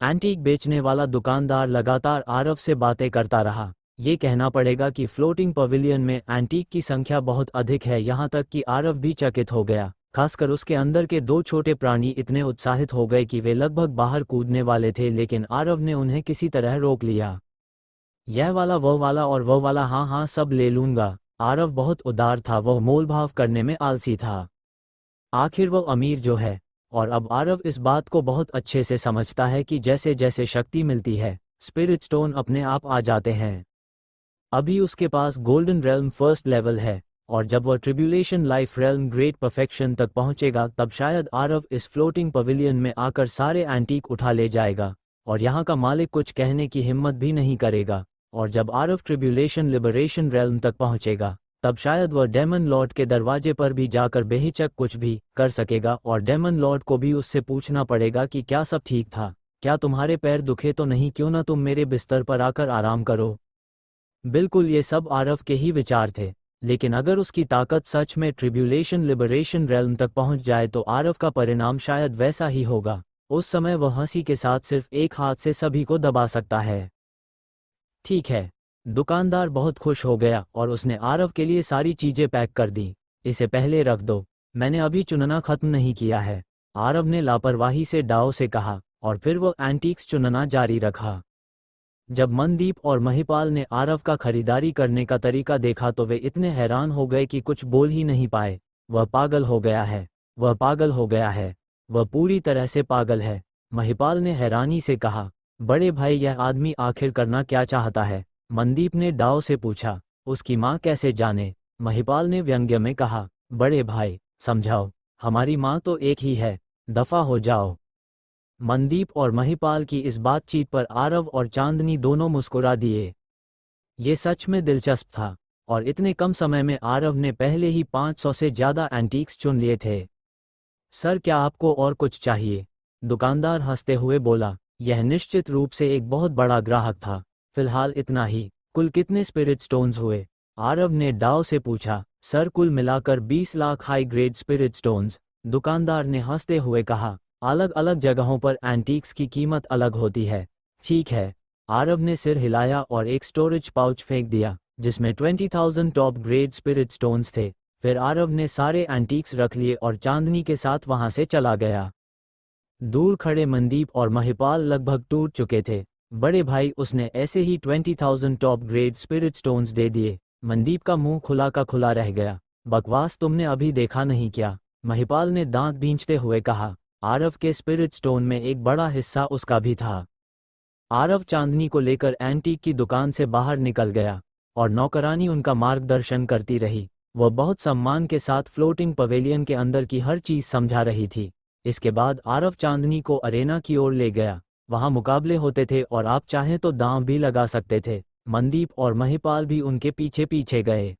एंटीक बेचने वाला दुकानदार लगातार आरव से बातें करता रहा। ये कहना पड़ेगा कि फ्लोटिंग पवेलियन में एंटीक की संख्या बहुत अधिक है, यहाँ तक कि आरव भी चकित हो गया। खासकर उसके अंदर के दो छोटे प्राणी इतने उत्साहित हो गए कि वे लगभग बाहर कूदने वाले थे, लेकिन आरव ने उन्हें किसी तरह रोक लिया। यह वाला, वह वाला और वह वाला, हाँ हाँ सब ले लूंगा। आरव बहुत उदार था, वह मोलभाव करने में आलसी था। आखिर वह अमीर जो है। और अब आरव इस बात को बहुत अच्छे से समझता है कि जैसे जैसे शक्ति मिलती है, स्पिरिट स्टोन अपने आप आ जाते हैं। अभी उसके पास गोल्डन रेल्म फर्स्ट लेवल है, और जब वह tribulation life realm great perfection तक पहुंचेगा, तब शायद आरव इस फ्लोटिंग पवेलियन में आकर सारे एंटीक उठा ले जाएगा और यहाँ का मालिक कुछ कहने की हिम्मत भी नहीं करेगा। और जब आरव ट्रिब्यूलेशन लिबरेशन रेल्म तक पहुंचेगा, तब शायद वह डेमन लॉर्ड के दरवाजे पर भी जाकर बेहिचक कुछ भी कर सकेगा, और डेमन लॉर्ड को भी उससे पूछना पड़ेगा कि क्या सब ठीक था, क्या तुम्हारे पैर दुखे तो नहीं, क्यों ना तुम मेरे बिस्तर पर आकर आराम करो। बिल्कुल, ये सब आरव के ही विचार थे। लेकिन अगर उसकी ताकत सच में ट्रिब्यूलेशन लिबरेशन रेल्म तक पहुंच जाए तो आरव का परिणाम शायद वैसा ही होगा। उस समय वह हंसी के साथ सिर्फ एक हाथ से सभी को दबा सकता है। ठीक है। दुकानदार बहुत खुश हो गया और उसने आरव के लिए सारी चीजें पैक कर दी। इसे पहले रख दो, मैंने अभी चुनना खत्म नहीं किया है, आरव ने लापरवाही से डाओ से कहा, और फिर वह एंटीक्स चुनना जारी रखा। जब मनदीप और महिपाल ने आरव का खरीदारी करने का तरीका देखा तो वे इतने हैरान हो गए कि कुछ बोल ही नहीं पाए। वह पागल हो गया है, वह पागल हो गया है, वह पूरी तरह से पागल है। महिपाल ने हैरानी से कहा, बड़े भाई, यह आदमी आखिर करना क्या चाहता है? मनदीप ने डाओ से पूछा। उसकी माँ कैसे जाने? महिपाल ने व्यंग्य में कहा। बड़े भाई, समझाओ, हमारी माँ तो एक ही है, दफा हो जाओ। मनदीप और महिपाल की इस बातचीत पर आरव और चांदनी दोनों मुस्कुरा दिए। ये सच में दिलचस्प था, और इतने कम समय में आरव ने पहले ही 500 से ज़्यादा एंटीक्स चुन लिए थे। सर, क्या आपको और कुछ चाहिए? दुकानदार हंसते हुए बोला। यह निश्चित रूप से एक बहुत बड़ा ग्राहक था। फिलहाल इतना ही। कुल कितने स्पिरिट स्टोन्स हुए? आरव ने डाव से पूछा। सर, कुल मिलाकर 20 lakh high grade spirit stones, दुकानदार ने हंसते हुए कहा। अलग अलग जगहों पर एंटीक्स की कीमत अलग होती है। ठीक है। आरव ने सिर हिलाया और एक स्टोरेज पाउच फेंक दिया जिसमें 20,000 टॉप ग्रेड स्पिरिट स्टोन्स थे। फिर आरव ने सारे एंटीक्स रख लिए और चांदनी के साथ वहां से चला गया। दूर खड़े मनदीप और महिपाल लगभग टूट चुके थे। बड़े भाई, उसने ऐसे ही 20,000 टॉप ग्रेड स्पिरिट स्टोन्स दे दिए। मनदीप का मुंह खुला का खुला रह गया। बकवास, तुमने अभी देखा नहीं क्या? महिपाल ने दांत भींचते हुए कहा। आरव के स्पिरिट स्टोन में एक बड़ा हिस्सा उसका भी था। आरव चांदनी को लेकर एंटीक की दुकान से बाहर निकल गया और नौकरानी उनका मार्गदर्शन करती रही। वह बहुत सम्मान के साथ फ्लोटिंग पवेलियन के अंदर की हर चीज समझा रही थी। इसके बाद आरव चांदनी को अरेना की ओर ले गया। वहां मुकाबले होते थे और आप चाहें तो दांव भी लगा सकते थे। मनदीप और महिपाल भी उनके पीछे पीछे गए।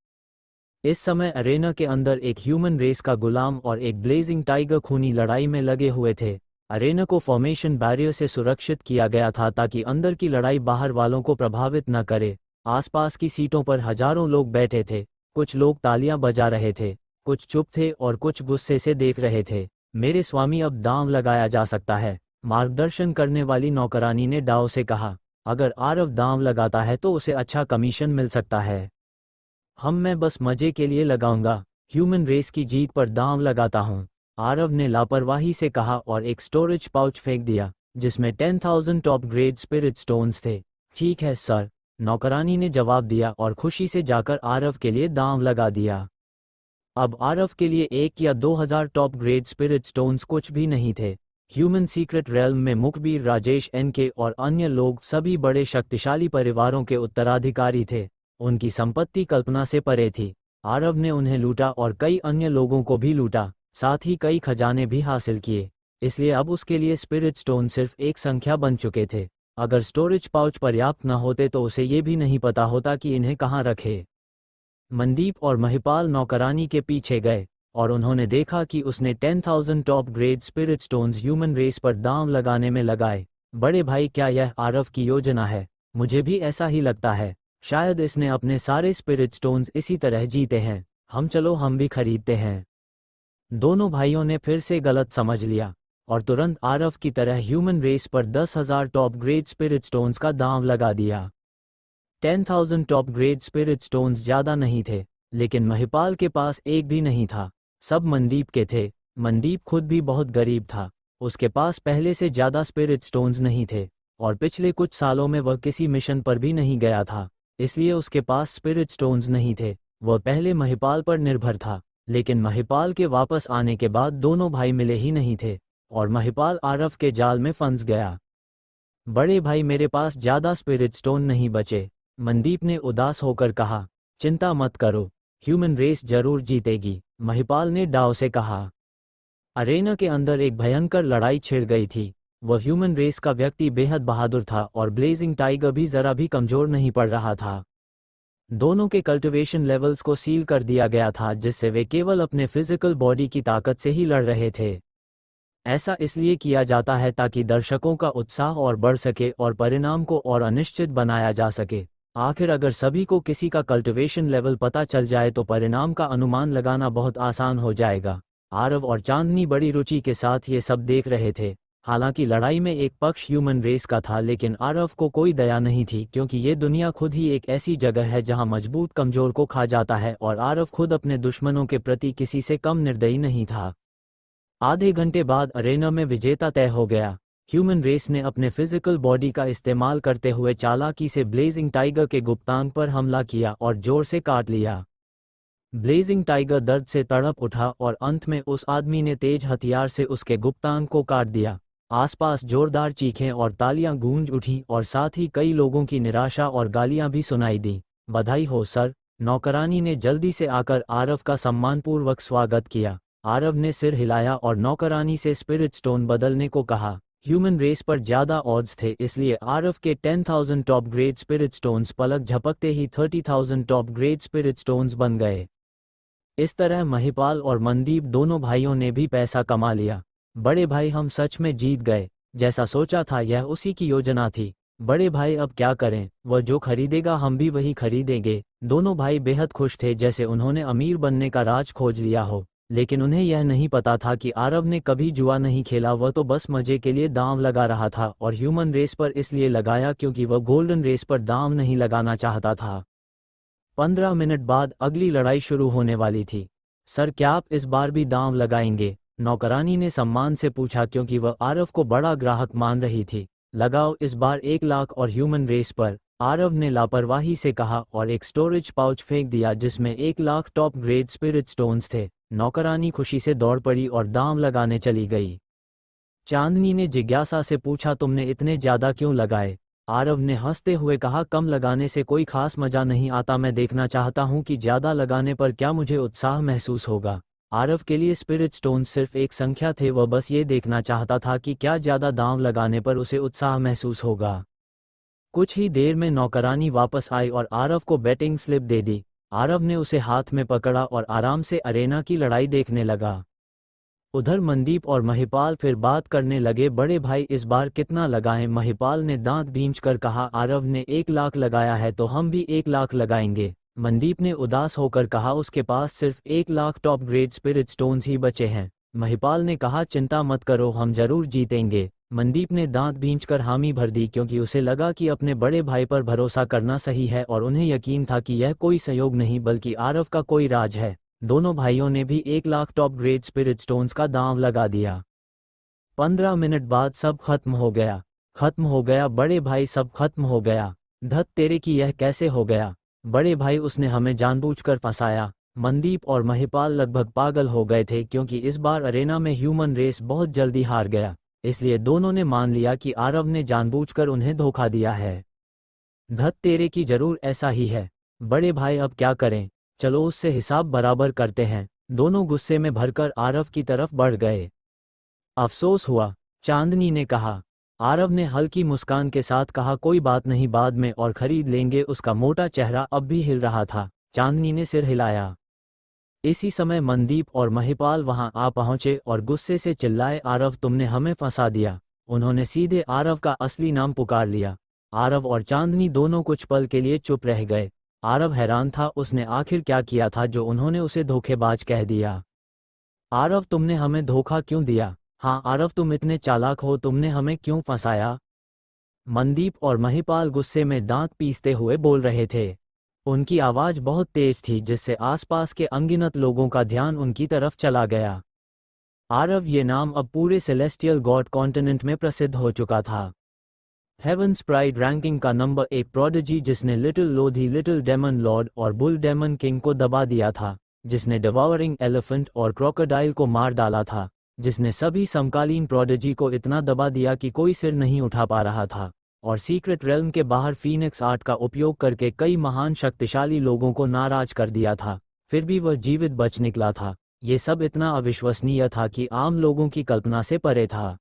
इस समय अरेना के अंदर एक ह्यूमन रेस का गुलाम और एक ब्लेजिंग टाइगर खूनी लड़ाई में लगे हुए थे। अरेना को फॉर्मेशन बैरियर से सुरक्षित किया गया था ताकि अंदर की लड़ाई बाहर वालों को प्रभावित न करे। आसपास की सीटों पर हजारों लोग बैठे थे। कुछ लोग तालियां बजा रहे थे, कुछ चुप थे और कुछ गुस्से से देख रहे थे। मेरे स्वामी, अब दांव लगाया जा सकता है, मार्गदर्शन करने वाली नौकरानी ने डाव से कहा। अगर आरव दांव लगाता है तो उसे अच्छा कमीशन मिल सकता है। मैं बस मजे के लिए लगाऊंगा, ह्यूमन रेस की जीत पर दांव लगाता हूं, आरव ने लापरवाही से कहा और एक स्टोरेज पाउच फेंक दिया जिसमें 10,000 टॉप ग्रेड स्पिरिट स्टोन्स थे। ठीक है सर, नौकरानी ने जवाब दिया और खुशी से जाकर आरव के लिए दांव लगा दिया। अब आरव के लिए 1 या 2,000 टॉप ग्रेड स्पिरिट स्टोन्स कुछ भी नहीं थे। ह्यूमन सीक्रेट रेल्म में मुखबिर राजेश एनके और अन्य लोग सभी बड़े शक्तिशाली परिवारों के उत्तराधिकारी थे। उनकी संपत्ति कल्पना से परे थी। आरव ने उन्हें लूटा और कई अन्य लोगों को भी लूटा, साथ ही कई खजाने भी हासिल किए। इसलिए अब उसके लिए स्पिरिट स्टोन सिर्फ एक संख्या बन चुके थे। अगर स्टोरेज पाउच पर्याप्त न होते तो उसे ये भी नहीं पता होता कि इन्हें कहाँ रखे। मनदीप और महिपाल नौकरानी के पीछे गए और उन्होंने देखा कि उसने 10,000 top grade spirit stones human race पर दांव लगाने में लगाए। बड़े भाई, क्या यह आरव की योजना है? मुझे भी ऐसा ही लगता है। शायद इसने अपने सारे स्पिरिट स्टोन्स इसी तरह जीते हैं। हम भी खरीदते हैं। दोनों भाइयों ने फिर से गलत समझ लिया और तुरंत आरव की तरह ह्यूमन रेस पर 10,000 टॉप ग्रेड स्पिरिट स्टोन्स का दांव लगा दिया। 10,000 टॉप ग्रेड स्पिरिट स्टोन्स ज़्यादा नहीं थे, लेकिन महिपाल के पास एक भी नहीं था। सब मनदीप के थे। मनदीप खुद भी बहुत गरीब था। उसके पास पहले से ज़्यादा स्पिरिट स्टोन्स नहीं थे और पिछले कुछ सालों में वह किसी मिशन पर भी नहीं गया था, इसलिए उसके पास स्पिरिट स्टोन्स नहीं थे। वह पहले महिपाल पर निर्भर था, लेकिन महिपाल के वापस आने के बाद दोनों भाई मिले ही नहीं थे और महिपाल आरव के जाल में फंस गया। बड़े भाई, मेरे पास ज़्यादा स्पिरिट स्टोन नहीं बचे, मनदीप ने उदास होकर कहा। चिंता मत करो, ह्यूमन रेस जरूर जीतेगी, महिपाल ने डाव से कहा। अरेना के अंदर एक भयंकर लड़ाई छिड़ गई थी। वह ह्यूमन रेस का व्यक्ति बेहद बहादुर था और ब्लेजिंग टाइगर भी जरा भी कमजोर नहीं पड़ रहा था। दोनों के कल्टिवेशन लेवल्स को सील कर दिया गया था जिससे वे केवल अपने फिजिकल बॉडी की ताकत से ही लड़ रहे थे। ऐसा इसलिए किया जाता है ताकि दर्शकों का उत्साह और बढ़ सके और परिणाम को और अनिश्चित बनाया जा सके। आखिर अगर सभी को किसी का कल्टिवेशन लेवल पता चल जाए तो परिणाम का अनुमान लगाना बहुत आसान हो जाएगा। आरव और चांदनी बड़ी रुचि के साथ ये सब देख रहे थे। हालांकि लड़ाई में एक पक्ष ह्यूमन रेस का था, लेकिन आरव को कोई दया नहीं थी क्योंकि ये दुनिया खुद ही एक ऐसी जगह है जहां मजबूत कमजोर को खा जाता है और आरव खुद अपने दुश्मनों के प्रति किसी से कम निर्दयी नहीं था। आधे घंटे बाद अरेना में विजेता तय हो गया। ह्यूमन रेस ने अपने फिजिकल बॉडी का इस्तेमाल करते हुए चालाकी से ब्लेजिंग टाइगर के गुप्तांग पर हमला किया और जोर से काट लिया। ब्लेजिंग टाइगर दर्द से तड़प उठा और अंत में उस आदमी ने तेज हथियार से उसके गुप्तांग को काट दिया। आसपास जोरदार चीखें और तालियां गूंज उठीं और साथ ही कई लोगों की निराशा और गालियां भी सुनाई दी। बधाई हो सर, नौकरानी ने जल्दी से आकर आरव का सम्मानपूर्वक स्वागत किया। आरव ने सिर हिलाया और नौकरानी से स्पिरिट स्टोन बदलने को कहा। ह्यूमन रेस पर ज़्यादा ऑड्स थे, इसलिए आरव के 10,000 टॉप ग्रेड स्पिरिट स्टोन्स पलक झपकते ही 30,000 टॉप ग्रेड स्पिरिट स्टोन्स बन गए। इस तरह महिपाल और मनदीप दोनों भाइयों ने भी पैसा कमा लिया। बड़े भाई, हम सच में जीत गए। जैसा सोचा था यह उसी की योजना थी। बड़े भाई, अब क्या करें? वह जो खरीदेगा हम भी वही खरीदेंगे। दोनों भाई बेहद खुश थे, जैसे उन्होंने अमीर बनने का राज खोज लिया हो। लेकिन उन्हें यह नहीं पता था कि आरव ने कभी जुआ नहीं खेला, वह तो बस मजे के लिए दांव लगा रहा था, और ह्यूमन रेस पर इसलिए लगाया क्योंकि वह गोल्डन रेस पर दांव नहीं लगाना चाहता था। 15 मिनट बाद अगली लड़ाई शुरू होने वाली थी। सर, क्या आप इस बार भी दांव लगाएंगे? नौकरानी ने सम्मान से पूछा, क्योंकि वह आरव को बड़ा ग्राहक मान रही थी। लगाओ इस बार 1 लाख और ह्यूमन रेस पर, आरव ने लापरवाही से कहा और एक स्टोरेज पाउच फेंक दिया जिसमें 1 lakh top grade spirit stones थे। नौकरानी खुशी से दौड़ पड़ी और दांव लगाने चली गई। चांदनी ने जिज्ञासा से पूछा, तुमने इतने ज्यादा क्यों लगाए? आरव ने हंसते हुए कहा, कम लगाने से कोई खास मजा नहीं आता, मैं देखना चाहता हूं कि ज्यादा लगाने पर क्या मुझे उत्साह महसूस होगा। आरव के लिए स्पिरिट स्टोन सिर्फ एक संख्या थे, वह बस ये देखना चाहता था कि क्या ज्यादा दांव लगाने पर उसे उत्साह महसूस होगा। कुछ ही देर में नौकरानी वापस आई और आरव को बैटिंग स्लिप दे दी। आरव ने उसे हाथ में पकड़ा और आराम से अरेना की लड़ाई देखने लगा। उधर मनदीप और महिपाल फिर बात करने लगे। बड़े भाई, इस बार कितना लगाएं? महिपाल ने दांत भींचकर कहा, आरव ने 1 लाख लगाया है तो हम भी 1 लाख लगाएंगे। मनदीप ने उदास होकर कहा, उसके पास सिर्फ 1 lakh top grade spirit stones ही बचे हैं। महिपाल ने कहा, चिंता मत करो, हम जरूर जीतेंगे। मनदीप ने दांत भींचकर हामी भर दी, क्योंकि उसे लगा कि अपने बड़े भाई पर भरोसा करना सही है और उन्हें यकीन था कि यह कोई संयोग नहीं बल्कि आरव का कोई राज है। दोनों भाइयों ने भी 1 lakh top grade spirit stones का दांव लगा दिया। 15 मिनट बाद सब खत्म हो गया। खत्म हो गया बड़े भाई, सब खत्म हो गया। धत तेरे की, यह कैसे हो गया? बड़े भाई, उसने हमें जानबूझकर फंसाया। मनदीप और महिपाल लगभग पागल हो गए थे, क्योंकि इस बार अरेना में ह्यूमन रेस बहुत जल्दी हार गया। इसलिए दोनों ने मान लिया कि आरव ने जानबूझकर उन्हें धोखा दिया है। धत तेरे की, जरूर ऐसा ही है। बड़े भाई, अब क्या करें? चलो उससे हिसाब बराबर करते हैं। दोनों गुस्से में भरकर आरव की तरफ बढ़ गए। अफसोस हुआ, चांदनी ने कहा। आरव ने हल्की मुस्कान के साथ कहा, कोई बात नहीं, बाद में और खरीद लेंगे। उसका मोटा चेहरा अब भी हिल रहा था। चांदनी ने सिर हिलाया। इसी समय मनदीप और महिपाल वहां आ पहुंचे और गुस्से से चिल्लाए, आरव, तुमने हमें फंसा दिया। उन्होंने सीधे आरव का असली नाम पुकार लिया। आरव और चांदनी दोनों कुछ पल के लिए चुप रह गए। आरव हैरान था, उसने आखिर क्या किया था जो उन्होंने उसे धोखेबाज कह दिया। आरव, तुमने हमें धोखा क्यों दिया? हाँ आरव, तुम इतने चालाक हो, तुमने हमें क्यों फंसाया? मनदीप और महिपाल गुस्से में दांत पीसते हुए बोल रहे थे। उनकी आवाज बहुत तेज थी, जिससे आसपास के अनगिनत लोगों का ध्यान उनकी तरफ चला गया। आरव, ये नाम अब पूरे सेलेस्टियल गॉड कॉन्टिनेंट में प्रसिद्ध हो चुका था। हेवंस प्राइड रैंकिंग का नंबर 1 प्रोडिजी, जिसने little Lodhi, little demon lord और बुल डेमन किंग को दबा दिया था, जिसने डिवॉरिंग एलिफेंट और क्रोकोडाइल को मार डाला था, जिसने सभी समकालीन प्रोडिजी को इतना दबा दिया कि कोई सिर नहीं उठा पा रहा था, और सीक्रेट रेल्म के बाहर फीनिक्स आर्ट का उपयोग करके कई महान शक्तिशाली लोगों को नाराज कर दिया था, फिर भी वह जीवित बच निकला था। ये सब इतना अविश्वसनीय था कि आम लोगों की कल्पना से परे था।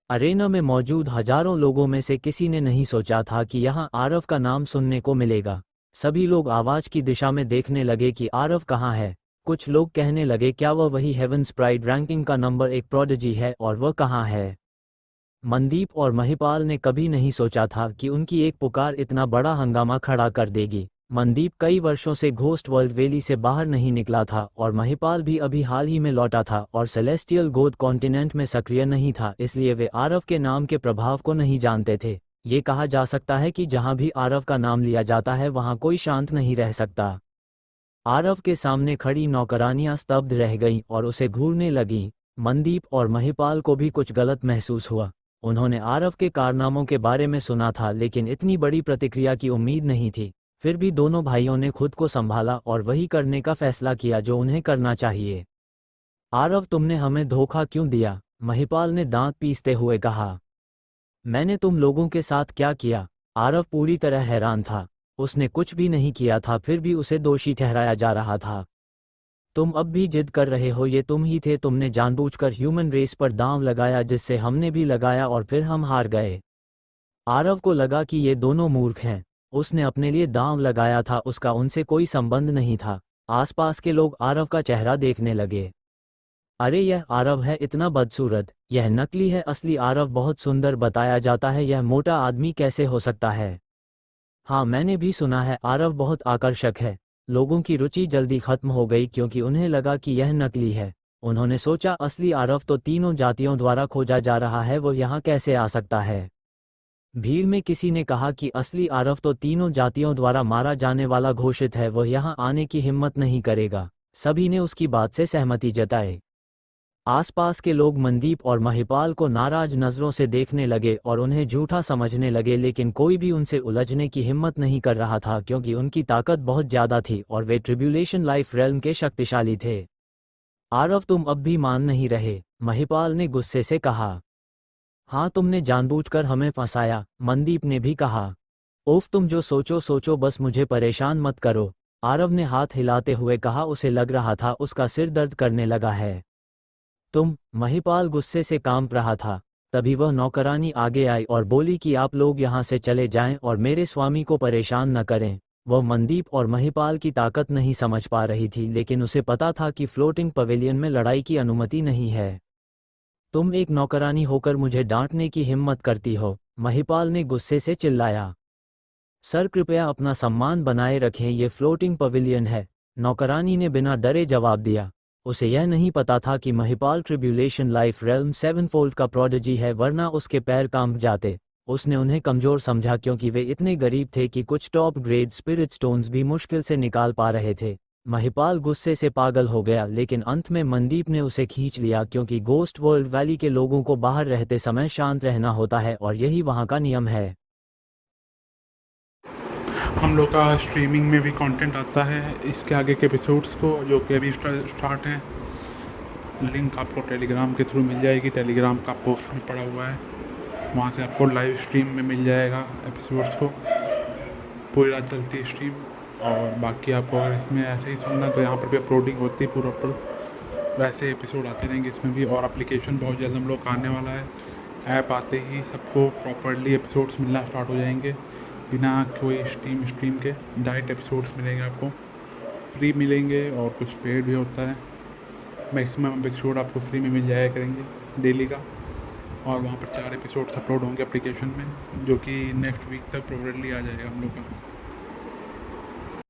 अरेना में मौजूद हजारों लोगों में से किसी ने नहीं सोचा था कि यहाँ आरव का नाम सुनने को मिलेगा। सभी लोग आवाज की दिशा में देखने लगे कि आरव कहाँ है। कुछ लोग कहने लगे, क्या वह वही हेवंस प्राइड रैंकिंग का नंबर 1 प्रोडिजी है, और वह कहाँ है? मनदीप और महिपाल ने कभी नहीं सोचा था कि उनकी एक पुकार इतना बड़ा हंगामा खड़ा कर देगी। मनदीप कई वर्षों से घोस्ट वर्ल्ड वैली से बाहर नहीं निकला था, और महिपाल भी अभी हाल ही में लौटा था और सेलेस्टियल गॉड कॉन्टिनेंट में सक्रिय नहीं था, इसलिए वे आरव के नाम के प्रभाव को नहीं जानते थे। ये कहा जा सकता है कि जहां भी आरव का नाम लिया जाता है वहां कोई शांत नहीं रह सकता। आरव के सामने खड़ी नौकरानियां स्तब्ध रह गईं और उसे घूरने लगीं। मनदीप और महिपाल को भी कुछ गलत महसूस हुआ। उन्होंने आरव के कारनामों के बारे में सुना था, लेकिन इतनी बड़ी प्रतिक्रिया की उम्मीद नहीं थी। फिर भी दोनों भाइयों ने खुद को संभाला और वही करने का फैसला किया जो उन्हें करना चाहिए। आरव, तुमने हमें धोखा क्यों दिया? महिपाल ने दांत पीसते हुए कहा। मैंने तुम लोगों के साथ क्या किया? आरव पूरी तरह हैरान था। उसने कुछ भी नहीं किया था, फिर भी उसे दोषी ठहराया जा रहा था। तुम अब भी जिद कर रहे हो, ये तुम ही थे, तुमने जानबूझकर ह्यूमन रेस पर दांव लगाया जिससे हमने भी लगाया और फिर हम हार गए। आरव को लगा कि ये दोनों मूर्ख हैं। उसने अपने लिए दांव लगाया था, उसका उनसे कोई संबंध नहीं था। आसपास के लोग आरव का चेहरा देखने लगे। अरे यह आरव है, इतना बदसूरत, यह नकली है, असली आरव बहुत सुंदर बताया जाता है, यह मोटा आदमी कैसे हो सकता है? हाँ, मैंने भी सुना है आरव बहुत आकर्षक है। लोगों की रुचि जल्दी खत्म हो गई क्योंकि उन्हें लगा कि यह नकली है। उन्होंने सोचा असली आरव तो तीनों जातियों द्वारा खोजा जा रहा है, वो यहाँ कैसे आ सकता है? भीड़ में किसी ने कहा कि असली आरव तो तीनों जातियों द्वारा मारा जाने वाला घोषित है, वह यहाँ आने की हिम्मत नहीं करेगा। सभी ने उसकी बात से सहमति जताई। आसपास के लोग मनदीप और महिपाल को नाराज नजरों से देखने लगे और उन्हें झूठा समझने लगे, लेकिन कोई भी उनसे उलझने की हिम्मत नहीं कर रहा था क्योंकि उनकी ताकत बहुत ज्यादा थी और वे ट्रिब्यूलेशन लाइफ रेल्म के शक्तिशाली थे। आरव, तुम अब भी मान नहीं रहे, महिपाल ने गुस्से से कहा। हाँ, तुमने जानबूझकर हमें फंसाया, मनदीप ने भी कहा। ओफ, तुम जो सोचो सोचो, बस मुझे परेशान मत करो, आरव ने हाथ हिलाते हुए कहा। उसे लग रहा था उसका सिर दर्द करने लगा है। महिपाल गुस्से से कांप रहा था। तभी वह नौकरानी आगे आई और बोली कि आप लोग यहाँ से चले जाएं और मेरे स्वामी को परेशान न करें। वह मनदीप और महिपाल की ताकत नहीं समझ पा रही थी, लेकिन उसे पता था कि फ्लोटिंग पवेलियन में लड़ाई की अनुमति नहीं है। तुम एक नौकरानी होकर मुझे डांटने की हिम्मत करती हो, महिपाल ने गुस्से से चिल्लाया। सर, कृपया अपना सम्मान बनाए रखें, ये फ्लोटिंग पवेलियन है, नौकरानी ने बिना डरे जवाब दिया। उसे यह नहीं पता था कि महिपाल ट्रिब्यूलेशन लाइफ रेल्म सेवनफोल्ड का प्रोडिजी है, वरना उसके पैर कांप जाते। उसने उन्हें कमजोर समझा क्योंकि वे इतने गरीब थे कि कुछ टॉप ग्रेड स्पिरिट स्टोन्स भी मुश्किल से निकाल पा रहे थे। महिपाल गुस्से से पागल हो गया, लेकिन अंत में मनदीप ने उसे खींच लिया क्योंकि गोस्ट वर्ल्ड वैली के लोगों को बाहर रहते समय शांत रहना होता है और यही वहाँ का नियम है। हम लोग का स्ट्रीमिंग में भी कंटेंट आता है इसके आगे के एपिसोड्स को, जो कि अभी स्टार्ट हैं। लिंक आपको टेलीग्राम के थ्रू मिल जाएगी, टेलीग्राम का पोस्ट में पड़ा हुआ है, वहाँ से आपको लाइव स्ट्रीम में मिल जाएगा एपिसोड्स को, पूरी रात चलती है स्ट्रीम। और बाकी आपको अगर इसमें ऐसे ही सुनना तो यहाँ पर भी अपलोडिंग होती है पूरा वैसे एपिसोड आते रहेंगे इसमें भी। और एप्लीकेशन बहुत जल्द हम लोग का आने वाला है। ऐप आते ही सबको प्रॉपरली एपिसोड्स मिलना स्टार्ट हो जाएंगे, बिना कोई स्ट्रीम के डायरेक्ट एपिसोड्स मिलेंगे आपको, फ्री मिलेंगे। और कुछ पेड भी होता है, मैक्सिमम एपिसोड आपको फ्री में मिल जाया करेंगे डेली का। और वहाँ पर 4 एपिसोड्स अपलोड होंगे एप्लीकेशन में, जो कि नेक्स्ट वीक तक प्रोबेबली आ जाएगा हम लोग का।